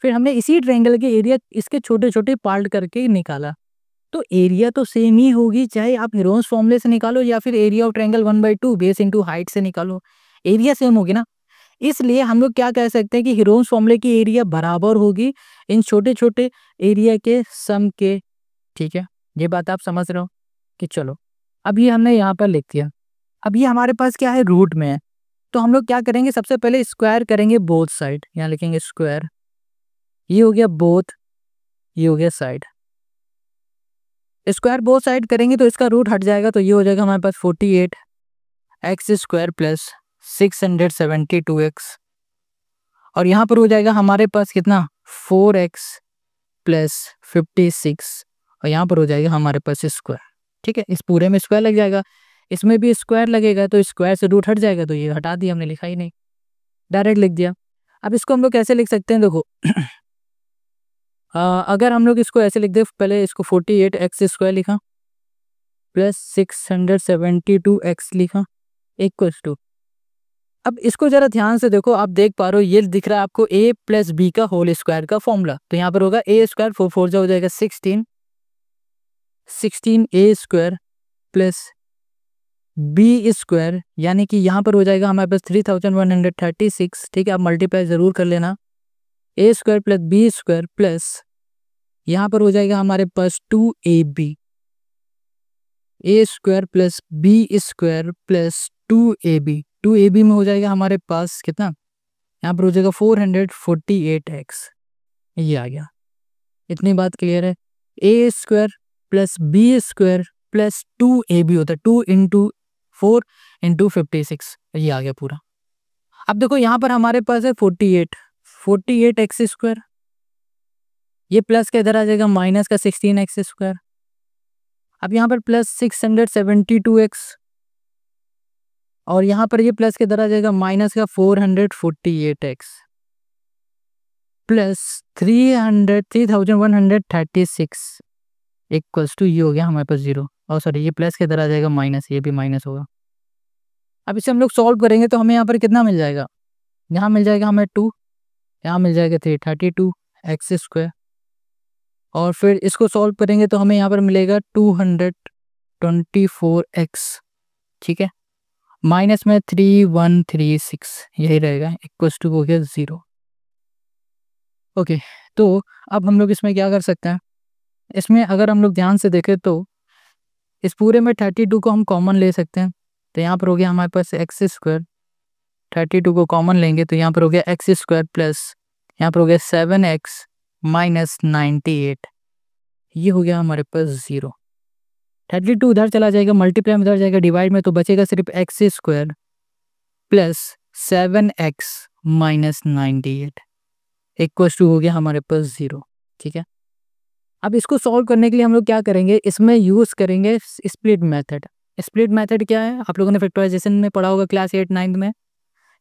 फिर हमने इसी ट्रायंगल के एरिया इसके छोटे छोटे पार्ट करके निकाला, तो एरिया तो सेम ही होगी, चाहे आप हीरोज फॉर्मूले से निकालो या फिर area of triangle 1/2 base into height से निकालो, एरिया सेम होगी ना। इसलिए हम लोग क्या कह सकते हैं कि हीरोज फॉर्मूले की एरिया बराबर होगी इन छोटे छोटे एरिया के सम के, ठीक है। ये बात आप समझ रहे हो कि चलो अब ये हमने यहाँ पर लिख दिया। अब ये हमारे पास क्या है, रूट में है, तो हम लोग क्या करेंगे, सबसे पहले स्क्वायर करेंगे बोथ साइड, यहाँ लिखेंगे स्क्वायर, ये हो गया बोथ, ये हो गया साइड, स्क्वायर बोथ साइड करेंगे तो इसका रूट हट जाएगा, तो ये हो जाएगा हमारे पास 48x² प्लस 672x, और यहाँ पर हो जाएगा हमारे पास कितना 4x प्लस 56, और यहाँ पर हो जाएगा हमारे पास स्क्वायर, ठीक है। इस पूरे में स्क्वायर लग जाएगा, इसमें भी स्क्वायर लगेगा, तो स्क्वायर से रूट हट जाएगा, तो ये हटा दिया, हमने लिखा ही नहीं, डायरेक्ट लिख दिया। अब इसको हम लोग कैसे लिख सकते हैं, देखो अगर हम लोग इसको ऐसे लिख दे, पहले इसको 48x² लिखा प्लस 672x लिखा इक्वल्स टू, अब इसको जरा ध्यान से देखो, आप देख पा रहे हो ये दिख रहा है आपको a प्लस बी का होल स्क्वायर का फॉर्मूला, तो यहाँ पर होगा a स्क्वायर 4 4 हो जाएगा 16 a² प्लस बी स्क्वायर यानी कि यहाँ पर हो जाएगा हमारे पास 3136, ठीक है। आप मल्टीप्लाई जरूर कर लेना, a² प्लस b² प्लस यहाँ पर हो जाएगा हमारे पास 2ab, a² plus b² plus 2ab में हो जाएगा हमारे पास कितना, यहाँ पर हो जाएगा 448x, ये आ गया। इतनी बात क्लियर है, a² plus b² plus 2ab होता है 2 इंटू 4 इंटू 56, ये आ गया पूरा। अब देखो यहाँ पर हमारे पास है 48x², ये प्लस का इधर आ जाएगा माइनस का 16x², अब यहाँ पर प्लस 672x, और यहाँ पर ये प्लस के इधर आ जाएगा माइनस का 448x प्लस 3136 इक्वल्स टू ये हो गया हमारे पास 0, और सॉरी ये प्लस के इधर आ जाएगा माइनस, ये भी माइनस होगा। अब इसे हम लोग सॉल्व करेंगे तो हमें यहाँ पर कितना मिल जाएगा, यहाँ मिल जाएगा हमें 2, यहाँ मिल जाएगा 32x², और फिर इसको सॉल्व करेंगे तो हमें यहाँ पर मिलेगा 224x, ठीक है, माइनस में 3136, यही रहेगा, इक्वल्स टू हो गया 0। ओके, तो अब हम लोग इसमें क्या कर सकते हैं, इसमें अगर हम लोग ध्यान से देखें तो इस पूरे में 32 को हम कॉमन ले सकते हैं, तो यहाँ पर हो गया हमारे पास x² 32 को कॉमन लेंगे तो यहाँ पर हो गया एक्स स्क्वायर प्लस यहाँ पर हो गया 7x माइनस 98, ये हो गया हमारे पास 0। 32 उधर चला जाएगा, मल्टीप्लाई में उधर जाएगा, डिवाइड में तो बचेगा सिर्फ x square plus 7x minus 98 equal to हो गया हमारे पास 0। ठीक है, अब इसको सॉल्व करने के लिए हम लोग क्या करेंगे, इसमें यूज़ करेंगे स्प्लिट मेथड। स्प्लिट मेथड क्या है, आप लोगों ने फैक्टराइजेशन में पढ़ा होगा क्लास 8 9 में,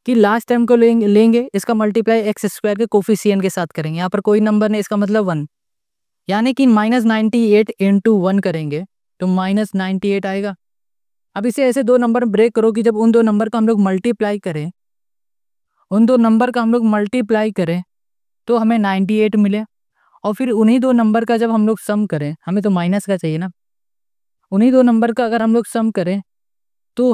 कि लास्ट टर्म को लेंगे इसका मल्टीप्लाई एक्स स्क्वायर के कोफिशिएंट के साथ करेंगे। यहाँ पर कोई नंबर नहीं, इसका मतलब 1, यानी कि माइनस 98 इंटू 1 करेंगे तो माइनस 98 आएगा। अब इसे ऐसे दो नंबर ब्रेक करो कि जब उन दो नंबर का हम लोग मल्टीप्लाई करें तो हमें 98 मिले, और फिर उन्हीं दो नंबर का जब हम लोग सम करें, हमें तो माइनस का चाहिए ना, उन्हीं दो नंबर का अगर हम लोग सम करें तो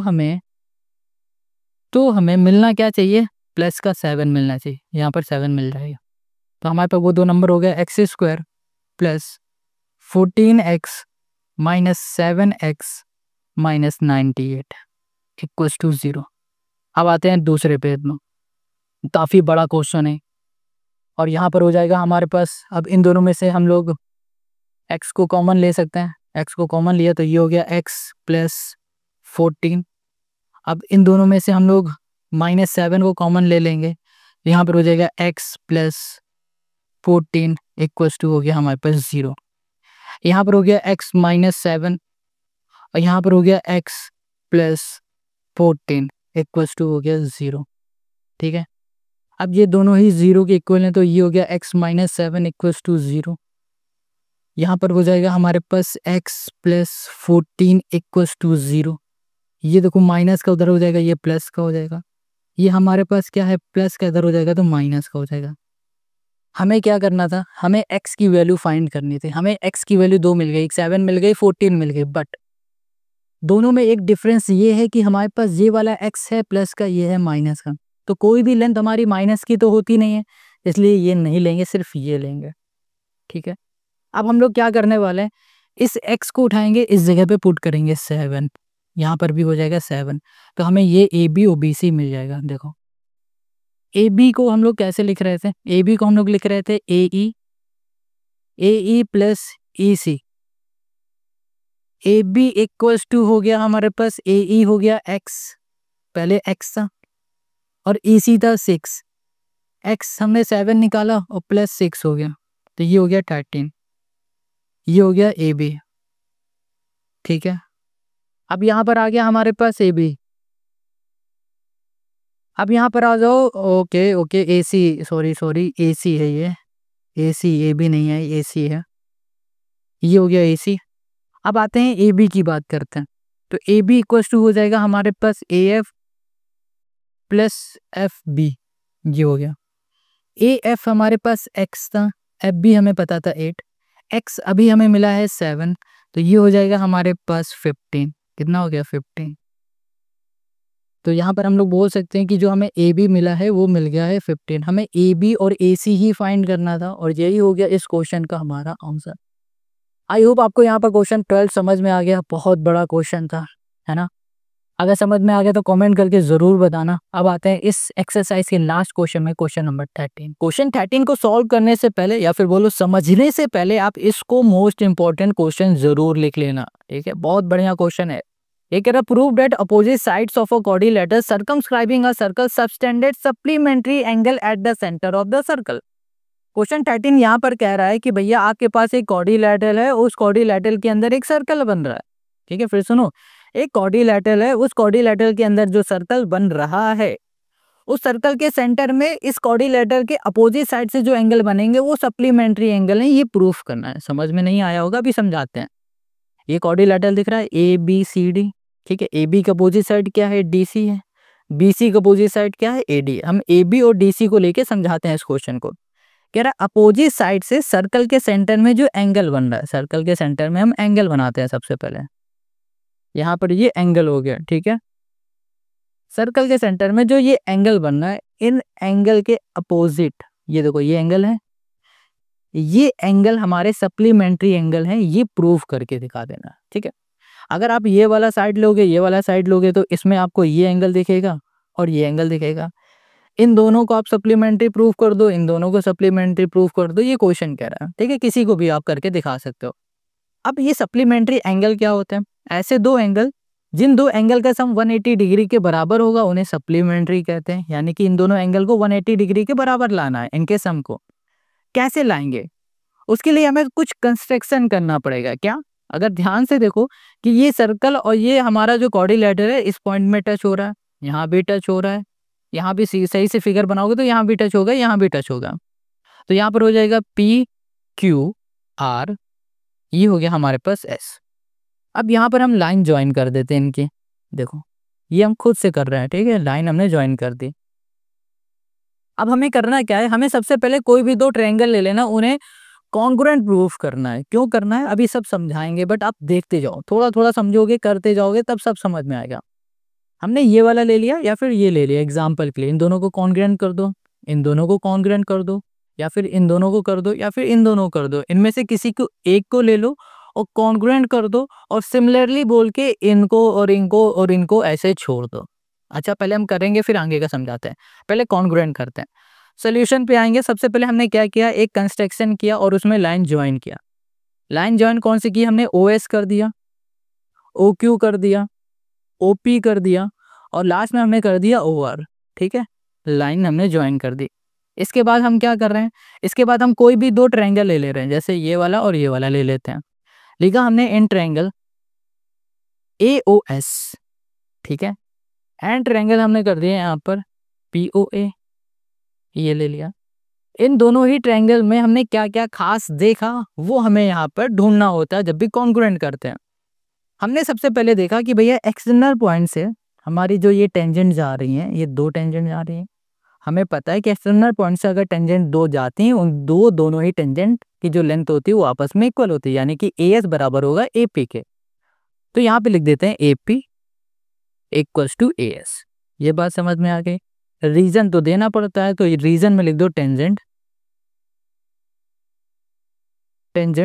हमें मिलना क्या चाहिए, प्लस का 7 मिलना चाहिए। यहाँ पर 7 मिल जाएगा, तो हमारे पास वो दो नंबर हो गया x square plus 14x minus 7x minus 98 equals to 0। अब आते हैं दूसरे पेज में, काफ़ी बड़ा क्वेश्चन है, और यहाँ पर हो जाएगा हमारे पास, अब इन दोनों में से हम लोग x को कॉमन ले सकते हैं। x को कॉमन लिया तो ये हो गया x प्लस 14। अब इन दोनों में से हम लोग माइनस 7 को कॉमन ले लेंगे, यहाँ पर हो जाएगा x प्लस 14 इक्वल्स टू हो गया हमारे पास 0। यहाँ पर हो गया x माइनस 7 और यहाँ पर हो गया x प्लस 14 इक्वल्स टू हो गया 0। ठीक है, अब ये दोनों ही 0 के इक्वल हैं, तो ये हो गया x माइनस 7 इक्वल्स टू 0। यहाँ पर हो जाएगा हमारे पास x प्लस 14 इक्वल्स टू 0। ये देखो माइनस का उधर हो जाएगा, ये प्लस का हो जाएगा, ये हमारे पास क्या है, प्लस का इधर हो जाएगा तो माइनस का हो जाएगा। हमें क्या करना था, हमें x की वैल्यू फाइंड करनी थी। हमें x की वैल्यू 2 मिल गई, 7 मिल गई, 14 मिल गई, बट दोनों में एक डिफरेंस ये है कि हमारे पास ये वाला x है प्लस का, ये है माइनस का, तो कोई भी लेंथ हमारी माइनस की तो होती नहीं है, इसलिए ये नहीं लेंगे, सिर्फ ये लेंगे। ठीक है, अब हम लोग क्या करने वाले हैं, इस x को उठाएंगे, इस जगह पे पुट करेंगे 7, यहाँ पर भी हो जाएगा 7, तो हमें ये AB और BC मिल जाएगा। देखो AB को हम लोग कैसे लिख रहे थे, AB को हम लोग लिख रहे थे AE plus EC। AB equals to हो गया हमारे पास, AE हो गया x, पहले x था, और EC था 6, x हमने 7 निकाला और प्लस 6 हो गया, तो ये हो गया 13, ये हो गया AB। ठीक है, अब यहाँ पर आ गया हमारे पास AB। अब यहाँ पर आ जाओ, ओके AC, सॉरी AC है, ये AC, AB नहीं है, AC है, ये हो गया AC। अब आते हैं AB की बात करते हैं, तो AB इक्वल्स टू हो जाएगा हमारे पास AF प्लस FB, ये हो गया। AF हमारे पास x था, FB हमें पता था 8, x अभी हमें मिला है 7, तो ये हो जाएगा हमारे पास 15। कितना हो गया, 15। तो यहाँ पर हम लोग बोल सकते हैं कि जो हमें AB मिला है वो मिल गया है 15। हमें AB और AC ही फाइंड करना था, और यही हो गया इस क्वेश्चन का हमारा आंसर। आई होप आपको यहाँ पर क्वेश्चन 12 समझ में आ गया, बहुत बड़ा क्वेश्चन था, है ना। अगर समझ में आ गया तो कमेंट करके ज़रूर बताना। अब आते हैं इस एक्सरसाइज के लास्ट क्वेश्चन में, क्वेश्चन नंबर 13। क्वेश्चन 13 को सॉल्व करने से पहले या फिर बोलो समझने से पहले आप इसको मोस्ट इंपॉर्टेंट क्वेश्चन ज़रूर लिख लेना। ठीक है, बहुत बढ़िया क्वेश्चन है। ये कह रहा prove that opposite sides of a quadrilateral circumscribing a circle subtended supplementary angle eight the centre of the circle. Question 13 यहाँ पर कह रहा है कि भैया आपके पास एक क्वाड्रिलेटरल है, उस क्वाड्रिलेटरल के अंदर एक सर्कल बन रहा है। ठीक है, फिर सुनो, एक क्वाड्रिलेटरल है, उस क्वाड्रिलेटरल के अंदर जो सर्कल बन रहा है, उस सर्कल के सेंटर में इस क्वाड्रिलेटरल के अपोजिट साइड से जो एंगल बनेंगे वो सप्लीमेंट्री एंगल है, ये प्रूफ करना है। समझ में नहीं आया होगा, अभी समझाते हैं। ये क्वाड्रिलेटरल दिख रहा है ABCD। ठीक है, AB का अपोजिट साइड क्या है, DC है, BC का अपोजिट साइड क्या है, AD। हम AB और DC को लेके समझाते हैं इस क्वेश्चन को। कह रहा अपोजिट साइड से सर्कल के सेंटर में जो एंगल बन रहा है, सर्कल के सेंटर में हम एंगल बनाते हैं। सबसे पहले यहाँ पर ये एंगल हो गया। ठीक है, सर्कल के सेंटर में जो ये एंगल बन रहा है, इन एंगल के अपोजिट, ये देखो ये एंगल है, ये एंगल हमारे सप्लीमेंट्री एंगल हैं, ये प्रूफ करके दिखा देना। ठीक है, अगर आप ये वाला साइड लोगे, ये वाला साइड लोगे, तो इसमें आपको ये एंगल दिखेगा और ये एंगल दिखेगा। इन दोनों को आप सप्लीमेंट्री प्रूफ कर दो, इन दोनों को सप्लीमेंट्री प्रूफ कर दो, ये क्वेश्चन कह रहा है, ठीक है। किसी को भी आप करके दिखा सकते हो। अब ये सप्लीमेंट्री एंगल क्या होते हैं? ऐसे दो एंगल जिन दो एंगल का सम 180 डिग्री के बराबर होगा उन्हें सप्लीमेंट्री कहते हैं। यानी कि इन दोनों एंगल को 180 डिग्री के बराबर लाना है, इनके सम को। कैसे लाएंगे? उसके लिए हमें कुछ कंस्ट्रक्शन करना पड़ेगा। क्या? अगर ध्यान से देखो कि ये सर्कल और ये हमारा जो क्वाड्रिलेटरल है इस पॉइंट में टच हो रहा है, यहाँ भी टच हो रहा है, यहाँ भी सही से फिगर बनाओगे तो यहाँ भी टच होगा, यहाँ भी टच होगा। तो यहाँ पर हो जाएगा पी क्यू आर, ये हो गया हमारे पास एस। अब यहाँ पर हम लाइन ज्वाइन कर देते हैं इनकी। देखो ये हम खुद से कर रहे हैं, ठीक है, लाइन हमने ज्वाइन कर दी। अब हमें करना क्या है? हमें सबसे पहले कोई भी दो ट्रायंगल ले लेना, उन्हें कॉन्ग्रुएंट प्रूफ करना है। क्यों करना है अभी सब समझाएंगे, बट आप देखते जाओ, थोड़ा थोड़ा समझोगे, करते जाओगे, तब सब समझ में आएगा। हमने ये वाला ले लिया या फिर ये ले लिया एग्जाम्पल के लिए, इन दोनों को कॉन्ग्रुएंट कर दो, इन दोनों को कॉन्ग्रुएंट कर दो, या फिर इन दोनों को कर दो, या फिर इन दोनों को कर दो। इनमें से किसी को एक को ले लो और कॉन्ग्रुएंट कर दो, और सिमिलरली बोल के इनको और इनको और इनको ऐसे छोड़ दो। अच्छा पहले हम करेंगे फिर आगे का समझाते हैं, पहले कॉन्ग्रुएंट करते हैं। सोल्यूशन पे आएंगे। सबसे पहले हमने क्या किया? एक कंस्ट्रक्शन किया और उसमें लाइन ज्वाइन किया। लाइन ज्वाइन कौन सी की? हमने ओ एस कर दिया, ओ क्यू कर दिया, ओ पी कर दिया, और लास्ट में हमने कर दिया ओ आर, ठीक है। लाइन हमने ज्वाइन कर दी। इसके बाद हम क्या कर रहे हैं? इसके बाद हम कोई भी दो ट्रायंगल ले ले रहे हैं, जैसे ये वाला और ये वाला ले लेते हैं। लिखा हमने in triangle A O S, ठीक है, एंड ट्रायंगल हमने कर दिया यहाँ पर पी ओ ए, ये ले लिया। इन दोनों ही ट्रायंगल में हमने क्या क्या खास देखा वो हमें यहाँ पर ढूंढना होता है जब भी कॉन्ग्रुएंट करते हैं। हमने सबसे पहले देखा कि भैया एक्सटर्नल पॉइंट से हमारी जो ये टेंजेंट जा रही हैं, ये दो टेंजेंट जा रही हैं। हमें पता है कि एक्सटर्नल पॉइंट से अगर टेंजेंट दो जाती हैं, उन दोनों ही टेंजेंट की जो लेंथ होती है वो आपस में इक्वल होती है, यानी कि ए एस बराबर होगा ए पी के। तो यहाँ पे लिख देते हैं A P equals to A S. ये बात समझ में आ गई। रीजन तो देना पड़ता है, तो रीजन में लिख दो टेंजेंट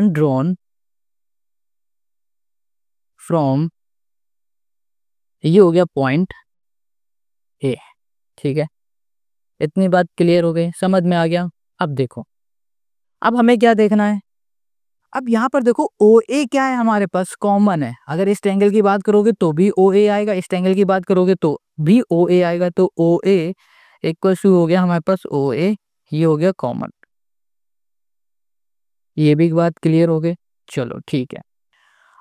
ड्रॉन फ्रॉम, ये हो गया पॉइंट ए, ठीक है। इतनी बात क्लियर हो गई, समझ में आ गया। अब देखो, अब हमें क्या देखना है? अब यहाँ पर देखो ओ ए क्या है हमारे पास, कॉमन है। अगर इस ट्रायंगल की बात करोगे तो भी ओ ए आएगा, इस ट्रायंगल की बात करोगे तो भी ओ ए आएगा। तो ओ ए इक्वल टू हो गया हमारे पास ओ ए, ये हो गया कॉमन। ये भी बात क्लियर हो गई, चलो ठीक है।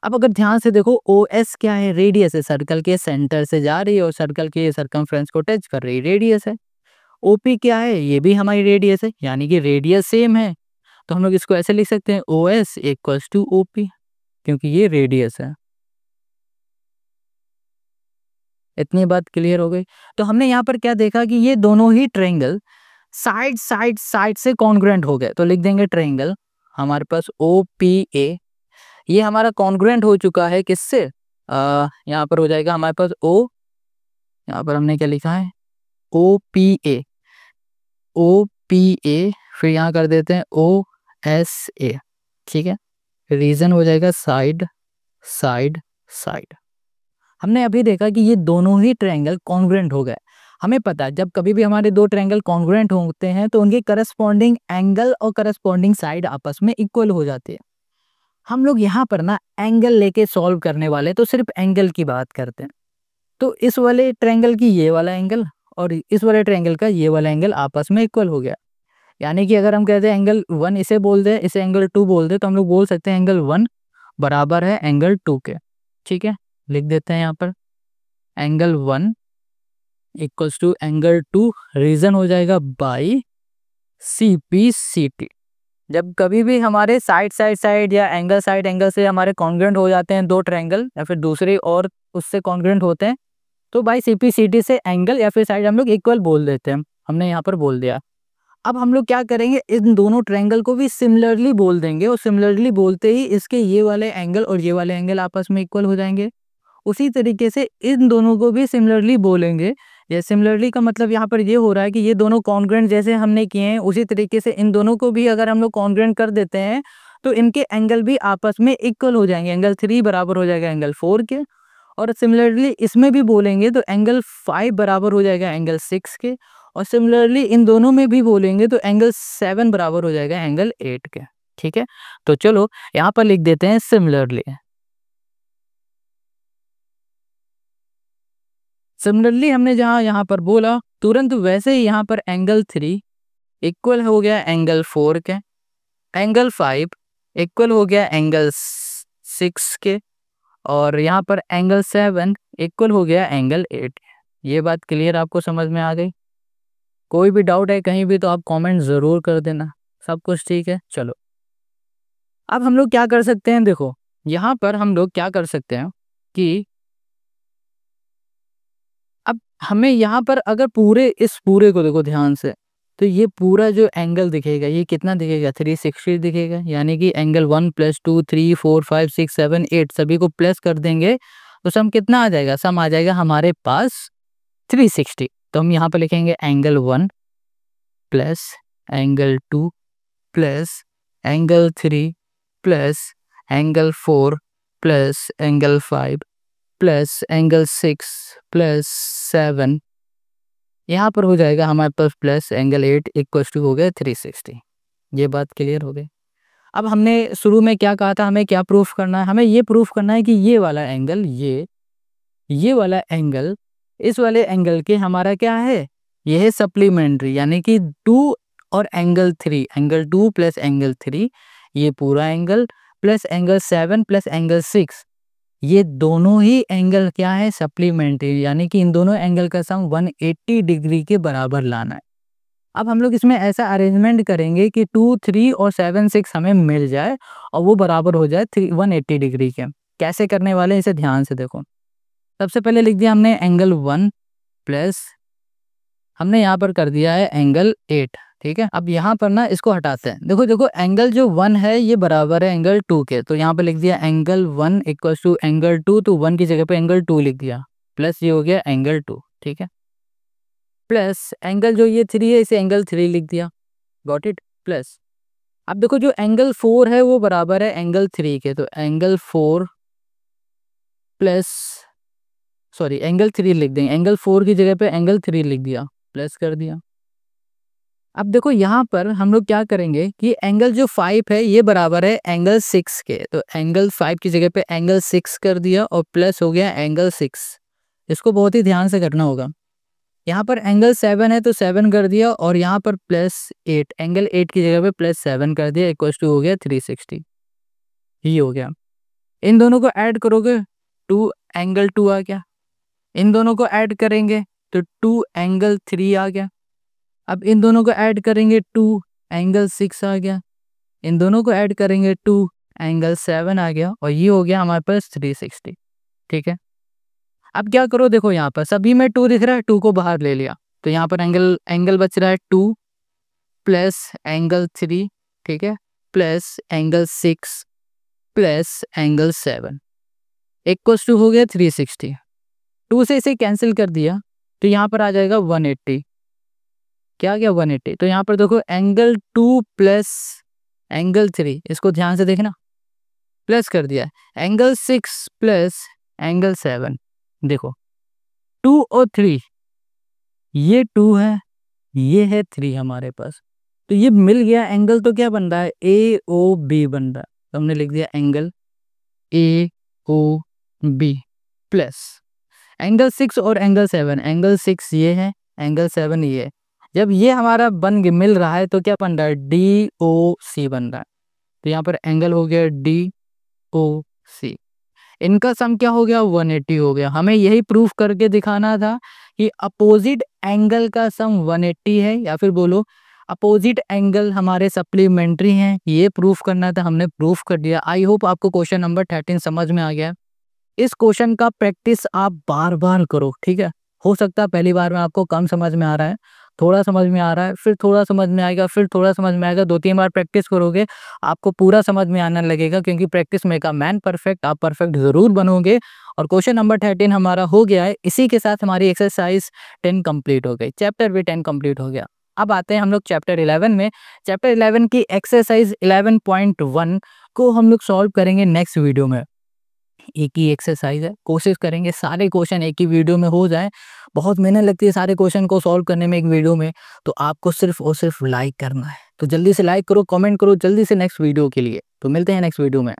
अब अगर ध्यान से देखो ओ एस क्या है? रेडियस है, सर्कल के सेंटर से जा रही है और सर्कल के सर्कमफ्रेंस को टच कर रही है, रेडियस है। ओपी क्या है? ये भी हमारी रेडियस है, यानी कि रेडियस सेम है। तो हम लोग इसको ऐसे लिख सकते हैं O S equals to O P, क्योंकि ये रेडियस है। इतनी बात क्लियर हो गई। तो हमने यहाँ पर क्या देखा कि ये दोनों ही ट्रायंगल साइड से कॉन्ग्रुएंट हो गए। तो लिख देंगे ट्रायंगल हमारे पास ओ पी ए, ये हमारा कॉन्ग्रुएंट हो चुका है किससे? यहाँ पर हो जाएगा हमारे पास ओ, यहाँ पर हमने क्या लिखा है? O P A, O P A, फिर यहाँ कर देते हैं ओ एस ए, ठीक है। रीजन हो जाएगा साइड साइड साइड। हमने अभी देखा कि ये दोनों ही ट्रायंगल कॉन्ग्रुएंट हो गए। हमें पता है जब कभी भी हमारे दो ट्रायंगल कॉन्ग्रुएंट होते हैं तो उनके करस्पॉन्डिंग एंगल और करस्पॉन्डिंग साइड आपस में इक्वल हो जाती है। हम लोग यहाँ पर ना एंगल लेके सॉल्व करने वाले, तो सिर्फ एंगल की बात करते हैं। तो इस वाले ट्रायंगल की ये वाला एंगल और इस वाले ट्रायंगल का ये वाला एंगल आपस में इक्वल हो गया। यानी कि अगर हम कहते हैं एंगल 1 इसे बोल दे, इसे एंगल 2 बोल दे, तो हम लोग बोल सकते हैं एंगल 1 बराबर है एंगल 2 के, ठीक है। लिख देते हैं यहाँ पर angle 1 equals to angle 2, reason हो जाएगा by C P C T. जब कभी भी हमारे साइड या एंगल साइड एंगल से हमारे कॉन्ग्रुएंट हो जाते हैं दो ट्रायंगल, या फिर दूसरे और उससे कॉन्ग्रुएंट होते हैं, तो by C P C T से एंगल या फिर साइड हम लोग इक्वल बोल देते हैं। हमने यहाँ पर बोल दिया। अब हम लोग क्या करेंगे? इन दोनों ट्रायंगल को भी सिमिलरली बोल देंगे, और सिमिलरली बोलते ही इसके ये वाले एंगल और ये वाले एंगल आपस में इक्वल हो जाएंगे। उसी तरीके से इन दोनों को भी सिमिलरली बोलेंगे। ये सिमिलरली का मतलब यहाँ पर ये हो रहा है कि ये दोनों कॉन्ग्रुएंट जैसे हमने किए हैं, उसी तरीके से इन दोनों को भी अगर हम लोग कॉन्ग्रुएंट कर देते हैं तो इनके एंगल भी आपस में इक्वल हो जाएंगे। एंगल 3 बराबर हो जाएगा एंगल 4 के, और सिमिलरली इसमें भी बोलेंगे तो एंगल 5 बराबर हो जाएगा एंगल 6 के, और सिमिलरली इन दोनों में भी बोलेंगे तो एंगल 7 बराबर हो जाएगा एंगल 8 के। ठीक है, तो चलो यहाँ पर लिख देते हैं सिमिलरली। सिमिलरली हमने जहाँ यहाँ पर बोला तुरंत वैसे ही यहाँ पर एंगल 3 इक्वल हो गया एंगल 4 के, एंगल 5 इक्वल हो गया एंगल 6 के, और यहाँ पर एंगल 7 इक्वल हो गया एंगल 8। ये बात क्लियर आपको समझ में आ गई? कोई भी डाउट है कहीं भी तो आप कमेंट ज़रूर कर देना। सब कुछ ठीक है? चलो अब हम लोग क्या कर सकते हैं, देखो यहाँ पर हम लोग क्या कर सकते हैं कि अब हमें यहाँ पर अगर पूरे इस पूरे को देखो ध्यान से, तो ये पूरा जो एंगल दिखेगा ये कितना दिखेगा, 360 दिखेगा। यानी कि एंगल 1 + 2 3 4 5 6 7 8 सभी को प्लस कर देंगे तो सम कितना आ जाएगा, सम आ जाएगा हमारे पास 360। तो हम यहाँ पर लिखेंगे angle 1 plus angle 2 plus angle 3 plus angle 4 plus angle 5 plus angle 6 plus 7, यहाँ पर हो जाएगा हमारे पास प्लस एंगल 8 इक्वल टू हो गया 360। ये बात क्लियर हो गई? अब हमने शुरू में क्या कहा था, हमें क्या प्रूफ करना है, हमें ये प्रूफ करना है कि ये वाला एंगल ये वाला एंगल इस वाले एंगल के हमारा क्या है, ये है सप्लीमेंट्री। यानी कि 2 और एंगल 3, एंगल 2 प्लस एंगल 3 ये पूरा angle plus angle 7 plus angle 6 ये दोनों ही एंगल क्या है, सप्लीमेंट्री। यानी कि इन दोनों एंगल का सम 180 डिग्री के बराबर लाना है। अब हम लोग इसमें ऐसा अरेंजमेंट करेंगे कि 2, 3 और 7, 6 हमें मिल जाए और वो बराबर हो जाए 180 डिग्री के। कैसे करने वाले हैं इसे ध्यान से देखो। सबसे पहले लिख दिया हमने एंगल 1 प्लस हमने यहाँ पर कर दिया है एंगल 8। ठीक है, अब यहाँ पर ना इसको हटाते हैं। देखो देखो एंगल जो 1 है ये बराबर है एंगल 2 के, तो यहाँ पर लिख दिया एंगल 1 इक्वल टू एंगल 2, तो 1 की जगह पे एंगल 2 लिख दिया, प्लस ये हो गया एंगल 2। ठीक है, प्लस एंगल जो ये 3 है इसे एंगल 3 लिख दिया, गॉट इट। प्लस अब देखो जो एंगल 4 है वो बराबर है एंगल 3 के, तो एंगल 4 प्लस सॉरी एंगल 3 लिख देंगे, एंगल 4 की जगह पे एंगल 3 लिख दिया, प्लस कर दिया। अब देखो यहाँ पर हम लोग क्या करेंगे कि एंगल जो 5 है ये बराबर है एंगल 6 के, तो एंगल 5 की जगह पे एंगल 6 कर दिया और प्लस हो गया एंगल 6। इसको बहुत ही ध्यान से करना होगा। यहाँ पर एंगल 7 है तो 7 कर दिया और यहाँ पर प्लस 8, एंगल 8 की जगह पे प्लस 7 कर दिया, इक्वल टू हो गया 360। ये हो गया। इन दोनों को ऐड करोगे 2 एंगल 2 आ गया, इन दोनों को ऐड करेंगे तो 2 एंगल 3 आ गया। अब इन दोनों को ऐड करेंगे 2 एंगल 6 आ गया, इन दोनों को ऐड करेंगे 2 एंगल 7 आ गया, और ये हो गया हमारे पास 360। ठीक है, अब क्या करो, देखो यहाँ पर सभी में 2 दिख रहा है, 2 को बाहर ले लिया तो यहाँ पर एंगल बच रहा है 2 प्लस एंगल 3, ठीक है, plus angle 6 plus angle 7 equal to हो गया 360। 2 से इसे कैंसिल कर दिया तो यहाँ पर आ जाएगा 180। क्या गया 180, तो यहाँ पर देखो एंगल 2 प्लस एंगल 3, इसको ध्यान से देखना, प्लस कर दिया, एंगल 6 प्लस एंगल 7, देखो 2 और 3, ये 2 है ये है 3 हमारे पास, तो ये मिल गया एंगल, तो क्या बन रहा है AOB बन रहा है। तो हमने लिख दिया एंगल AOB प्लस एंगल 6 और एंगल 7, एंगल 6 ये है एंगल 7 ये है। जब ये हमारा मिल रहा है तो क्या बन रहा है DOC बन रहा है, तो यहाँ पर एंगल हो गया DOC, इनका सम क्या हो गया 180 हो गया। हमें यही प्रूफ करके दिखाना था कि अपोजिट एंगल का सम 180 है, या फिर बोलो अपोजिट एंगल हमारे सप्लीमेंट्री हैं, ये प्रूफ करना था, हमने प्रूफ कर दिया। आई होप आपको क्वेश्चन नंबर 13 समझ में आ गया। इस क्वेश्चन का प्रैक्टिस आप बार बार करो, ठीक है। हो सकता है पहली बार में आपको कम समझ में आ रहा है, थोड़ा समझ में आ रहा है, फिर थोड़ा समझ में आएगा, फिर थोड़ा समझ में आएगा, 2-3 बार प्रैक्टिस करोगे आपको पूरा समझ में आने लगेगा, क्योंकि practice make a man perfect. आप परफेक्ट ज़रूर बनोगे। और क्वेश्चन नंबर 13 हमारा हो गया है। इसी के साथ हमारी एक्सरसाइज 10 कंप्लीट हो गई, चैप्टर भी 10 कंप्लीट हो गया। अब आते हैं हम लोग चैप्टर 11 में। चैप्टर 11 की एक्सरसाइज 11.1 को हम लोग सॉल्व करेंगे नेक्स्ट वीडियो में। एक ही एक्सरसाइज है। कोशिश करेंगे सारे क्वेश्चन एक ही वीडियो में हो जाए। बहुत मेहनत लगती है सारे क्वेश्चन को सॉल्व करने में एक वीडियो में, तो आपको सिर्फ और सिर्फ लाइक करना है। तो जल्दी से लाइक करो, कमेंट करो जल्दी से नेक्स्ट वीडियो के लिए। तो मिलते हैं नेक्स्ट वीडियो में।